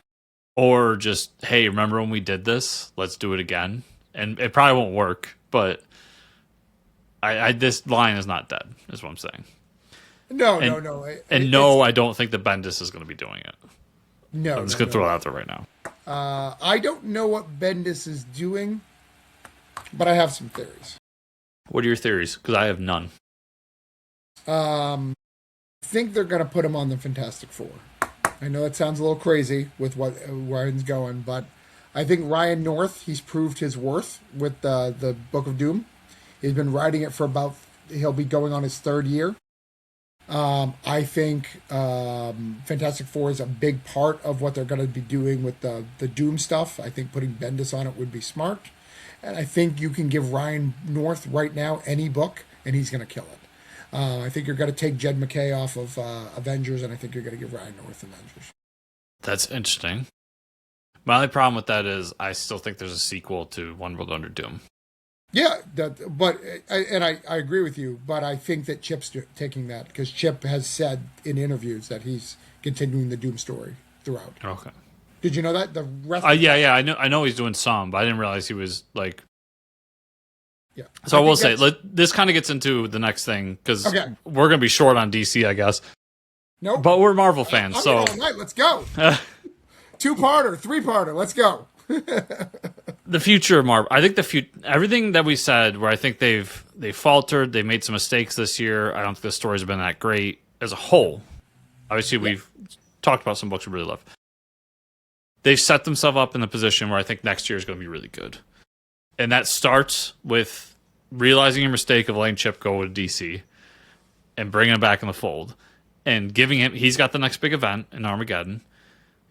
Or just, hey, remember when we did this? Let's do it again. And it probably won't work, but this line is not dead, is what I'm saying. No. I don't think that Bendis is going to be doing it. No. I'm just going to throw it out there right now. I don't know what Bendis is doing, but I have some theories. What are your theories? Because I have none. I think they're going to put him on the Fantastic Four. I know that sounds a little crazy with what Ryan's going, but I think Ryan North, he's proved his worth with the Book of Doom. He's been writing it for he'll be going on his third year. I think Fantastic Four is a big part of what they're going to be doing with the Doom stuff. I think putting Bendis on it would be smart. And I think you can give Ryan North right now any book, and he's going to kill it. I think you're going to take Jed MacKay off of Avengers, and I think you're going to give Ryan North Avengers. That's interesting. My only problem with that is I still think there's a sequel to One World Under Doom. Yeah, I agree with you, but I think that Chip's taking that, because Chip has said in interviews that he's continuing the Doom story throughout. Okay. Did you know that? The rest yeah, I know he's doing some, but I didn't realize he was like... Yeah. So I will say, this kind of gets into the next thing, because we're going to be short on DC, I guess. Nope. But we're Marvel fans, so... all night. Let's go. Two-parter, three-parter, let's go. The future of Marvel. I think everything that we said, where I think they faltered, they made some mistakes this year. I don't think the stories have been that great as a whole. Obviously, we've talked about some books we really love. They've set themselves up in the position where I think next year is going to be really good. And that starts with realizing your mistake of letting Chip go to DC and bringing him back in the fold and giving him... He's got the next big event in Armageddon.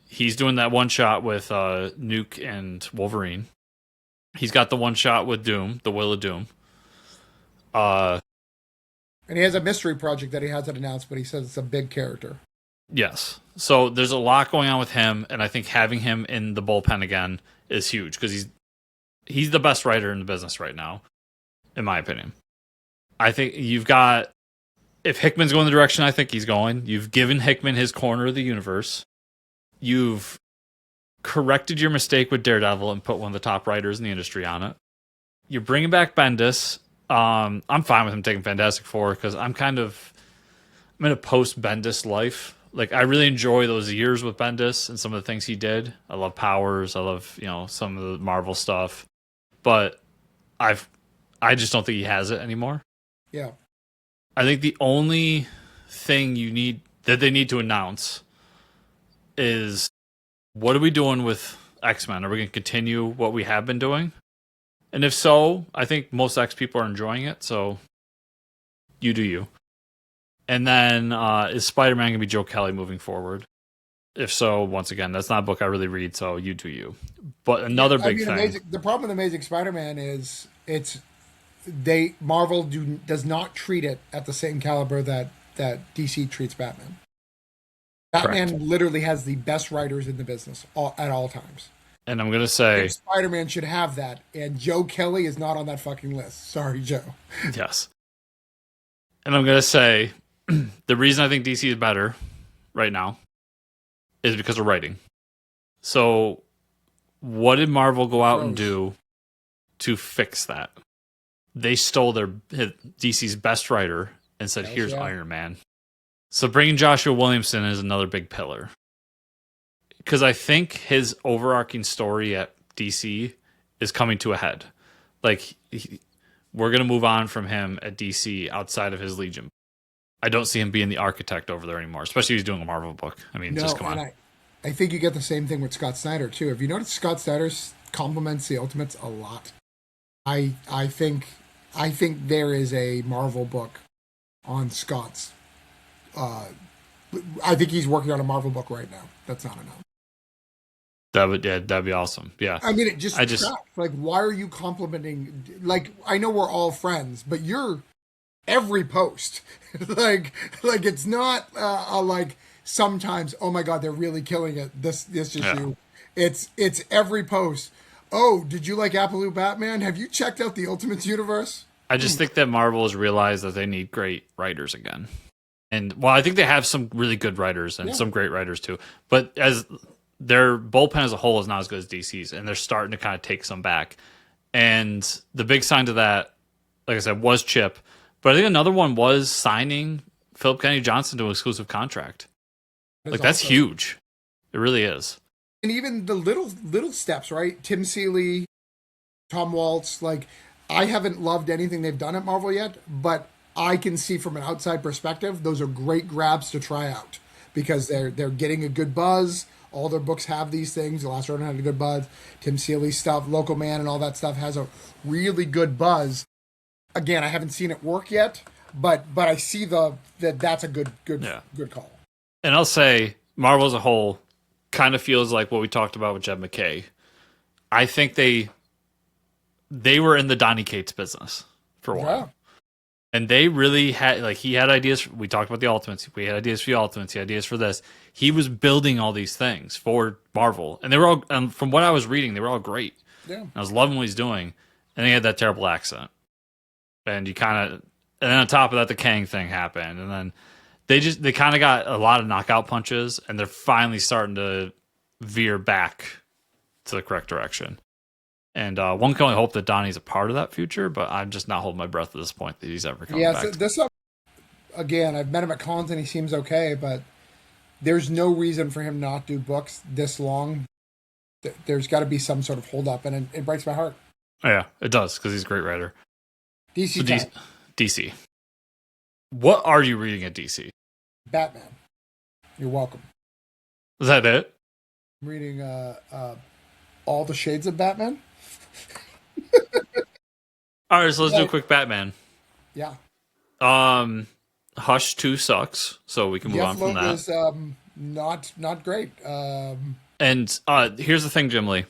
He's doing that one shot with Nuke and Wolverine. He's got the one shot with Doom, the Will of Doom. And he has a mystery project that he hasn't announced, but he says it's a big character. Yes. So there's a lot going on with him, and I think having him in the bullpen again is huge, because he's the best writer in the business right now, in my opinion. I think you've got... If Hickman's going the direction I think he's going, you've given Hickman his corner of the universe. You've corrected your mistake with Daredevil and put one of the top writers in the industry on it. You're bringing back Bendis. I'm fine with him taking Fantastic Four, because I'm in a post-Bendis life. Like, I really enjoy those years with Bendis and some of the things he did. I love Powers. I love, some of the Marvel stuff. But I just don't think he has it anymore. Yeah. I think the only thing they need to announce is, what are we doing with X-Men? Are we going to continue what we have been doing? And if so, I think most X people are enjoying it, so you do you. And then is Spider-Man going to be Joe Kelly moving forward? If so, once again, that's not a book I really read, so you do you. But another big thing. The problem with Amazing Spider-Man is Marvel does not treat it at the same caliber that DC treats Batman. Batman Correct. literally has the best writers in the business at all times. And I'm going to say Spider-Man should have that, and Joe Kelly is not on that fucking list. Sorry, Joe. yes. And I'm going to say the reason I think DC is better right now is because of writing. So, what did Marvel go out and do to fix that? They stole DC's best writer and said, "Here's Iron Man." So bringing Joshua Williamson is another big pillar. Because I think his overarching story at DC is coming to a head. Like, we're going to move on from him at DC outside of his Legion. I don't see him being the architect over there anymore, especially if he's doing a Marvel book. I mean, just come on. I think you get the same thing with Scott Snyder, too. Have you noticed Scott Snyder compliments the Ultimates a lot? I think there is a Marvel book on Scott's. I think he's working on a Marvel book right now. That's not enough. That'd be awesome. Yeah. I mean, like, why are you complimenting? Like, I know we're all friends, but you're every post. like it's not like sometimes. Oh my God, they're really killing it. This issue. It's every post. Oh, did you like Appaloo Batman? Have you checked out the Ultimates universe? I just think that Marvel has realized that they need great writers again. And well, I think they have some really good writers and some great writers too. But as their bullpen as a whole is not as good as DC's, and they're starting to kind of take some back. And the big sign to that, like I said, was Chip. But I think another one was signing Philip Kennedy Johnson to an exclusive contract. That's huge. It really is. And even the little steps, right? Tim Seeley, Tom Waltz. Like, I haven't loved anything they've done at Marvel yet, but I can see from an outside perspective, those are great grabs to try out because they're getting a good buzz. All their books have these things. The Last Ronin had a good buzz. Tim Seeley's stuff, Local Man, and all that stuff has a really good buzz. Again, I haven't seen it work yet, but I see that's a good call. And I'll say Marvel as a whole kind of feels like what we talked about with Jed McKay. I think they were in the Donny Cates business for a while. Yeah. And they really had, like, he had ideas. We talked about the Ultimates. We had ideas for the Ultimates. He had ideas for this. He was building all these things for Marvel. And they were all, from what I was reading, they were all great. Yeah. I was loving what he's doing. And he had that terrible accent. And and then on top of that, the Kang thing happened. And then they kind of got a lot of knockout punches. And they're finally starting to veer back to the correct direction. And one can only hope that Donnie's a part of that future, but I'm just not holding my breath at this point that he's ever coming back. Yeah, again, I've met him at cons and he seems okay, but there's no reason for him not to do books this long. There's got to be some sort of hold up, and it breaks my heart. Oh, yeah, it does, because he's a great writer. DC. What are you reading at DC? Batman. You're welcome. Is that it? I'm reading All the Shades of Batman. All right, so let's do a quick Batman. Yeah. Hush 2 sucks, so we can move on from that. Was not great. And here's the thing, Jim Lee.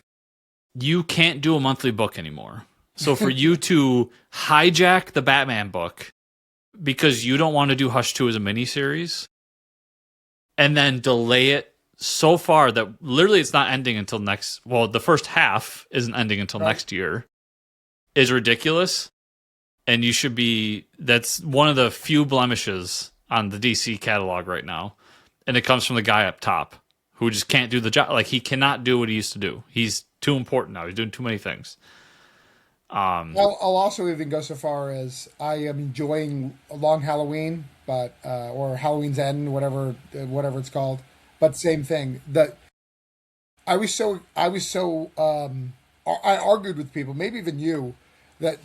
You can't do a monthly book anymore. So for you to hijack the Batman book because you don't want to do Hush 2 as a miniseries and then delay it so far that literally it's not ending until the first half isn't ending until next year is ridiculous. And that's one of the few blemishes on the DC catalog right now. And it comes from the guy up top who just can't do the job. Like, he cannot do what he used to do. He's too important now. He's doing too many things. I'll also even go so far as I am enjoying a Long Halloween, but or Halloween's End, whatever it's called. But same thing. I argued with people, maybe even you, that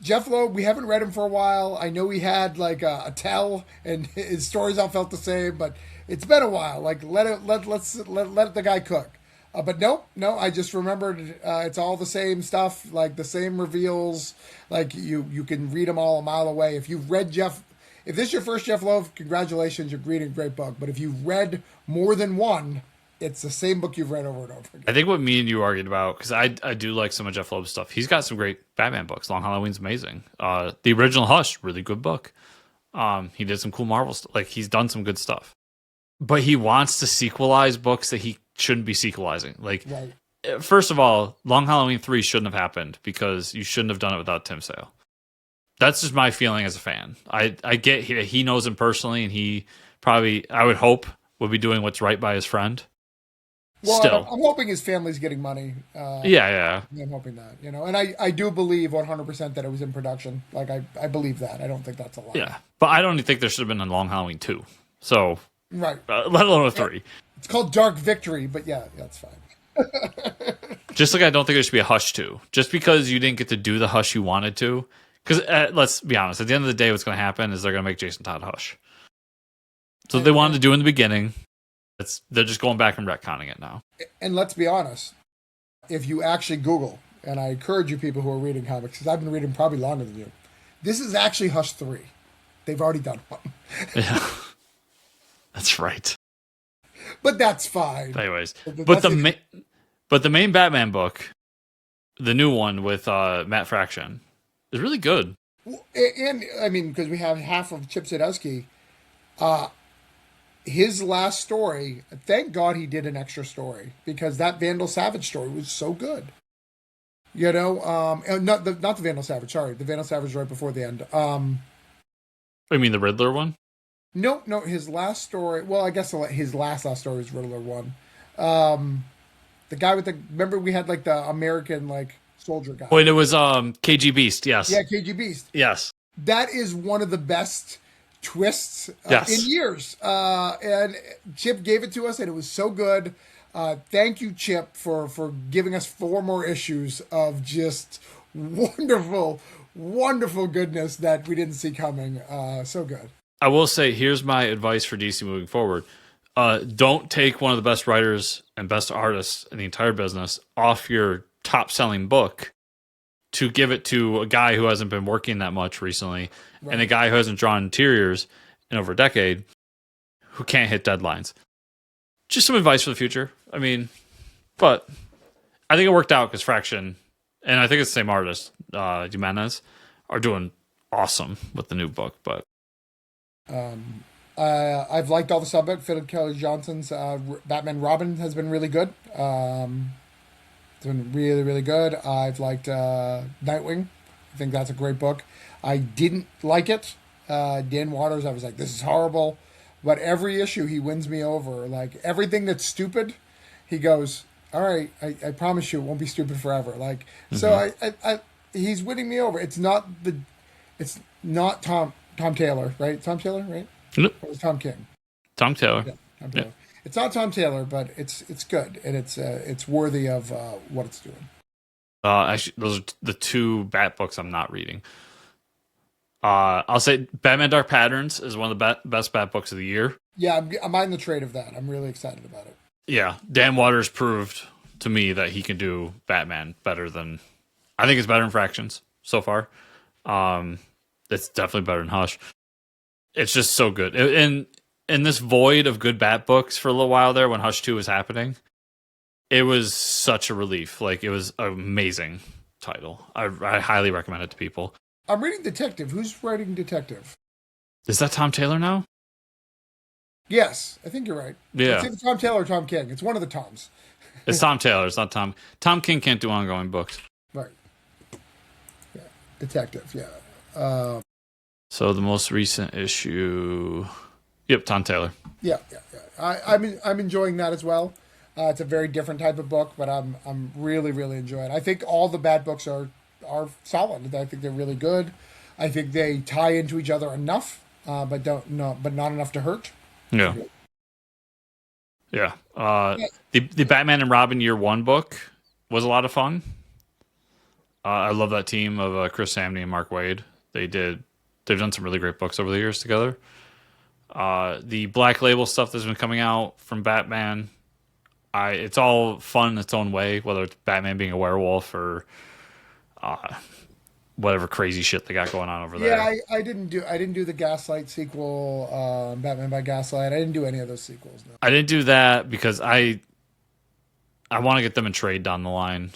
Jeff Loeb, we haven't read him for a while. I know he had like a tell, and his stories all felt the same, but it's been a while. Like, let the guy cook. But no, I just remembered it's all the same stuff, like the same reveals. Like you can read them all a mile away. If you've read Jeff if this is your first Jeff Loeb, congratulations, you're reading a great book. But if you've read more than one, it's the same book you've read over and over again. I think what me and you argued about, because I do like some of Jeff Loeb's stuff. He's got some great Batman books. Long Halloween's amazing. The original Hush, really good book. He did some cool Marvel stuff. Like, he's done some good stuff. But he wants to sequelize books that he shouldn't be sequelizing. Like, right. First of all, Long Halloween 3 shouldn't have happened because you shouldn't have done it without Tim Sale. That's just my feeling as a fan. I get he knows him personally, and he probably, I would hope, would be doing what's right by his friend. Well, Still, I'm hoping his family's getting money. Yeah. I'm hoping that, and I do believe 100% that it was in production. Like, I believe that. I don't think that's a lie. Yeah, but I don't even think there should have been a Long Halloween 2. So, right. Let alone a 3. It's called Dark Victory, but yeah, that's fine. Just like I don't think there should be a Hush 2. Just because you didn't get to do the Hush you wanted to. Because let's be honest, at the end of the day, what's going to happen is they're going to make Jason Todd Hush. So they wanted to do in the beginning. They're just going back and retconning it now. And let's be honest, if you actually Google, and I encourage you people who are reading comics, because I've been reading probably longer than you, this is actually Hush 3. They've already done one. Yeah, that's right. But that's fine. Anyways, but the main Batman book, the new one with Matt Fraction, is really good. And I mean, because we have half of Chip Zdarsky, his last story, thank God he did an extra story, because that Vandal Savage story was so good. Not the Vandal Savage, sorry. The Vandal Savage right before the end. You mean the Riddler one? No, his last story, well, I guess his last story was Riddler one. The guy with remember we had like the American like soldier guy. Wait, it was KG Beast, yes. Yeah, KG Beast. Yes. That is one of the best twists in years. And Chip gave it to us, and it was so good. Thank you, Chip, for giving us 4 more issues of just wonderful, wonderful goodness that we didn't see coming. So good. I will say, here's my advice for DC moving forward. Don't take one of the best writers and best artists in the entire business off your top-selling book to give it to a guy who hasn't been working that much recently, right, and a guy who hasn't drawn interiors in over a decade, who can't hit deadlines. Just some advice for the future. I mean, but I think it worked out because Fraction, and I think it's the same artist, Jimenez, are doing awesome with the new book. But I've liked all the subject. Philip Kelly Johnson's Batman Robin has been really good. It's been really, really good. I've liked Nightwing. I think that's a great book. I didn't like it. Dan Waters, I was like, this is horrible. But every issue, he wins me over. Like, everything that's stupid, he goes, all right, I promise you it won't be stupid forever. Like, so he's winning me over. It's not Tom Taylor, right? Tom Taylor, right? Nope. Or was Tom King? Tom Taylor. Yeah, Tom Taylor. Yeah. It's not Tom Taylor, but it's good, and it's worthy of what it's doing. Actually, those are the 2 Bat books I'm not reading. I'll say Batman Dark Patterns is one of the best Bat books of the year. Yeah, I'm buying the trade of that. I'm really excited about it. Yeah, Dan Waters proved to me that he can do Batman better than, I think it's better than Fractions so far. It's definitely better than Hush. It's just so good. In this void of good Bat books for a little while there when Hush 2 was happening, it was such a relief. Like, it was an amazing title. I highly recommend it to people. I'm reading Detective. Who's writing Detective? Is that Tom Taylor now? Yes, I think you're right. Yeah. It's either Tom Taylor or Tom King. It's one of the Toms. It's Tom Taylor. It's not Tom. Tom King can't do ongoing books. Right. Yeah. Detective, yeah. So the most recent issue... Yep, Tom Taylor. Yeah. I'm enjoying that as well. It's a very different type of book, but I'm really, really enjoying it. I think all the Bat books are solid. I think they're really good. I think they tie into each other enough, but not enough to hurt. Yeah. The Batman and Robin Year 1 book was a lot of fun. I love that team of Chris Samney and Mark Waid. They've done some really great books over the years together. The Black Label stuff that's been coming out from Batman, it's all fun in its own way, whether it's Batman being a werewolf or whatever crazy shit they got going on over Yeah, there. I didn't do the Gaslight sequel, Batman by Gaslight. I didn't do any of those sequels. No. I didn't do that because I want to get them in trade down the line.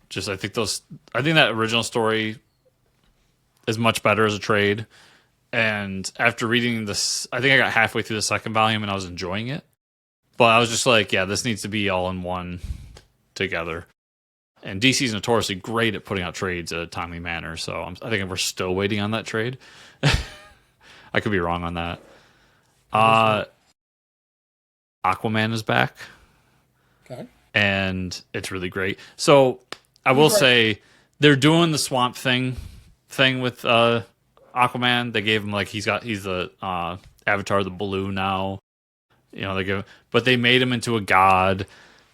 Just I think that original story is much better as a trade. And after reading this, I think I got halfway through the second volume and I was enjoying it. But I was just like, yeah, this needs to be all in one together. And DC's notoriously great at putting out trades in a timely manner. So I think we're still waiting on that trade. I could be wrong on that. Aquaman is back. Okay. And it's really great. So I will say they're doing the Swamp Thing with Aquaman. They gave him like he's the Avatar of the Blue now. You know, but they made him into a god.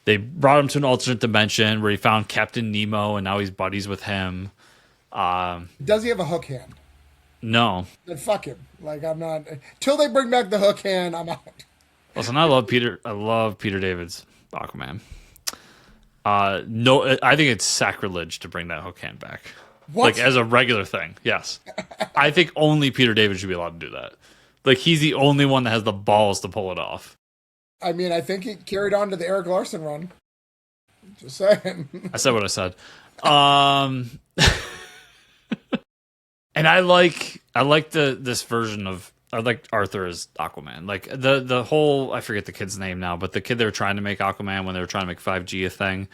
They brought him to an alternate dimension where he found Captain Nemo, and now he's buddies with him. Does he have a hook hand? No. Then fuck him. Like I'm not till they bring back the hook hand. I'm out. Listen, I love Peter David's Aquaman. No, I think it's sacrilege to bring that hook hand back. What? Like as a regular thing. Yes, I think only Peter David should be allowed to do that. Like he's the only one that has the balls to pull it off. I mean, I think it carried on to the Eric Larson run. Just saying. I said what I said. And I like this version of I like Arthur as Aquaman. Like the whole I forget the kid's name now, but the kid they were trying to make Aquaman when they were trying to make 5G a thing,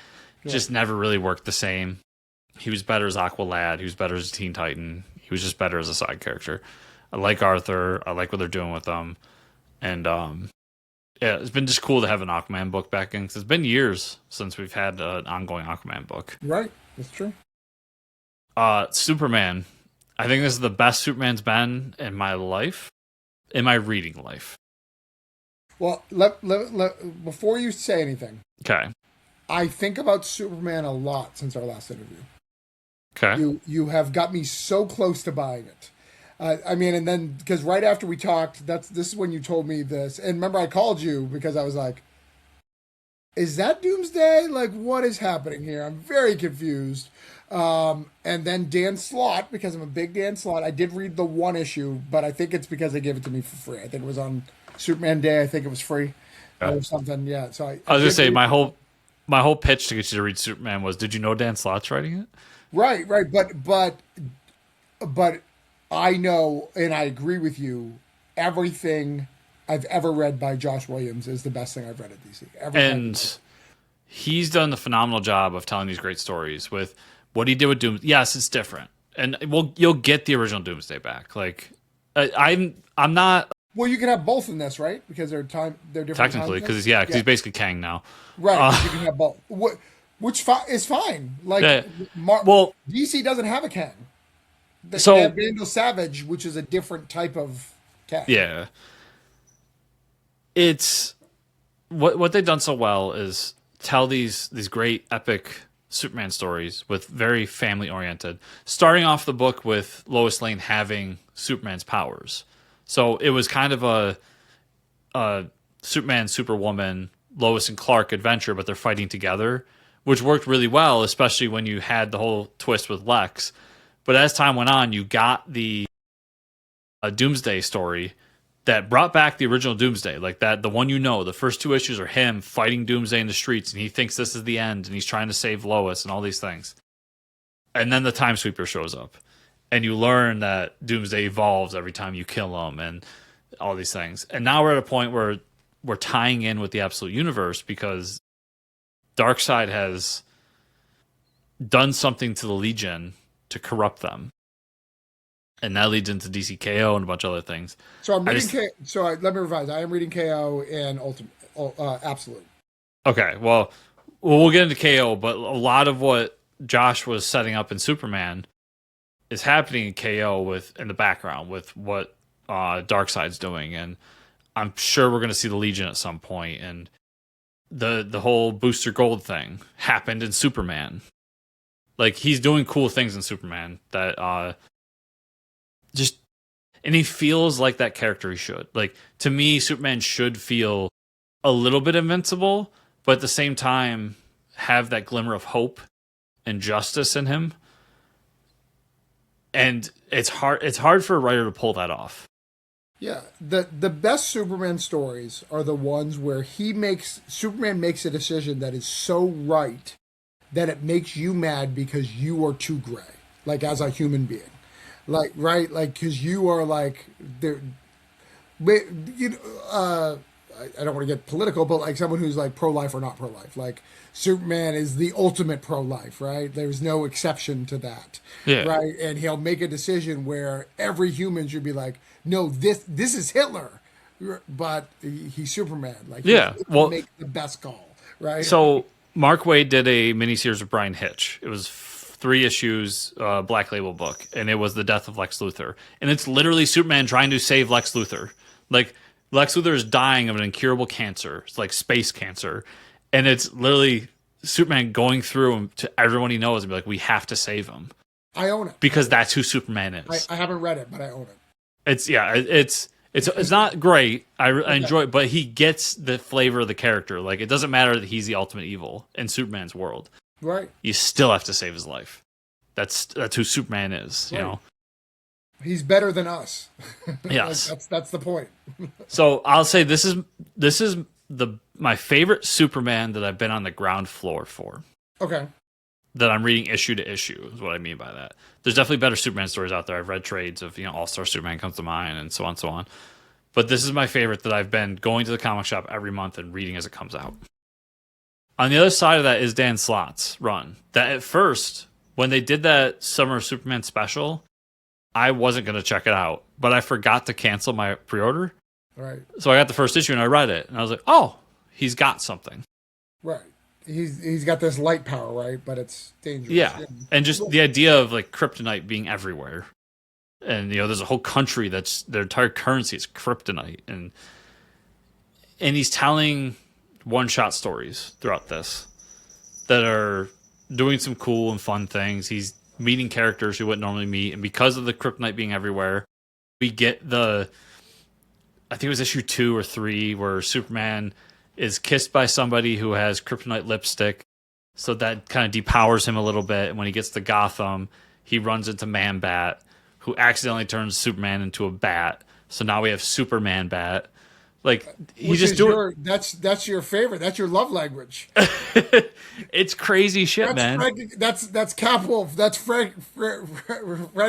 just never really worked the same. He was better as Aqualad. He was better as Teen Titan. He was just better as a side character. I like Arthur. I like what they're doing with them, and yeah, it's been just cool to have an Aquaman book back in because it's been years since we've had an ongoing Aquaman book. Right, that's true. Superman. I think this is the best Superman's been in my life, in my reading life. Well, before you say anything, Okay. I think about Superman a lot since our last interview. Okay. You have got me so close to buying it. I mean, and then because right after we talked, this is when you told me this. And remember, I called you because I was like, "Is that Doomsday? Like, what is happening here? I'm very confused." And then Dan Slott, because I'm a big Dan Slott, I did read the one issue, but I think it's because they gave it to me for free. I think it was on Superman Day. I think it was free or something. Yeah. So I was gonna say my whole pitch to get you to read Superman was, did you know Dan Slott's writing it? Right. But I know, and I agree with you, everything I've ever read by Josh Williams is the best thing I've read at DC. And he's done the phenomenal job of telling these great stories with what he did with Doom. Yes, it's different. And you'll get the original Doomsday back. Like I'm not. Well, you can have both in this, right? Because they're different. Technically, because he's basically Kang now. Right. You can have both. Which is fine. Like DC doesn't have a Kang. They have Vandal Savage, which is a different type of Kang. Yeah. It's what they've done so well is tell these great epic Superman stories with very family oriented. Starting off the book with Lois Lane having Superman's powers. So it was kind of a Superman, Superwoman, Lois and Clark adventure, but they're fighting together, which worked really well, especially when you had the whole twist with Lex. But as time went on, you got the Doomsday story that brought back the original Doomsday, like that, the one the first two issues are him fighting Doomsday in the streets, and he thinks this is the end, and he's trying to save Lois and all these things. And then the Time Sweeper shows up, and you learn that Doomsday evolves every time you kill him, and all these things. And now we're at a point where we're tying in with the Absolute Universe because Darkseid has done something to the Legion to corrupt them. And that leads into DCKO and a bunch of other things. So I'm reading let me revise. I am reading KO and Absolute. Okay, well, we'll get into KO, but a lot of what Josh was setting up in Superman is happening in KO in the background with what Darkseid's doing, and I'm sure we're going to see the Legion at some point. And the whole Booster Gold thing happened in Superman. Like he's doing cool things in Superman that and he feels like that character he should. Like, to me, Superman should feel a little bit invincible, but at the same time have that glimmer of hope and justice in him. and it's hard for a writer to pull that off. Yeah, the best Superman stories are the ones where Superman makes a decision that is so right that it makes you mad because you are too gray, like as a human being, like right, like because you are like there, you know, I don't want to get political, but like someone who's like pro-life or not pro-life, like Superman is the ultimate pro-life, right? There's no exception to that, Yeah. right? And he'll make a decision where every human should be like, no, this is Hitler, but he's Superman. Like, Yeah, well, make the best call, right? so Mark Waid did a miniseries with Brian Hitch. It was 3 issues, Black Label book, and it was the death of Lex Luthor. And it's literally Superman trying to save Lex Luthor. Like, Lex Luthor is dying of an incurable cancer. It's like space cancer. And it's literally Superman going through him to everyone he knows and be like, we have to save him. I own it. Because that's who Superman is. I haven't read it, but I own it. It's not great. I enjoy it, but he gets the flavor of the character. Like, it doesn't matter that he's the ultimate evil in Superman's world. Right. You still have to save his life. That's who Superman is, you know. He's better than us. Yes. that's the point. So I'll say this is my favorite Superman that I've been on the ground floor for. Okay. That I'm reading issue to issue is what I mean by that. There's definitely better Superman stories out there. I've read trades of, All-Star Superman comes to mind and so on and so on. But this is my favorite that I've been going to the comic shop every month and reading as it comes out. On the other side of that is Dan Slott's run. That at first, when they did that Summer of Superman special, I wasn't going to check it out, but I forgot to cancel my pre-order. Right. So I got the first issue and I read it, and I was like, oh, he's got something. Right. He's got this light power, right? But it's dangerous. Yeah. And just the idea of like kryptonite being everywhere. And there's a whole country that's their entire currency is kryptonite, and he's telling one-shot stories throughout this that are doing some cool and fun things. He's meeting characters who wouldn't normally meet, and because of the kryptonite being everywhere, we get I think it was issue 2 or 3 where Superman is kissed by somebody who has kryptonite lipstick, so that kind of depowers him a little bit. And when he gets to Gotham, he runs into Man-Bat, who accidentally turns Superman into a bat. So now we have Superman Bat. Like, he's just doing... That's your favorite. That's your love language. It's crazy shit, man. That's Capwolf. That's Frank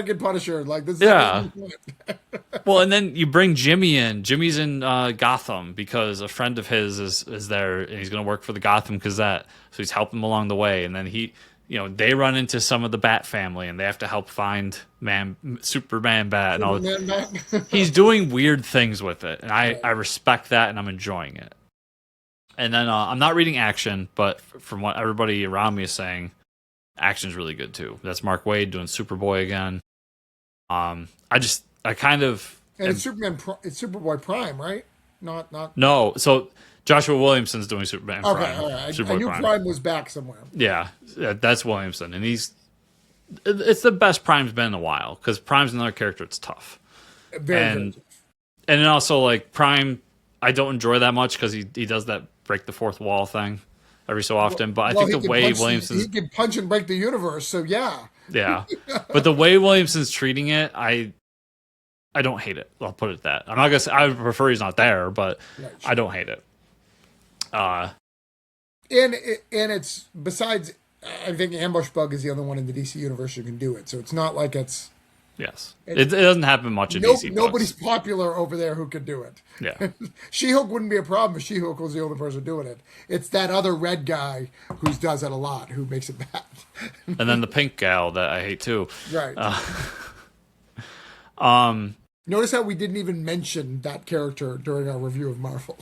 and Punisher. Like, this. Yeah. Well, and then you bring Jimmy in. Jimmy's in Gotham because a friend of his is there, and he's going to work for the Gotham Gazette. So he's helping him along the way. And then they run into some of the Bat family, and they have to help find Superman Bat and all. He's doing weird things with it, and I respect that, and I'm enjoying it. And then I'm not reading Action, but from what everybody around me is saying, Action's really good too. That's Mark Waid doing Superboy again. I kind of... And it's Superboy Prime, right? Not. No, so Joshua Williamson's doing Superman Prime. Okay, all right. Superboy I knew Prime was back somewhere. Yeah, that's Williamson, and it's the best Prime's been in a while, because Prime's another character that's tough. Very tough. And then also, like, Prime, I don't enjoy that much because he does that break the fourth wall thing every so often. But I think the way Williamson's... He can punch and break the universe, so yeah. Yeah. But the way Williamson's treating it, I don't hate it. I'll put it that. I'm not going to say... I would prefer he's not there, but right, sure. I don't hate it. And it's... Besides, I think Ambush Bug is the only one in the DC universe who can do it. So it's not like it's... Yes. It doesn't happen much in DC. Nobody's popular over there who could do it. Yeah. She-Hulk wouldn't be a problem if She-Hulk was the only person doing it. It's that other red guy who does it a lot who makes it bad. And then the pink gal that I hate too. Right. Notice how we didn't even mention that character during our review of Marvel.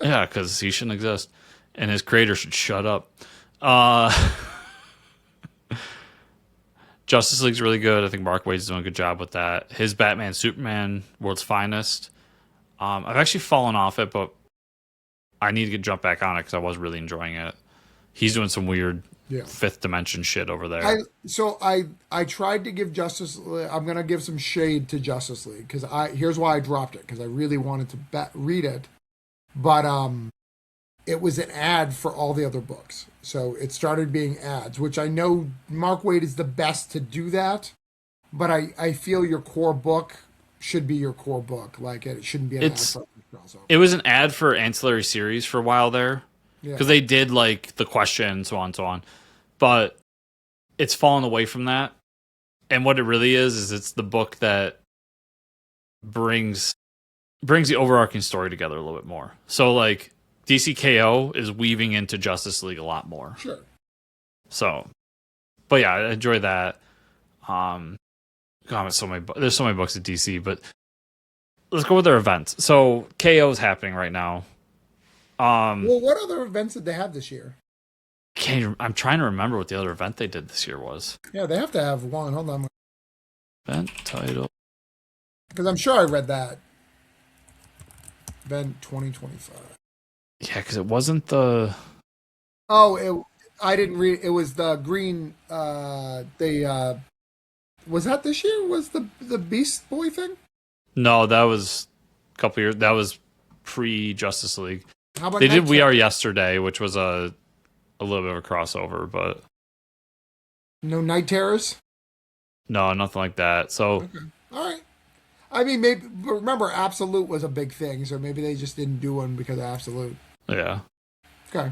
Yeah, because he shouldn't exist. And his creator should shut up. Justice League's really good. I think Mark Waid's doing a good job with that. His Batman Superman, World's Finest. I've actually fallen off it, but I need to jump back on it because I was really enjoying it. He's doing some weird fifth dimension shit over there. I tried to give Justice League... I'm going to give some shade to Justice League because here's why I dropped it, because I really wanted to read it. But it was an ad for all the other books. So it started being ads, which I know Mark Waid is the best to do that. But I feel your core book should be your core book. Like it shouldn't be an ad It's for crossover. it was an ad for ancillary series for a while there Yeah. because they did like the question, so on and so on. But it's fallen away from that. And what it really is it's the book that brings the overarching story together a little bit more. So like DCKO is weaving into Justice League a lot more. Sure. So, but yeah, I enjoy that. God, there's so many books at DC, but let's go with their events. So KO is happening right now. Well, what other events did they have this year? I'm trying to remember what the other event they did this year was. Yeah, they have to have one. Hold on. Event title. Because I'm sure I read that. Event 2025. Yeah, because it wasn't the. I didn't read. It was the green. Was that this year? Was the Beast Boy thing? No, that was a couple years. That was pre Justice League. How about they did We Are Yesterday, which was a little bit of a crossover, but no Night Terrors. No, nothing like that. So, okay. All right. I mean, maybe remember Absolute was a big thing, so maybe they just didn't do one because of Absolute. Yeah. Okay.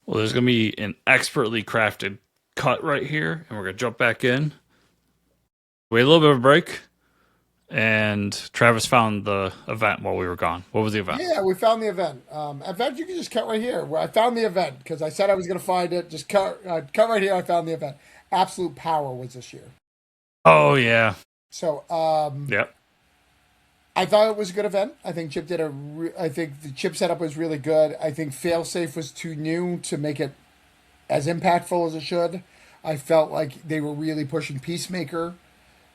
Well, there's gonna be an expertly crafted cut right here, and we're gonna jump back in. We had a little bit of a break, and Travis found the event while we were gone. What was the event? Yeah, we found the event. In fact, you can just cut right here. Where I found the event because I said I was going to find it. Just cut right here. I found the event. Absolute Power was this year. Oh yeah. So, yep. I thought it was a good event. I think Chip did I think the Chip setup was really good. I think Failsafe was too new to make it as impactful as it should. I felt like they were really pushing Peacemaker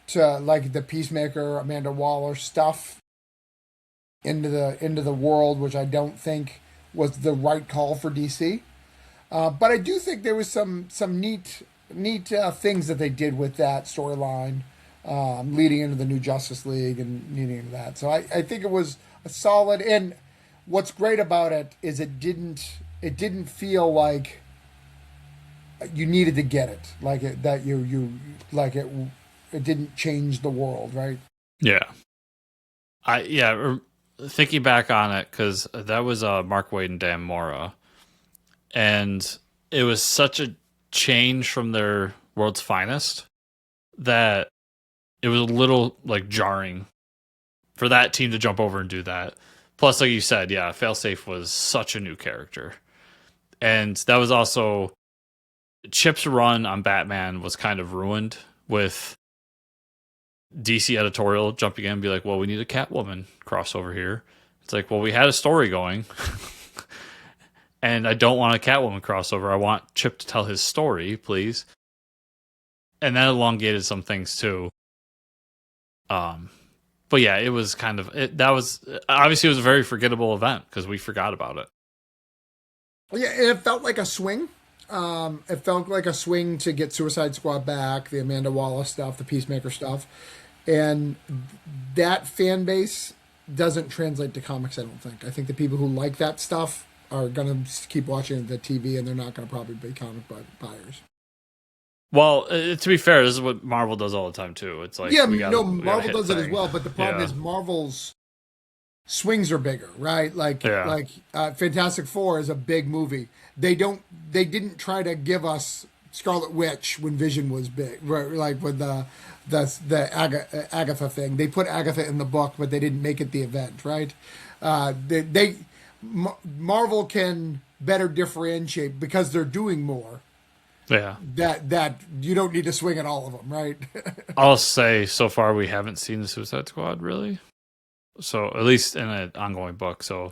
to like the Peacemaker, Amanda Waller stuff into the world, which I don't think was the right call for DC. But I do think there was some neat things that they did with that storyline, leading into the new Justice League and leading into that. So I think it was a solid. And what's great about it is it didn't feel like you needed to get it, like it that you like it. It didn't change the world, right? Yeah. Thinking back on it, because that was Mark Waid and Dan Mora, and it was such a change from their World's Finest that it was a little like jarring for that team to jump over and do that. Plus, like you said, yeah, Failsafe was such a new character, and that was also Chip's run on Batman was kind of ruined with DC editorial jumping in and be like, well, we need a Catwoman crossover here. It's like, well, we had a story going and I don't want a Catwoman crossover. I want Chip to tell his story, please. And that elongated some things too. But yeah, it was kind of, that was, obviously it was a very forgettable event because we forgot about it. Yeah, and it felt like a swing. It felt like a swing to get Suicide Squad back, the Amanda Waller stuff, the Peacemaker stuff. And that fan base doesn't translate to comics, I don't think. I think the people who like that stuff are going to keep watching the TV and they're not going to probably be comic buyers. Well, to be fair, this is what Marvel does all the time, too. It's like, Marvel does it as well, but the problem is Marvel's swings are bigger, right? Like Fantastic Four is a big movie. They didn't try to give us Scarlet Witch when Vision was big, right? Like with the Agatha thing. They put Agatha in the book, but they didn't make it the event, right? Marvel can better differentiate because they're doing more. Yeah. That you don't need to swing at all of them, right? I'll say so far we haven't seen the Suicide Squad really. So at least in an ongoing book. So,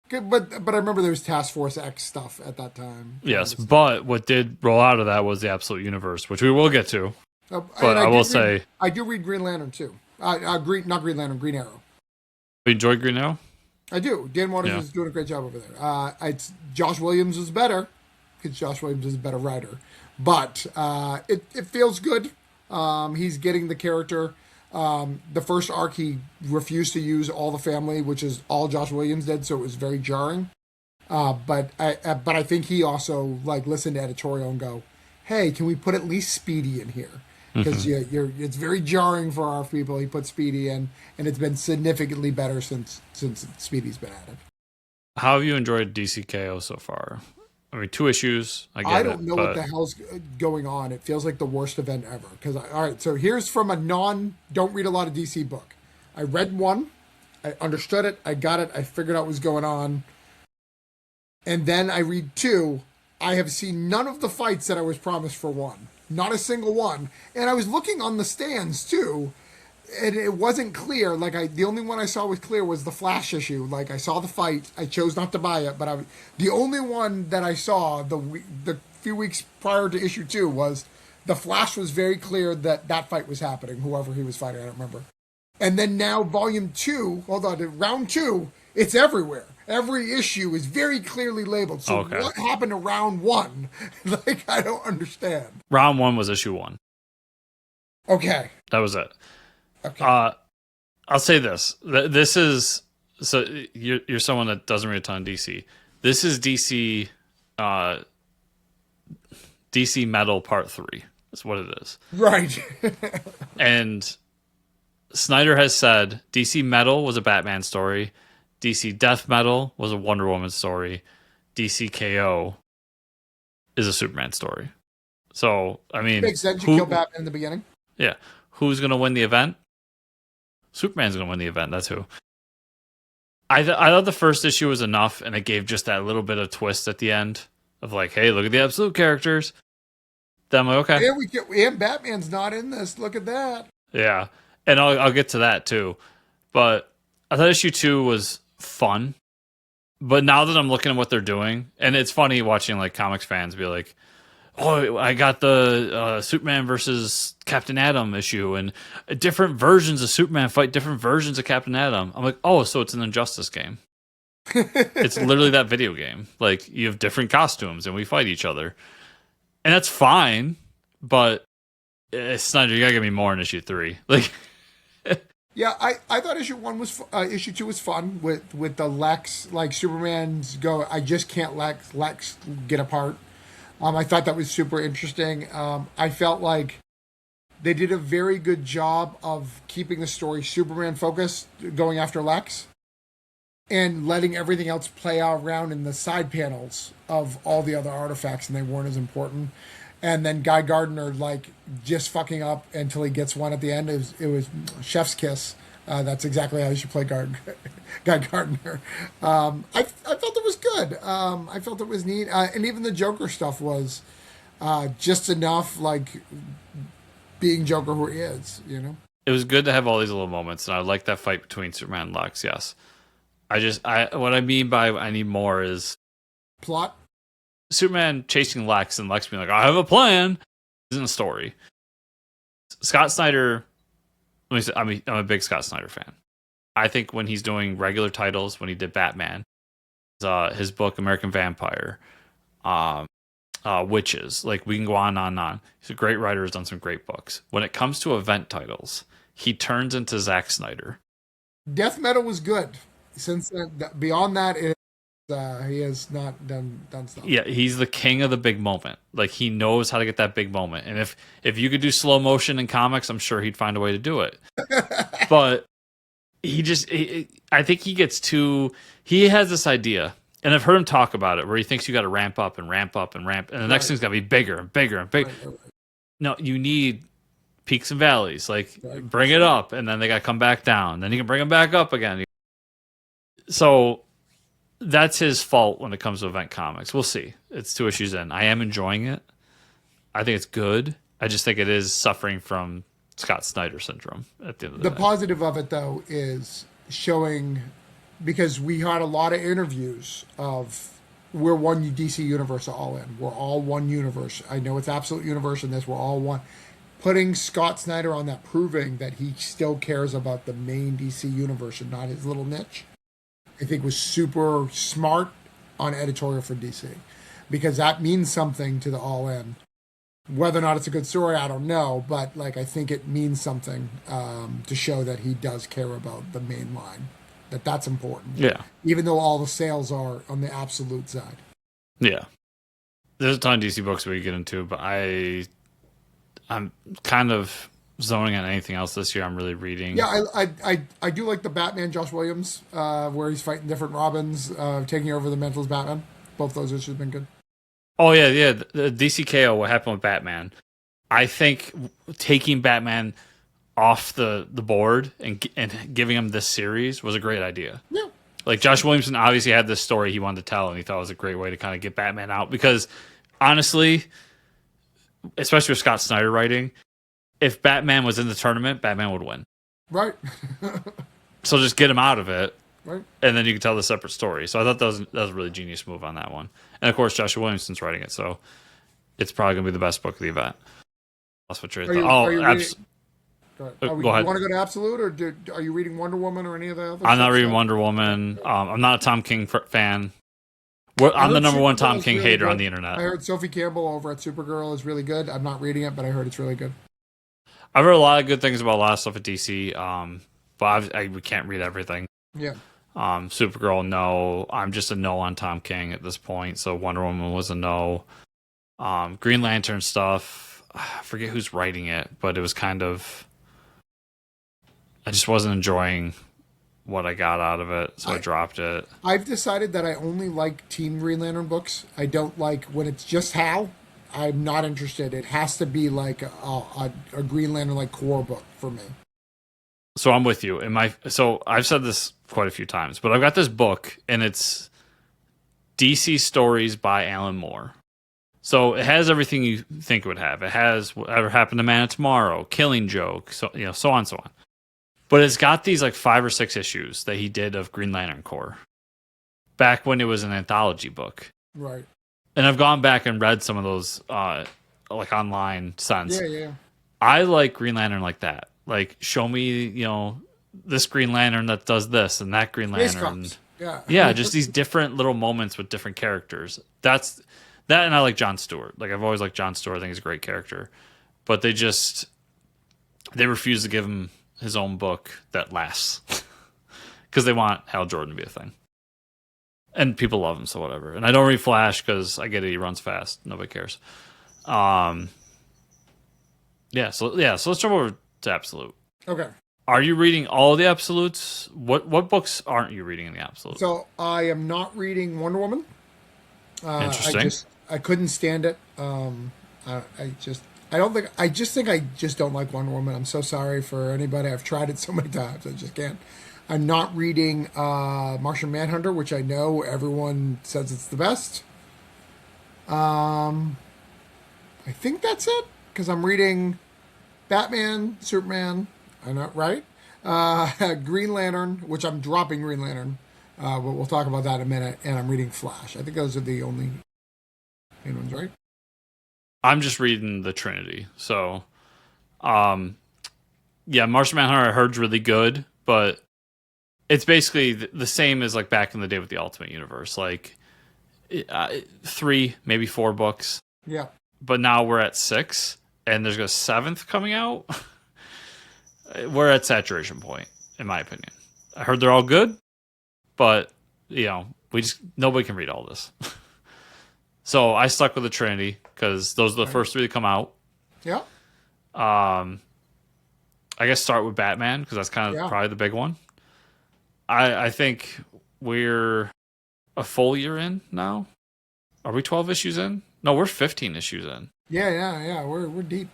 but I remember there was Task Force X stuff at that time. Yes, but what did roll out of that was the Absolute Universe, which we will get to. But I will say I do read Green Lantern too. Not Green Lantern, Green Arrow. You enjoy Green Arrow? I do. Dan Waters is doing a great job over there. Josh Williams is better because Josh Williams is a better writer, but it feels good. He's getting the character. The first arc, he refused to use all the family, which is all Josh Williams did, so it was very jarring. But I think he also like listened to editorial and go, hey, can we put at least Speedy in here? Because it's very jarring for our people. He put Speedy in, and it's been significantly better since Speedy's been added. How have you enjoyed DCKO so far? I mean, 2 issues. I don't know what the hell's going on. It feels like the worst event ever. Because all right, so here's from a don't read a lot of DC book. I read 1, I understood it, I got it, I figured out what was going on, and then I read 2. I have seen none of the fights that I was promised for 1, not a single one. And I was looking on the stands too, and it wasn't clear. Like the only one I saw was clear was the Flash issue. Like I saw the fight, I chose not to buy it, but the only one that I saw the few weeks prior to issue 2 was the Flash was very clear that fight was happening. Whoever he was fighting, I don't remember. And then now volume 2, round 2, it's everywhere. Every issue is very clearly labeled. So what happened to round 1? Like I don't understand. Round 1 was issue 1. Okay, that was it. Okay. I'll say this. This is so you're someone that doesn't read a ton of DC. This is DC DC Metal Part 3. That's what it is. Right. And Snyder has said DC Metal was a Batman story. DC Death Metal was a Wonder Woman story. DC KO is a Superman story. So, I mean... It makes sense. You kill Batman in the beginning. Yeah. Who's going to win the event? Superman's going to win the event. That's who. I thought the first issue was enough, and it gave just that little bit of twist at the end of like, hey, look at the absolute characters. Then I'm like, okay. And Batman's not in this. Look at that. Yeah. And I'll get to that too. But I thought issue 2 was fun. But now that I'm looking at what they're doing, and it's funny watching like comics fans be like, oh, I got the Superman versus Captain Atom issue, and different versions of Superman fight different versions of Captain Atom. I'm like, oh, so it's an Injustice game. It's literally that video game. Like, you have different costumes, and we fight each other. And that's fine, but Snyder, you gotta give me more in issue 3. Like... Yeah, I thought issue 2 was fun with the Lex, like Superman's go, I just can't let Lex get apart. I thought that was super interesting. I felt like they did a very good job of keeping the story Superman focused, going after Lex, and letting everything else play out around in the side panels of all the other artifacts, and they weren't as important. And then Guy Gardner, like, just fucking up until he gets one at the end. It was chef's kiss. That's exactly how you should play Guy Gardner. I felt it was good. I felt it was neat. And even the Joker stuff was just enough, like, being Joker who he is, you know? It was good to have all these little moments, and I like that fight between Superman and Lex, yes. What I mean by I need more is... Plot? Superman chasing Lex and Lex being like, I have a plan, isn't a story. Scott Snyder, let me say, I'm a big Scott Snyder fan. I think when he's doing regular titles, when he did Batman, his book American Vampire, Witches, like we can go on and on. He's a great writer, has done some great books. When it comes to event titles, he turns into Zack Snyder. Death Metal was good. Since beyond that, he has not done stuff. Yeah, he's the king of the big moment. Like, he knows how to get that big moment. And if you could do slow motion in comics, I'm sure he'd find a way to do it. But I think he gets he has this idea, and I've heard him talk about it, where he thinks you got to ramp up and ramp up and ramp, and the next thing's got to be bigger and bigger and bigger. Right. No, you need peaks and valleys. Like, bring it up, and then they got to come back down. Then you can bring them back up again. So that's his fault when it comes to event comics. We'll see. It's 2 issues in. I am enjoying it. I think it's good. I just think it is suffering from Scott Snyder syndrome at the end of the day. The positive of it, though, is showing, because we had a lot of interviews of, we're one DC universe all in. We're all one universe. I know it's absolute universe in this. We're all one. Putting Scott Snyder on that, proving that he still cares about the main DC universe and not his little niche, I think was super smart on editorial for DC, because that means something to the All In. Whether or not it's a good story, I don't know, but like I think it means something to show that he does care about the main line, That's important. Yeah. Even though all the sales are on the absolute side. Yeah. There's a ton of DC books we get into, but I'm kind of zoning on anything else this year. I'm really reading. Yeah, I do like the Batman Josh Williams, where he's fighting different Robins, taking over the Mantle's Batman. Both those issues have been good. Oh yeah. The DCKO, what happened with Batman? I think taking Batman off the board and giving him this series was a great idea. Yeah. Like Josh Williamson obviously had this story he wanted to tell, and he thought it was a great way to kind of get Batman out. Because honestly, especially with Scott Snyder writing, if Batman was in the tournament, Batman would win. Right. So just get him out of it, right. And then you can tell the separate story. So I thought that was a really genius move on that one. And of course, Joshua Williamson's writing it, so it's probably going to be the best book of the event. That's what you're Go ahead. Go ahead. You want to go to Absolute, or are you reading Wonder Woman or any of the other? I'm not reading Wonder Woman. I'm not a Tom King fan. I'm the number one Tom King hater on the internet. I heard Sophie Campbell over at Supergirl is really good. I'm not reading it, but I heard it's really good. I've heard a lot of good things about a lot of stuff at DC, but we can't read everything. Yeah. Supergirl, no. I'm just a no on Tom King at this point. So Wonder Woman was a no. Green Lantern stuff, I forget who's writing it, but it was kind of... I just wasn't enjoying what I got out of it, so I dropped it. I've decided that I only like Team Green Lantern books. I don't like when it's just Hal. I'm not interested. It has to be like a Green Lantern like core book for me. So I'm with you. So I've said this quite a few times, but I've got this book, and it's DC Stories by Alan Moore. So it has everything you think it would have. It has Whatever Happened to Man of Tomorrow, Killing Joke, so on and so on. But it's got these like 5 or 6 issues that he did of Green Lantern Corps back when it was an anthology book. Right. And I've gone back and read some of those like online sense. Yeah. I like Green Lantern like that. Like, show me, this Green Lantern that does this and that Green Lantern. Yeah. Yeah, just these different little moments with different characters. That's that, and I like Jon Stewart. Like, I've always liked Jon Stewart. I think he's a great character. But they refuse to give him his own book that lasts because they want Hal Jordan to be a thing, and people love him, so whatever. And I don't read Flash because I get it, he runs fast, nobody cares. So let's jump over to Absolute. Okay. Are you reading all the Absolutes? What books aren't you reading in the Absolute? So I am not reading Wonder Woman. Interesting. I couldn't stand it. I just think I don't like Wonder Woman. I'm so sorry for anybody. I've tried it so many times. I just can't. I'm not reading Martian Manhunter, which I know everyone says it's the best. I think that's it, because I'm reading Batman, Superman. I'm not right. Green Lantern, which I'm dropping Green Lantern, but we'll talk about that in a minute. And I'm reading Flash. I think those are the only main ones, right? I'm just reading the Trinity. So, Martian Manhunter I heard's really good, but it's basically the same as like back in the day with the Ultimate Universe. Like 3, maybe 4 books. Yeah. But now we're at 6, and there's a 7th coming out. We're at saturation point, in my opinion. I heard they're all good, but nobody can read all this. So I stuck with the Trinity because those are the first 3 that come out. Yeah. I guess start with Batman because that's kind of probably the big one. I think we're a full year in now. Are we 12 issues in? No, we're 15 issues in. Yeah. We're deep.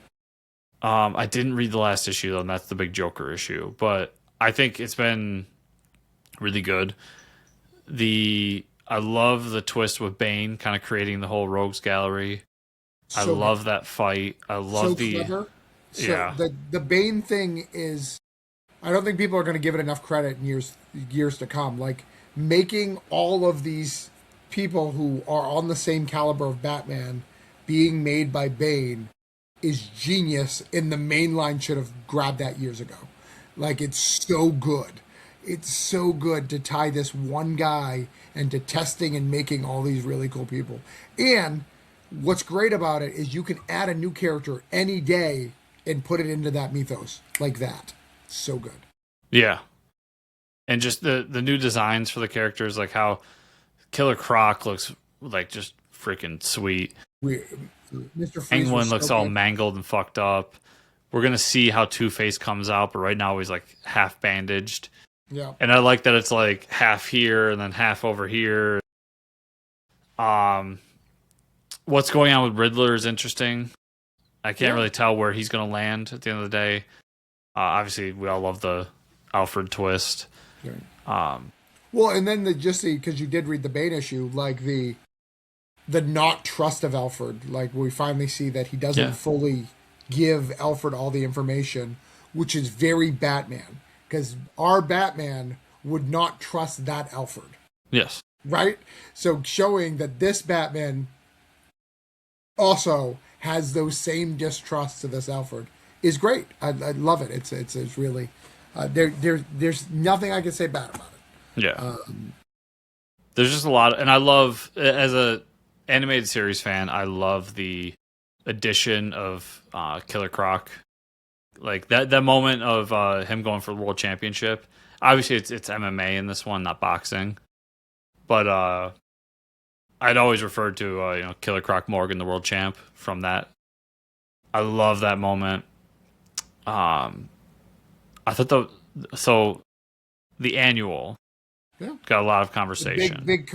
I didn't read the last issue though, and that's the big Joker issue. But I think it's been really good. I love the twist with Bane kind of creating the whole Rogues Gallery. I love that fight. I love clever. The Bane thing is, I don't think people are going to give it enough credit in years to come. Like, making all of these people who are on the same caliber of Batman being made by Bane is genius, and the main line should have grabbed that years ago. Like, it's so good. It's so good to tie this one guy into testing and making all these really cool people. And what's great about it is you can add a new character any day and put it into that mythos like that. So good. Yeah. And just the new designs for the characters, like how Killer Croc looks like just freaking sweet. Mr. Freeze Penguin was looks so all good. mangled and fucked up. We're gonna see how Two-Face comes out, but right now he's like half bandaged. Yeah. And I like that it's like half here and then half over here. What's going on with Riddler is interesting. I can't really tell where he's gonna land at the end of the day. Obviously, we all love the Alfred twist. Right. Well, and then because you did read the Bane issue, like the not trust of Alfred, like we finally see that he doesn't fully give Alfred all the information, which is very Batman, because our Batman would not trust that Alfred. Yes. Right? So showing that this Batman also has those same distrusts to this Alfred is great. I love it. It's really there's nothing I can say bad about it. Yeah. There's just a lot, and I love, as a animated series fan, I love the addition of Killer Croc. Like that moment of him going for the world championship. Obviously, it's MMA in this one, not boxing. But I'd always referred to Killer Croc Morgan, the world champ, from that. I love that moment. I thought the annual got a lot of conversation. Big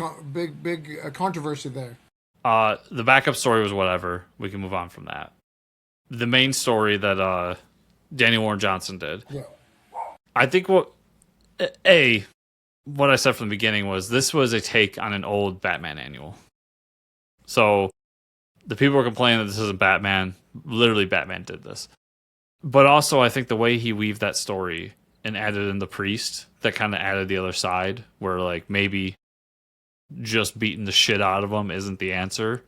controversy there. The backup story was whatever. We can move on from that. The main story that Danny Warren Johnson did. Yeah. I think what I said from the beginning was this was a take on an old Batman annual. So the people were complaining that this isn't Batman. Literally, Batman did this. But also, I think the way he weaved that story and added in the priest, that kind of added the other side, where like maybe just beating the shit out of him isn't the answer,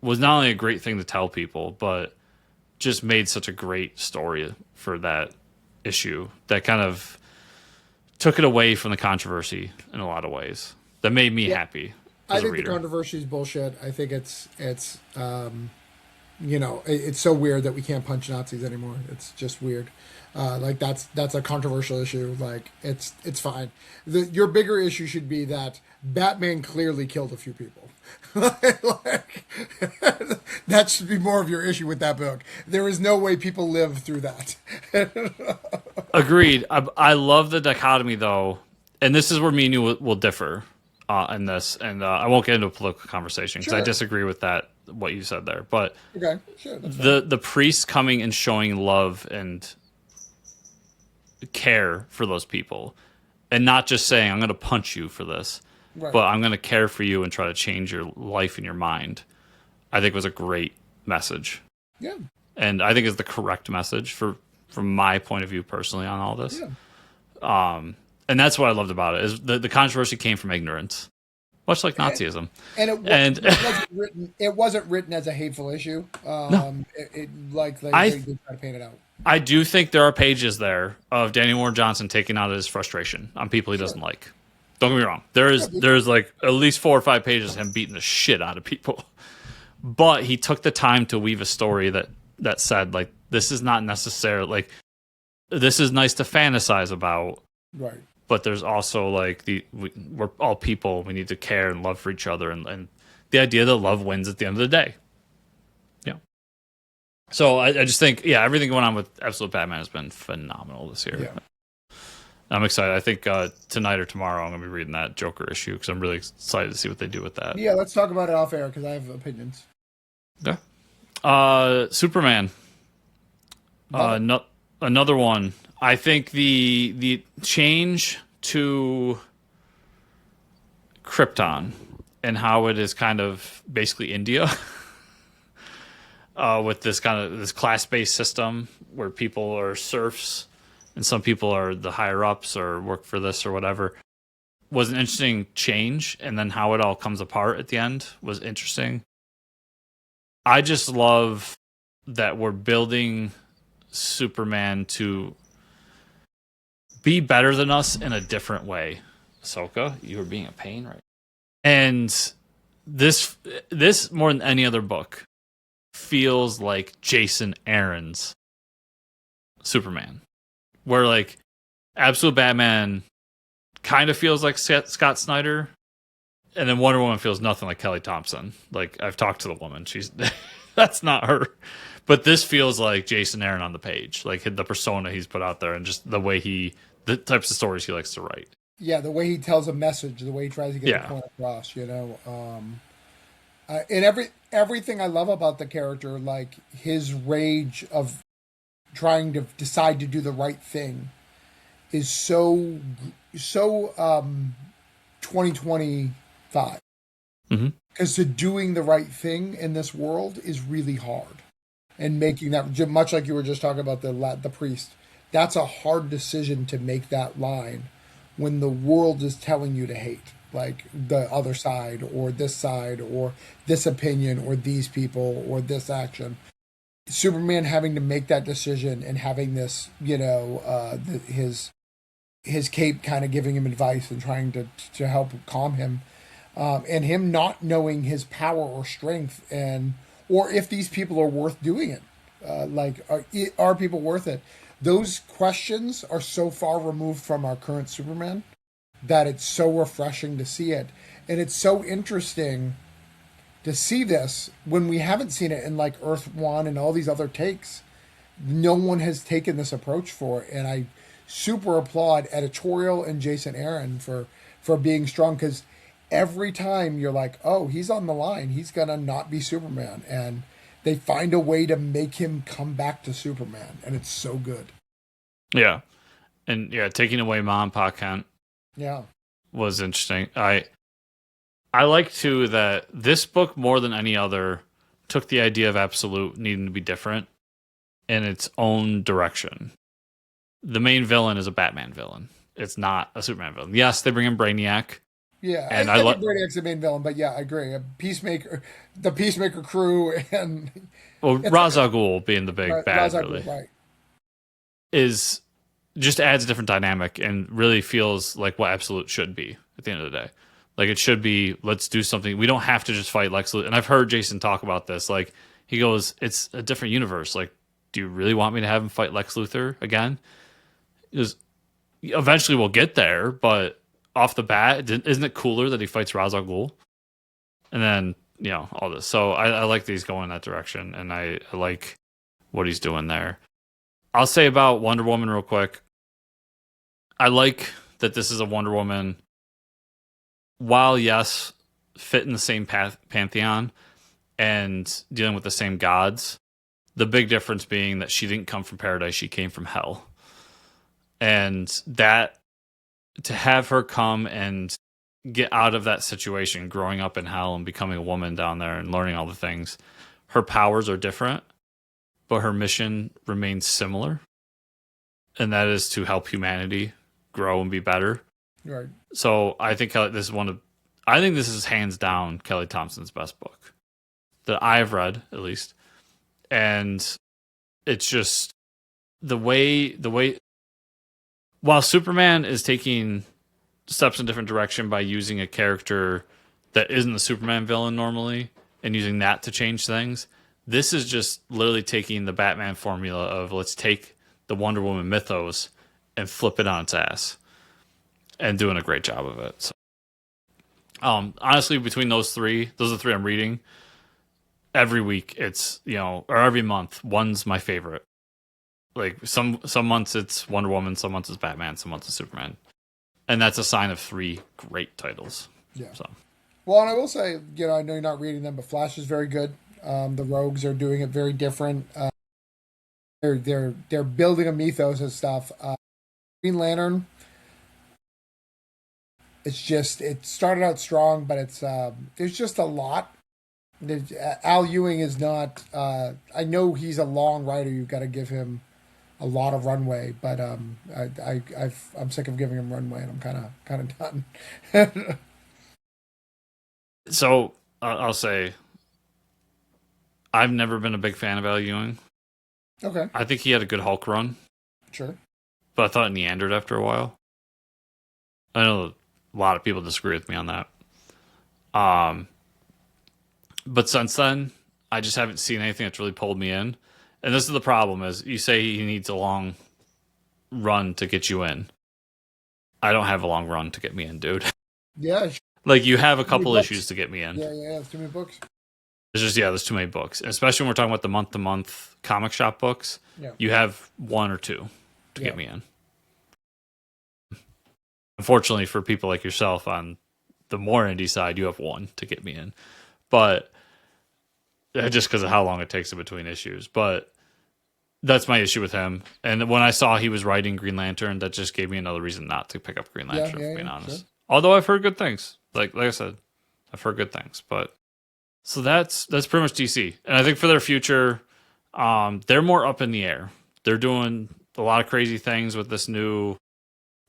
was not only a great thing to tell people, but just made such a great story for that issue that kind of took it away from the controversy in a lot of ways. That made me happy. I think the controversy is bullshit. I think it's so weird that we can't punch Nazis anymore. It's just weird. Like that's a controversial issue. Like it's fine. Your bigger issue should be that Batman clearly killed a few people. Like, that should be more of your issue with that book. There is no way people live through that. Agreed. I love the dichotomy though, and this is where me and you will differ in this. And I won't get into a political conversation because I disagree with that, what you said there. But okay, sure. The priest coming and showing love and care for those people, and not just saying I'm going to punch you for this, but I'm going to care for you and try to change your life and your mind, I think was a great message. Yeah. And I think is the correct message from my point of view personally on all this. Yeah. And that's what I loved about it, is the controversy came from ignorance, much like Nazism. And it wasn't written as a hateful issue. No. They did try to paint it out. I do think there are pages there of Danny Warren Johnson taking out his frustration on people he doesn't like. Don't get me wrong. There's like at least 4 or 5 pages of him beating the shit out of people. But he took the time to weave a story that said, like, this is not necessarily, like, this is nice to fantasize about. Right. But there's also, like, we're all people. We need to care and love for each other. And the idea that love wins at the end of the day. Yeah. So I just think, everything going on with Absolute Batman has been phenomenal this year. Yeah. I'm excited. I think tonight or tomorrow I'm going to be reading that Joker issue because I'm really excited to see what they do with that. Yeah, let's talk about it off air because I have opinions. Okay. Superman. Another one. I think the change to Krypton and how it is kind of basically India with this kind of this class-based system where people are serfs and some people are the higher ups or work for this or whatever, was an interesting change. And then how it all comes apart at the end was interesting. I just love that we're building Superman to be better than us in a different way. Ahsoka, you were being a pain, right? And this more than any other book feels like Jason Aaron's Superman, where like Absolute Batman kind of feels like Scott Snyder, and then Wonder Woman feels nothing like Kelly Thompson. Like, I've talked to the woman, she's that's not her. But this feels like Jason Aaron on the page, like the persona he's put out there, and just the way the types of stories he likes to write. Yeah, the way he tells a message, the way he tries to get the point across, and everything I love about the character, like his rage of trying to decide to do the right thing, is so 2025. Because doing the right thing in this world is really hard, and making that, much like you were just talking about the priest, that's a hard decision to make that line when the world is telling you to hate, like the other side or this opinion or these people or this action. Superman having to make that decision and having this, his cape kind of giving him advice and trying to help calm him, and him not knowing his power or strength, or if these people are worth doing it. Are people worth it? Those questions are so far removed from our current Superman that it's so refreshing to see it. And it's so interesting to see this when we haven't seen it in like Earth One and all these other takes. No one has taken this approach for it. And I super applaud editorial and Jason Aaron for being strong, because every time you're like, oh, he's on the line, he's going to not be Superman. And they find a way to make him come back to Superman, and it's so good. Yeah. And taking away Mom and Pa Kent was interesting. I like too that this book, more than any other, took the idea of Absolute needing to be different in its own direction. The main villain is a Batman villain. It's not a Superman villain. Yes, they bring in Brainiac. Yeah, and I think Brainiac's the main villain, but yeah, I agree. The Peacemaker crew, and Ra's al Ghul being the big bad, really, right, is just adds a different dynamic and really feels like what Absolute should be at the end of the day. Like, it should be, let's do something. We don't have to just fight Lex Luthor. And I've heard Jason talk about this. Like, he goes, it's a different universe. Like, do you really want me to have him fight Lex Luthor again? Because eventually we'll get there, but off the bat, isn't it cooler that he fights Ra's al Ghul? And then, all this. So I like that he's going in that direction, and I like what he's doing there. I'll say about Wonder Woman real quick. I like that this is a Wonder Woman, while, yes, fit in the same pantheon and dealing with the same gods, the big difference being that she didn't come from paradise, she came from hell. And that, to have her come and get out of that situation, growing up in hell and becoming a woman down there and learning all the things, her powers are different, but her mission remains similar. And that is to help humanity grow and be better. Right. So I think this is hands down Kelly Thompson's best book that I've read, at least. And it's just the way while Superman is taking steps in a different direction by using a character that isn't the Superman villain normally and using that to change things, this is just literally taking the Batman formula of, let's take the Wonder Woman mythos and flip it on its ass, and doing a great job of it. So, honestly, between those are the three I'm reading. Every week, it's, or every month, one's my favorite. Like, some months it's Wonder Woman, some months it's Batman, some months it's Superman. And that's a sign of three great titles. Yeah. So. Well, and I will say, I know you're not reading them, but Flash is very good. The Rogues are doing it very different. They're building a mythos and stuff. Green Lantern, it started out strong, but it's there's just a lot. Al Ewing is not. I know he's a long writer. You've got to give him a lot of runway, but I'm sick of giving him runway, and I'm kind of done. So I'll say, I've never been a big fan of Al Ewing. Okay. I think he had a good Hulk run. Sure. But I thought it meandered after a while. I know a lot of people disagree with me on that. But since then, I just haven't seen anything that's really pulled me in. And this is the problem, is you say he needs a long run to get you in. I don't have a long run to get me in, dude. Yeah. Like, you have a Too many couple books. issues to get me in. Yeah. It's too many books. It's just, yeah, there's too many books. And especially when we're talking about the month-to-month comic shop books, Yeah. you have one or two to Yeah. get me in. Unfortunately, for people like yourself on the more indie side, you have one to get me in. But just because of how long it takes in between issues. But that's my issue with him. And when I saw he was writing Green Lantern, that just gave me another reason not to pick up Green Lantern, Yeah. being honest. Sure. Although I've heard good things. Like I said, I've heard good things. But so that's pretty much DC. And I think for their future, they're more up in the air. They're doing a lot of crazy things with this new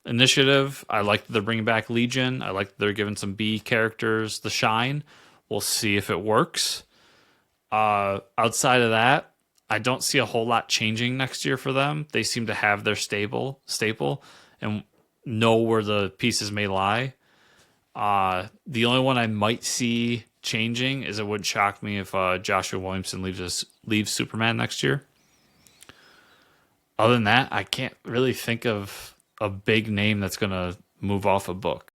initiative. I like that they're bringing back Legion. I like that they're giving some B characters the shine. We'll see if it works. Outside of that, I don't see a whole lot changing next year for them. They seem to have their staple and know where the pieces may lie. The only one I might see changing is it wouldn't shock me if Joshua Williamson leaves Superman next year. Other than that, I can't really think of a big name that's going to move off a book.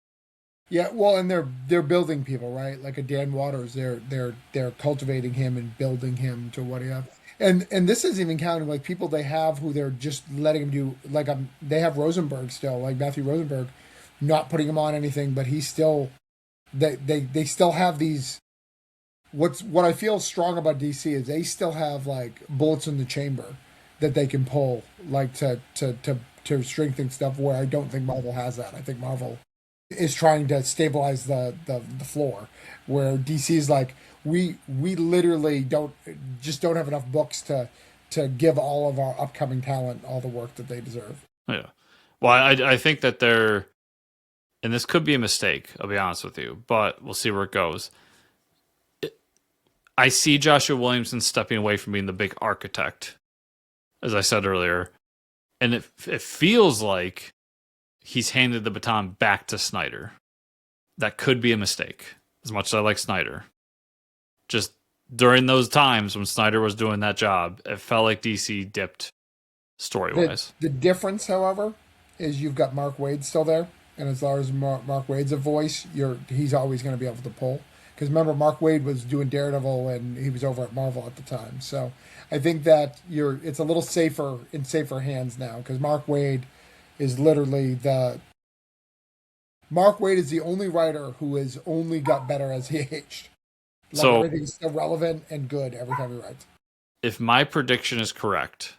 Yeah, well, and they're building people, right? Like a Dan Waters, they're cultivating him and building him to what he has. And this isn't even counting like people they have who they're just letting him do. Like they have Rosenberg still, like Matthew Rosenberg, not putting him on anything, but he's still they still have these. What I feel strong about DC is they still have like bullets in the chamber that they can pull, like to strengthen stuff. Where I don't think Marvel has that. I think Marvel is trying to stabilize the floor, where DC is like we literally don't have enough books to give all of our upcoming talent all the work that they deserve. Yeah. Well, I think that they're, and this could be a mistake, I'll be honest with you, but we'll see where it goes. I see Joshua Williamson stepping away from being the big architect, as I said earlier, and it feels like he's handed the baton back to Snyder. That could be a mistake, as much as I like Snyder. Just during those times when Snyder was doing that job, it felt like DC dipped story-wise. The difference, however, is you've got Mark Waid still there, and as long as Mark Waid's a voice, he's always going to be able to pull. Because remember, Mark Waid was doing Daredevil, and he was over at Marvel at the time. So I think that it's a little safer in safer hands now, because Mark Waid is literally Mark Waid is the only writer who has only got better as he aged. Like so everything's still relevant and good every time he writes. If my prediction is correct,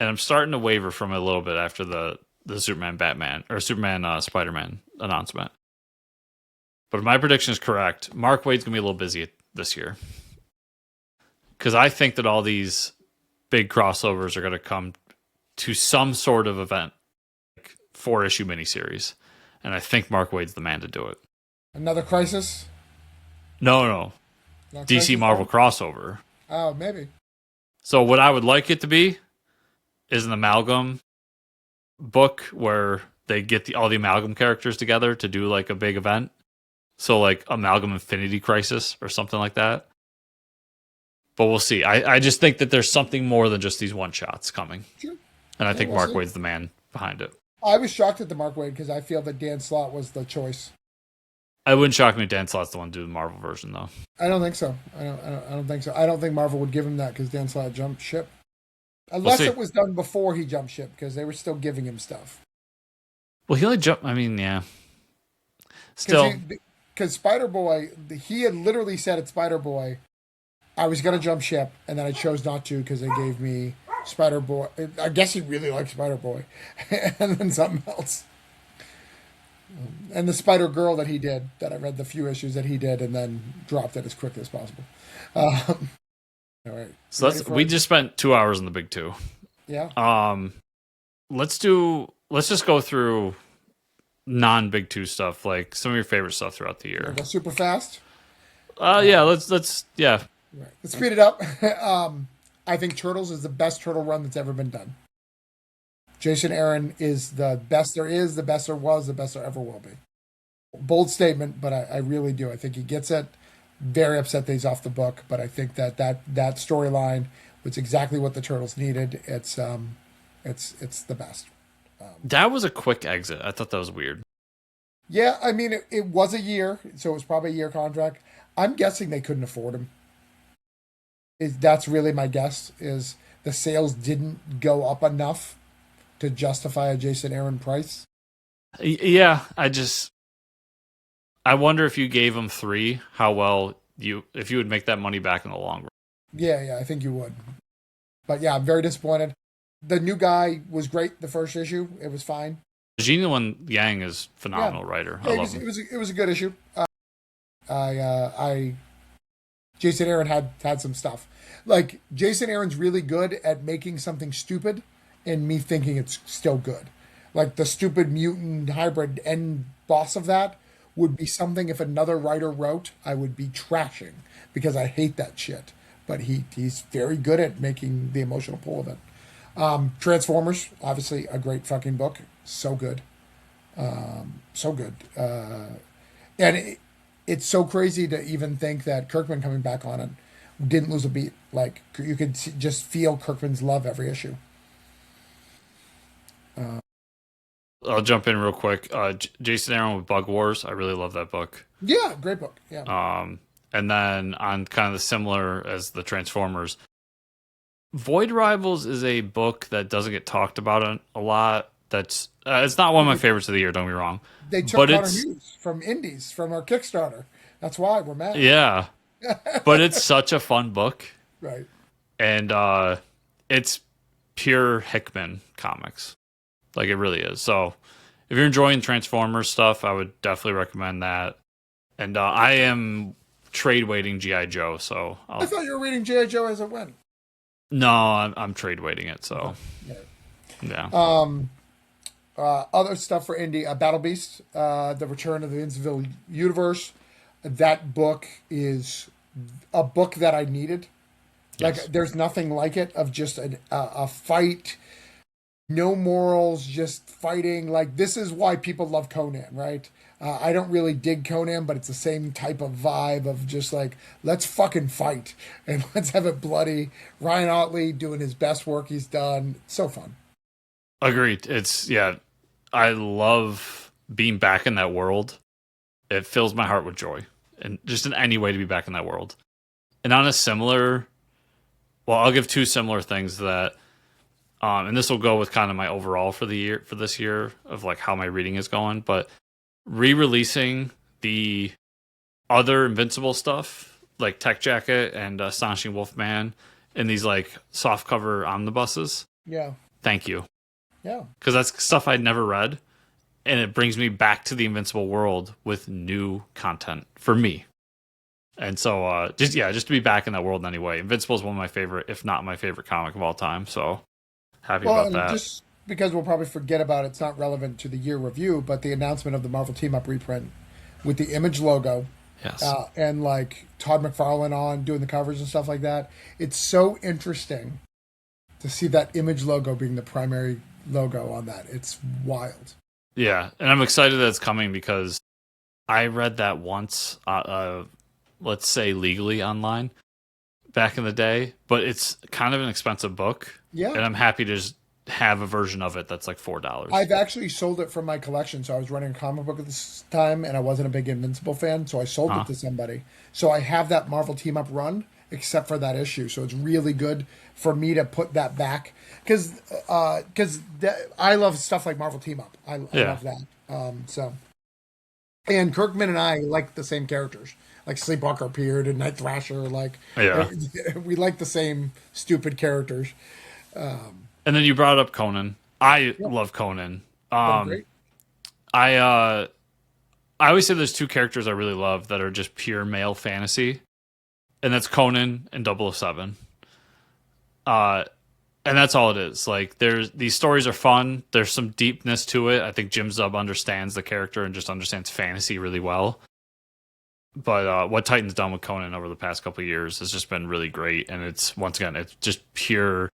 and I'm starting to waver from it a little bit after the Superman Batman or Superman Spider-Man announcement, but if my prediction is correct, Mark Waid's gonna be a little busy this year, because I think that all these big crossovers are gonna come to some sort of event, like 4-issue miniseries, and I think Mark Waid's the man to do it. Another Crisis? No. Not DC Crisis Marvel crossover. Oh, maybe. So what I would like it to be is an amalgam book where they get all the amalgam characters together to do like a big event. So like Amalgam Infinity Crisis or something like that. But we'll see. I just think that there's something more than just these one shots coming. Sure. And I think Mark Waid's the man behind it. I was shocked at the Mark Waid because I feel that Dan Slott was the choice. I wouldn't shock me if Dan Slott's the one to do the Marvel version, though. I don't think so. I don't think so. I don't think Marvel would give him that because Dan Slott jumped ship. Unless it was done before he jumped ship, because they were still giving him stuff. Well, he only jumped. I mean, yeah. Still, because Spider-Boy, he had literally said at Spider-Boy, I was going to jump ship, and then I chose not to because they gave me Spider-Boy. I guess he really liked Spider-Boy, and then something else. And the Spider-Girl that he did, that I read the few issues that he did, and then dropped it as quickly as possible. All right. So we just spent 2 hours in the big two. Yeah. Let's just go through non-big two stuff, like some of your favorite stuff throughout the year. Go super fast. Yeah. Let's Right. Let's speed it up. I think Turtles is the best turtle run that's ever been done. Jason Aaron is the best there is, the best there was, the best there ever will be. Bold statement, but I really do. I think he gets it. Very upset that he's off the book, but I think that storyline was exactly what the Turtles needed. It's the best. That was a quick exit. I thought that was weird. Yeah, I mean, it was a year, so it was probably a year contract. I'm guessing they couldn't afford him. That's really my guess, is the sales didn't go up enough to justify a Jason Aaron price. Yeah, I wonder if you gave him 3, how well if you would make that money back in the long run. Yeah, I think you would. But yeah, I'm very disappointed. The new guy was great. The first issue, it was fine. Jinlin Yang is phenomenal writer. I love him. It was a good issue. I Jason Aaron had some stuff. Like, Jason Aaron's really good at making something stupid and me thinking it's still good. Like, the stupid mutant hybrid end boss of that would be something if another writer wrote, I would be trashing because I hate that shit. But he's very good at making the emotional pull of it. Transformers, obviously a great fucking book. So good. So good. And it's so crazy to even think that Kirkman coming back on it didn't lose a beat. Like, you could just feel Kirkman's love every issue. I'll jump in real quick. Jason Aaron with Bug Wars. I really love that book. Yeah, great book. Yeah. And then on kind of the similar as the Transformers, Void Rivals is a book that doesn't get talked about a lot. That's it's not one of my favorites of the year. Don't get me wrong. They took Connor Hughes from Indies from our Kickstarter. That's why we're mad. Yeah, but it's such a fun book, right? And it's pure Hickman comics, like it really is. So if you're enjoying Transformers stuff, I would definitely recommend that. And I am trade waiting GI Joe, so I thought you were reading GI Joe as it went. No, I'm trade waiting it. So yeah. Other stuff for indie, Battle Beast, The Return of the Invincible Universe. That book is a book that I needed. Like, there's nothing like it, of just a fight, no morals, just fighting. Like, this is why people love Conan, right? I don't really dig Conan, but it's the same type of vibe of just like, let's fucking fight and let's have it bloody. Ryan Otley doing his best work he's done. It's so fun. Agreed. I love being back in that world. It fills my heart with joy, and just in any way to be back in that world. And on a similar, I'll give 2 similar things that, and this will go with kind of my overall for this year of like how my reading is going, but re-releasing the other Invincible stuff, like Tech Jacket and Astonishing Wolfman, in these like soft cover omnibuses. Yeah. Thank you. Yeah. Because that's stuff I'd never read, and it brings me back to the Invincible world with new content for me. And so just to be back in that world in any way. Invincible is one of my favorite, if not my favorite comic of all time. So happy about that. Just because we'll probably forget about it, it's not relevant to the year review, but the announcement of the Marvel Team Up reprint with the Image logo. Yes. And like Todd McFarlane on doing the covers and stuff like that. It's so interesting to see that Image logo being the primary logo on that. It's wild. Yeah, and I'm excited that it's coming because I read that once, let's say legally online back in the day, but it's kind of an expensive book. Yeah. And I'm happy to just have a version of it that's like $4. I've actually sold it from my collection. So I was running a comic book at this time and I wasn't a big Invincible fan. So I sold it to somebody. So I have that Marvel Team Up run except for that issue. So it's really good for me to put that back because I love stuff like Marvel Team Up. I love that. And Kirkman and I like the same characters, like Sleepwalker appeared and Night Thrasher. Like, we like the same stupid characters. And then you brought up Conan. I love Conan. I always say there's 2 characters I really love that are just pure male fantasy, and that's Conan and 007. And that's all it is. Like, these stories are fun. There's some deepness to it. I think Jim Zub understands the character and just understands fantasy really well. But what Titan's done with Conan over the past couple of years has just been really great. And it's just pure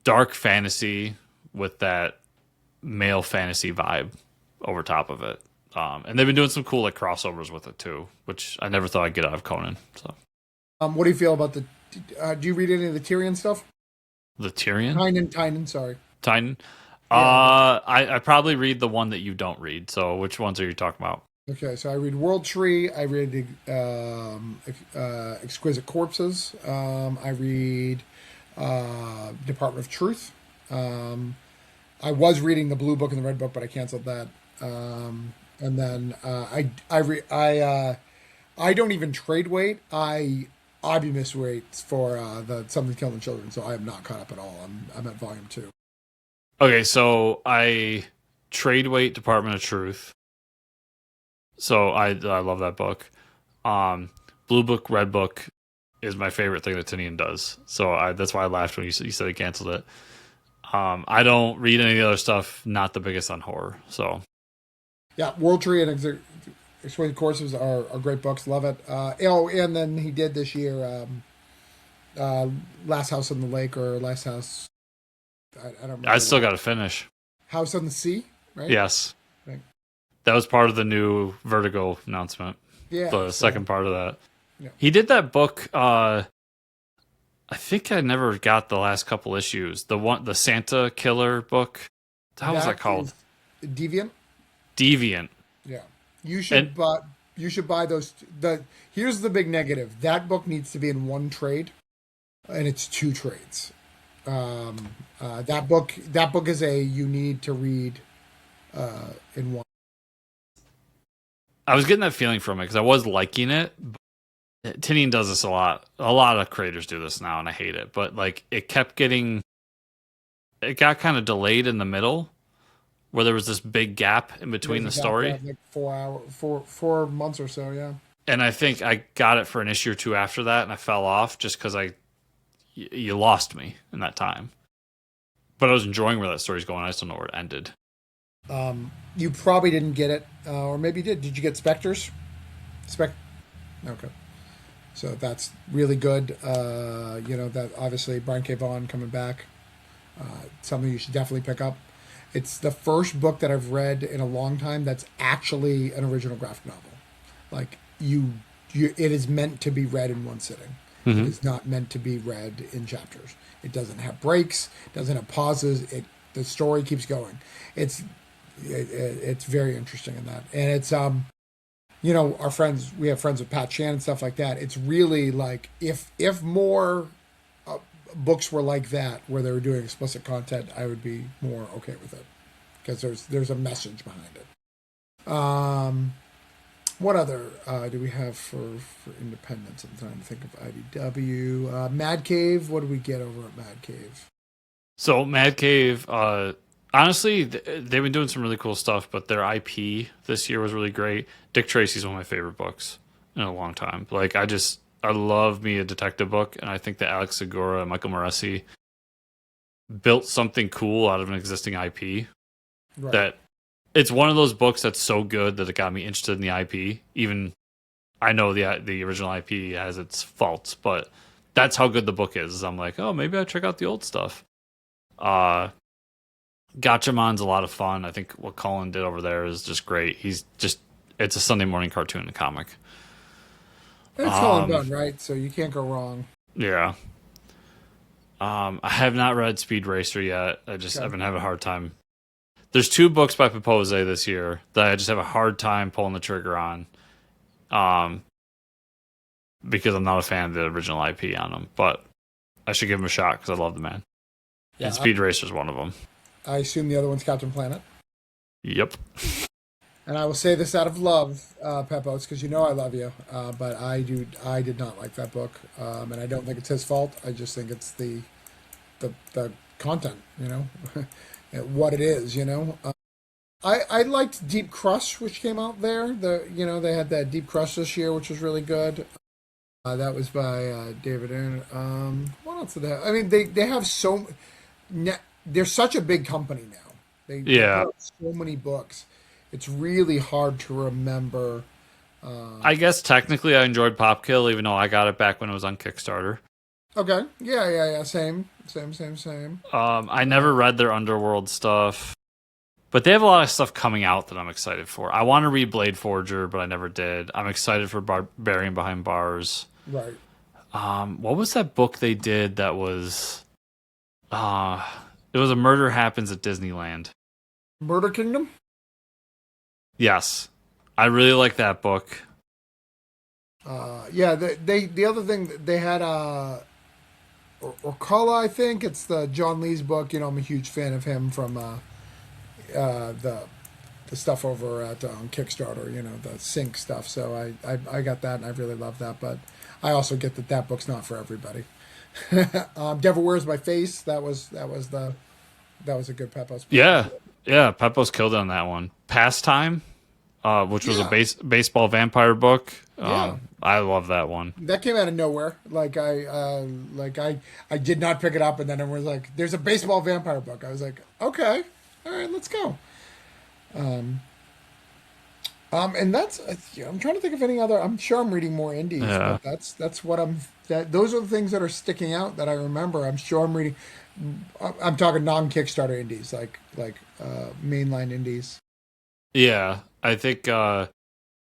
dark fantasy with that male fantasy vibe over top of it. And they've been doing some cool like crossovers with it too, which I never thought I'd get out of Conan. So, what do you feel about do you read any of the Tyrion stuff? The Tyrion? Tynan, sorry. Titan. I probably read the one that you don't read. So which ones are you talking about? Okay, so I read World Tree. I read Exquisite Corpses. I read Department of Truth. I was reading the Blue Book and the Red Book, but I canceled that. And then I don't even trade weight. I miss weights for the Something Killing Children, so I am not caught up at all. I'm at volume 2. Okay, so I trade weight Department of Truth. So I love that book. Blue Book, Red Book is my favorite thing that Tinian does. So that's why I laughed when you said he canceled it. I don't read any of the other stuff. Not the biggest on horror. So yeah, World Tree and Exquisite Courses are great books. Love it. And then he did this year Last House on the Lake or Last House. I don't remember. I still got to finish. House on the Sea, right? Yes. Right. That was part of the new Vertigo announcement. Yeah. The second part of that. Yeah. He did that book. I think I never got the last couple issues. The Santa Killer book. How was that called? Deviant. Deviant. Yeah. You should buy those. Here's the big negative. That book needs to be in one trade, and it's 2 trades. That book is you need to read in one. I was getting that feeling from it because I was liking it. Tinian does this a lot. A lot of creators do this now, and I hate it. But like, it got kind of delayed in the middle, where there was this big gap in between the story. Like 4 months or so, yeah. And I think I got it for an issue or 2 after that, and I fell off just because you lost me in that time. But I was enjoying where that story's going. I just don't know where it ended. You probably didn't get it, or maybe you did. Did you get Spectres? Okay. So that's really good. That obviously Brian K. Vaughan coming back. Something you should definitely pick up. It's the first book that I've read in a long time that's actually an original graphic novel. Like it is meant to be read in one sitting. Mm-hmm. It is not meant to be read in chapters. It doesn't have breaks. Doesn't have pauses. The story keeps going. It's very interesting in that, and it's our friends. We have friends with Pat Chan and stuff like that. It's really like if more books were like that, where they were doing explicit content, I would be more okay with it because there's a message behind it. What other do we have for independence? I'm trying to think of IDW. Mad Cave. What do we get over at Mad Cave? So Mad Cave, honestly, they've been doing some really cool stuff, but their IP this year was really great. Dick Tracy's one of my favorite books in a long time. Like, I love me a detective book, and I think that Alex Segura and Michael Moresi built something cool out of an existing IP. Right. That it's one of those books that's so good that it got me interested in the IP. Even I know the original IP has its faults, but that's how good the book is. I'm like, oh, maybe I check out the old stuff. Gatchamon's a lot of fun. I think what Cullen did over there is just great. It's a Sunday morning cartoon comic. It's Cullen Bunn, right? So you can't go wrong. Yeah. I have not read Speed Racer yet. I've been having a hard time. There's 2 books by Popose this year that I just have a hard time pulling the trigger on. Because I'm not a fan of the original IP on them, but I should give him a shot because I love the man. Yeah, and Speed Racer is one of them. I assume the other one's Captain Planet. Yep. And I will say this out of love, Pepos, because you know I love you. But I did not like that book, and I don't think it's his fault. I just think it's the content, what it is, I liked Deep Crush, which came out there. They had that Deep Crush this year, which was really good. That was by David Aaron. What else did they have? I mean, they have so. They're such a big company now. They have so many books. It's really hard to remember. I guess technically I enjoyed Popkill, even though I got it back when it was on Kickstarter. Okay. Yeah. Same. I never read their Underworld stuff. But they have a lot of stuff coming out that I'm excited for. I want to read Blade Forger, but I never did. I'm excited for Barbarian Behind Bars. Right. What was that book they did that was... it It was A Murder Happens at Disneyland. Murder Kingdom? Yes. I really like that book. Yeah, the other thing they had Orkala, I think it's the John Lee's book. You know, I'm a huge fan of him from the stuff over at Kickstarter. You know, the Sync stuff. So I got that, and I really love that. But I also get that book's not for everybody. Devil Wears My Face. That was a good Pepos book. Yeah. Pepos killed on that one. Pastime, which was a baseball vampire book. Yeah. I love that one. That came out of nowhere. I did not pick it up, and then everyone was like, "There's a baseball vampire book." I was like, "Okay, all right, let's go." And that's I'm trying to think of any other. I'm sure I'm reading more indies, but that's what those are the things that are sticking out that I remember. I'm sure I'm reading. I'm talking non-Kickstarter indies, like mainline indies. Yeah, I think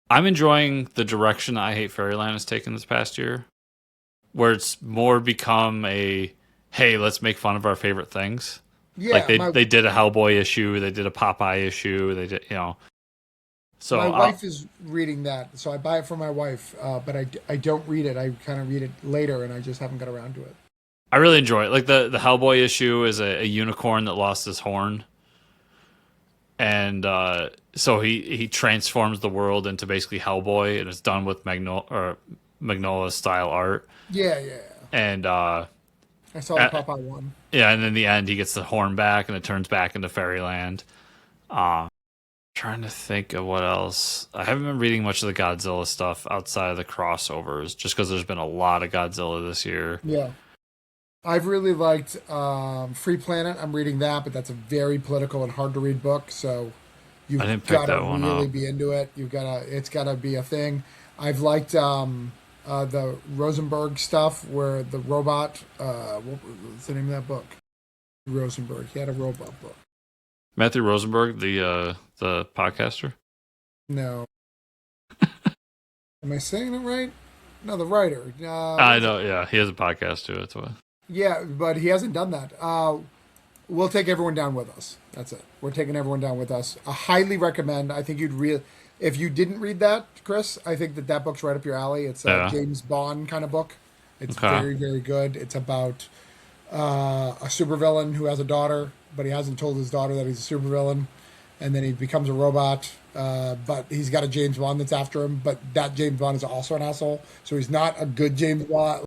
I'm enjoying the direction I Hate Fairyland has taken this past year, where it's more become a, hey, let's make fun of our favorite things. Yeah, like they did a Hellboy issue, they did a Popeye issue, they did, So my wife is reading that, so I buy it for my wife, but I don't read it. I kind of read it later, and I just haven't got around to it. I really enjoy it. Like the Hellboy issue is a unicorn that lost his horn. And so he transforms the world into basically Hellboy, and it's done with Magnolia style art. Yeah. And I saw the Popeye one. Yeah, and in the end, he gets the horn back, and it turns back into Fairyland. Trying to think of what else. I haven't been reading much of the Godzilla stuff outside of the crossovers, just because there's been a lot of Godzilla this year. Yeah. I've really liked Free Planet. I'm reading that, but that's a very political and hard to read book. So you've got to really be into it. It's got to be a thing. I've liked the Rosenberg stuff where the robot. What's the name of that book? Rosenberg. He had a robot book. Matthew Rosenberg, the podcaster. No. Am I saying it right? No, the writer. I know. Yeah, he has a podcast too. That's why. Yeah, but he hasn't done that. We'll take everyone down with us. That's it. We're taking everyone down with us. I highly recommend. I think if you didn't read that, Chris, I think that book's right up your alley. It's a James Bond kind of book. It's very, very good. It's about a supervillain who has a daughter, but he hasn't told his daughter that he's a supervillain, and then he becomes a robot. But he's got a James Bond that's after him. But that James Bond is also an asshole, so he's not a good James Bond.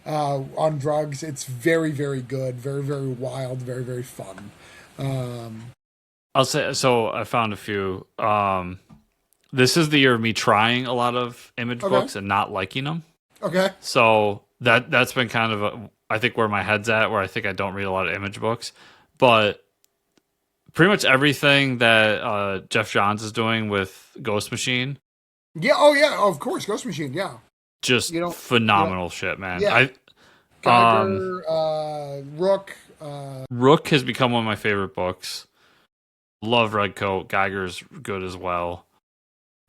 On drugs. It's very, very good, very, very wild, very, very fun. I'll say, so I found a few. This is the year of me trying a lot of image books and not liking them. Okay. So that's been kind of I think where my head's at, where I think I don't read a lot of image books, but pretty much everything that Jeff Johns is doing with Ghost Machine. Yeah. Oh yeah. Of course. Ghost Machine. Yeah. Just phenomenal shit, man. Yeah. Geiger, Rook. Rook has become one of my favorite books. Love Redcoat. Geiger's good as well.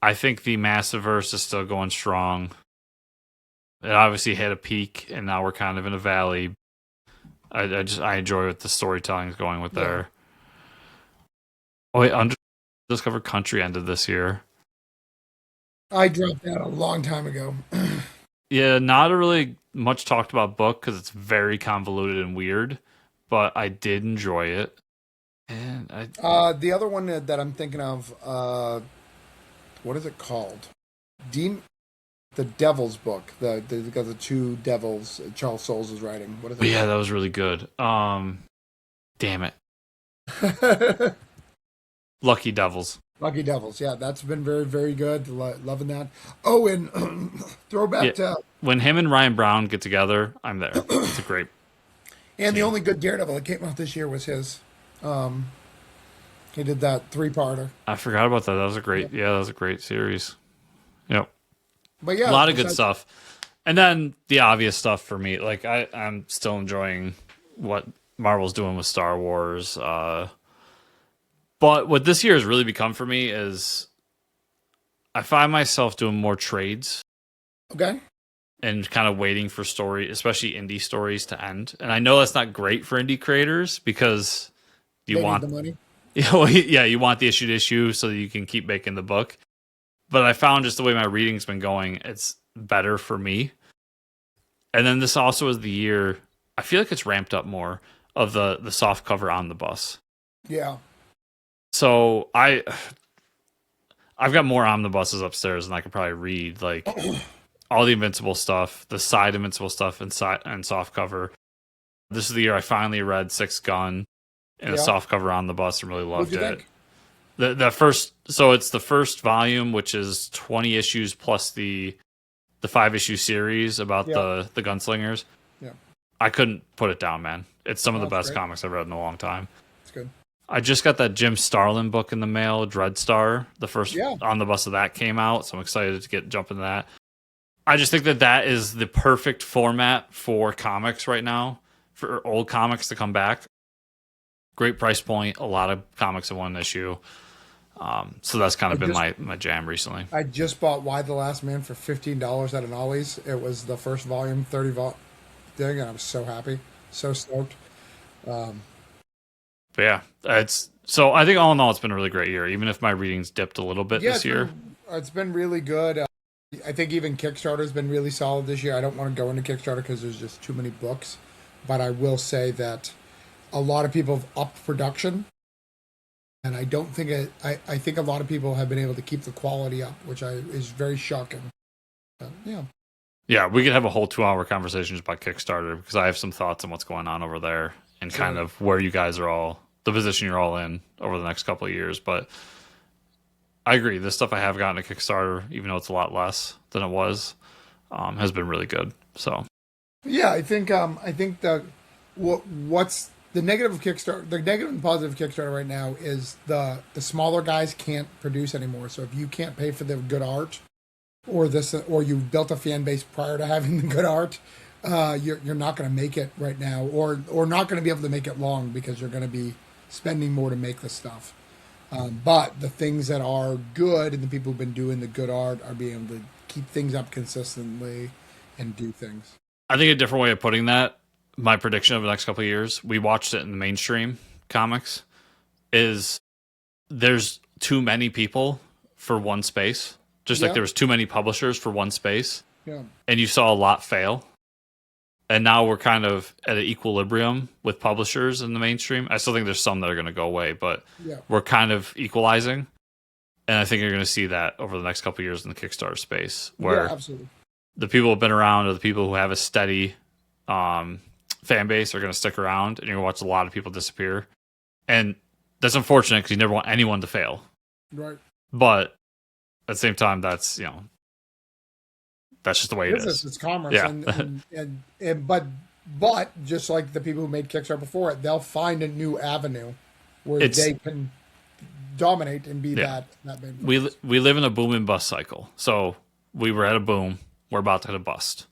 I think the Massiverse is still going strong. It obviously hit a peak, and now we're kind of in a valley. I enjoy what the storytelling is going with there. Oh wait, Undiscovered Country ended this year. I dropped that a long time ago. Yeah, not a really much talked about book because it's very convoluted and weird, but I did enjoy it. And the other one that I'm thinking of, what is it called? The Devil's Book. The two devils Charles Soules is writing. What is it? Yeah, that was really good. Damn it. Lucky Devils. Lucky Devils, yeah, that's been very, very good. Loving that. Oh, and throwback to when him and Ryan Brown get together, I'm there. It's a great. And the only good Daredevil that came out this year was his. He did that 3-parter. I forgot about that. That was a great. Yeah, that was a great series. Yep. But yeah, a lot of good stuff. And then the obvious stuff for me, like I'm still enjoying what Marvel's doing with Star Wars. But what this year has really become for me is I find myself doing more trades. Okay. and kind of waiting for story, especially indie stories, to end. And I know that's not great for indie creators because you want the money. You want the issue to issue so that you can keep making the book. But I found just the way my reading's been going, it's better for me. And then this also is the year, I feel like it's ramped up more, of the softcover omnibus. Yeah. So I've got more omnibuses upstairs than I could probably read. Like all the Invincible stuff, the side Invincible stuff, and softcover. This is the year I finally read Six Gun in a softcover omnibus and really loved it. The first, so it's the first volume, which is 20 issues plus the 5-issue series about the gunslingers. Yeah, I couldn't put it down, man. It's some of the best comics I've read in a long time. It's good. I just got that Jim Starlin book in the mail, Dreadstar. The first omnibus of that came out, so I'm excited to jump into that. I just think that is the perfect format for comics right now, for old comics to come back. Great price point, a lot of comics in one issue. So that's kind of been my jam recently. I just bought Why the Last Man for $15 at an Ollie's. It was the first volume, 30 thing, and I was so happy, so stoked. But yeah, so I think all in all, it's been a really great year, even if my reading's dipped a little bit this year. It's been really good. I think even Kickstarter's been really solid this year. I don't want to go into Kickstarter because there's just too many books, but I will say that a lot of people have upped production. And I don't think I think a lot of people have been able to keep the quality up, which is very shocking. Yeah, we could have a whole 2-hour conversation just about Kickstarter because I have some thoughts on what's going on over there and kind of where you guys are all, the position you're all in over the next couple of years. But I agree, this stuff I have gotten to Kickstarter, even though it's a lot less than it was, has been really good. So yeah, I think what's the negative of Kickstarter, the negative and positive of Kickstarter right now is the smaller guys can't produce anymore. So if you can't pay for the good art, or you built a fan base prior to having the good art, you're not going to make it right now, or not going to be able to make it long because you're going to be spending more to make the stuff. But the things that are good and the people who've been doing the good art are being able to keep things up consistently and do things. I think a different way of putting that, my prediction over the next couple of years, we watched it in the mainstream comics, is there's too many people for one space. Just like there was too many publishers for one space. Yeah. And you saw a lot fail. And now we're kind of at an equilibrium with publishers in the mainstream. I still think there's some that are going to go away, but we're kind of equalizing. And I think you're going to see that over the next couple of years in the Kickstarter space, where absolutely. The people who have been around or the people who have a steady fan base are going to stick around, and you're going to watch a lot of people disappear. And that's unfortunate because you never want anyone to fail. Right. But at the same time, that's, that's just the way it is. It's commerce. Yeah. But just like the people who made Kickstarter before it, they'll find a new avenue where they can dominate and be that big. We live in a boom and bust cycle. So we were at a boom. We're about to hit a bust.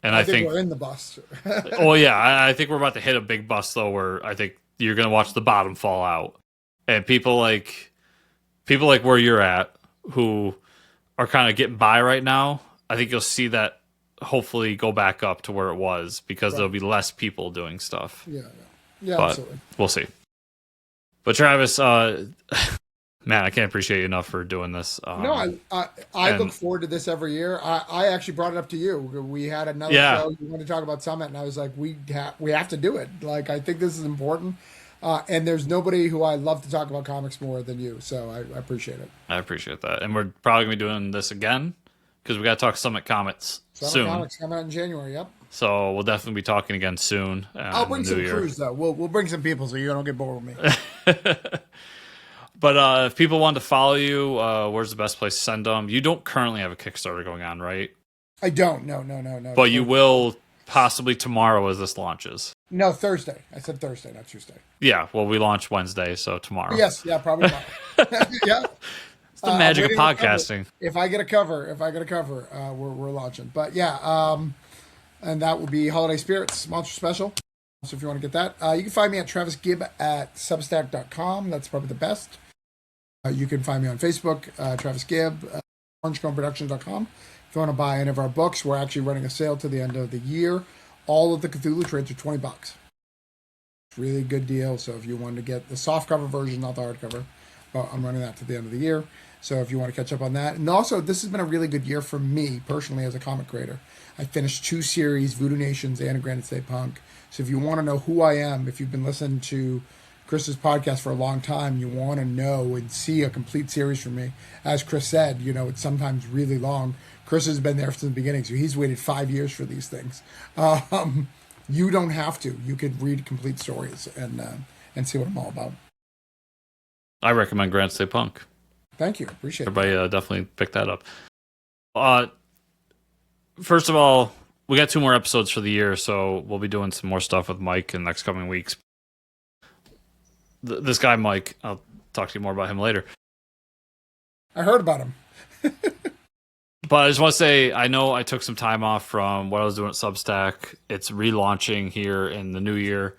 And I think we're in the bust. I think we're about to hit a big bust, though, where I think you're going to watch the bottom fall out. And people like where you're at, who are kind of getting by right now, I think you'll see that hopefully go back up to where it was because there'll be less people doing stuff. Yeah, but absolutely. We'll see. But Travis, man, I can't appreciate you enough for doing this. No, I look forward to this every year. I actually brought it up to you. We had another show. You wanted to talk about Summit, and I was like, we have to do it. Like, I think this is important. And there's nobody who I love to talk about comics more than you. So I appreciate it. I appreciate that. And we're probably going to be doing this again because we got to talk Summit Comics soon. Summit Comics coming out in January, yep. So we'll definitely be talking again soon. I'll bring some crews, though. We'll bring some people so you don't get bored with me. But if people want to follow you, where's the best place to send them? You don't currently have a Kickstarter going on, right? I don't. No. But you will possibly tomorrow as this launches. No, Thursday. I said Thursday, not Tuesday. Yeah, well, we launch Wednesday, so tomorrow. Yes, yeah, probably tomorrow. Yeah. It's the magic of podcasting. If I get a cover, we're launching. But yeah, and that will be Holiday Spirits Monster Special. So if you want to get that, you can find me at Travis Gibb at Substack.com. That's probably the best. You can find me on Facebook, Travis Gibb, OrangeConeProductions.com. If you want to buy any of our books, we're actually running a sale to the end of the year. All of the Cthulhu trades are $20. Really good deal. So if you want to get the softcover version, not the hardcover, well, I'm running that to the end of the year. So if you want to catch up on that. And also, this has been a really good year for me personally as a comic creator. I finished 2 series, Voodoo Nations and A Granite State Punk. So if you want to know who I am, if you've been listening to Chris's podcast for a long time, you want to know and see a complete series from me. As Chris said, it's sometimes really long. Chris has been there since the beginning, so he's waited 5 years for these things. You don't have to. You could read complete stories and see what I'm all about. I recommend Granite State Punk. Thank you. Appreciate it. Everybody definitely pick that up. First of all, we got 2 more episodes for the year, so we'll be doing some more stuff with Mike in the next coming weeks. This guy, Mike, I'll talk to you more about him later. I heard about him. But I just want to say, I know I took some time off from what I was doing at Substack. It's relaunching here in the new year,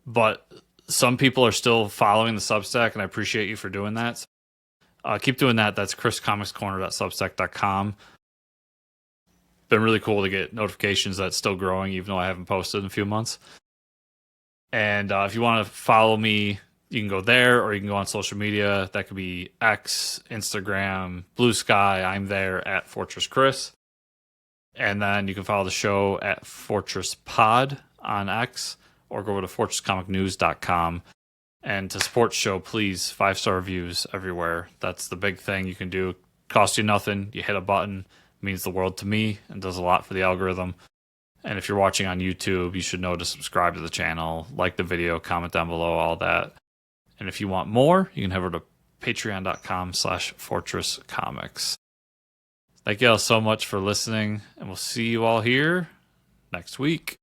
but some people are still following the Substack, and I appreciate you for doing that. So, keep doing that. That's chriscomicscorner.substack.com. Been really cool to get notifications that it's still growing, even though I haven't posted in a few months. And if you want to follow me, you can go there, or you can go on social media. That could be X, Instagram, Blue Sky. I'm there at Fortress Chris. And then you can follow the show at Fortress Pod on X, or go to fortresscomicnews.com. And to support the show, please, 5-star reviews everywhere. That's the big thing you can do. Costs you nothing. You hit a button. It means the world to me and does a lot for the algorithm. And if you're watching on YouTube, you should know to subscribe to the channel, like the video, comment down below, all that. And if you want more, you can head over to patreon.com/fortresscomics. Thank you all so much for listening, and we'll see you all here next week.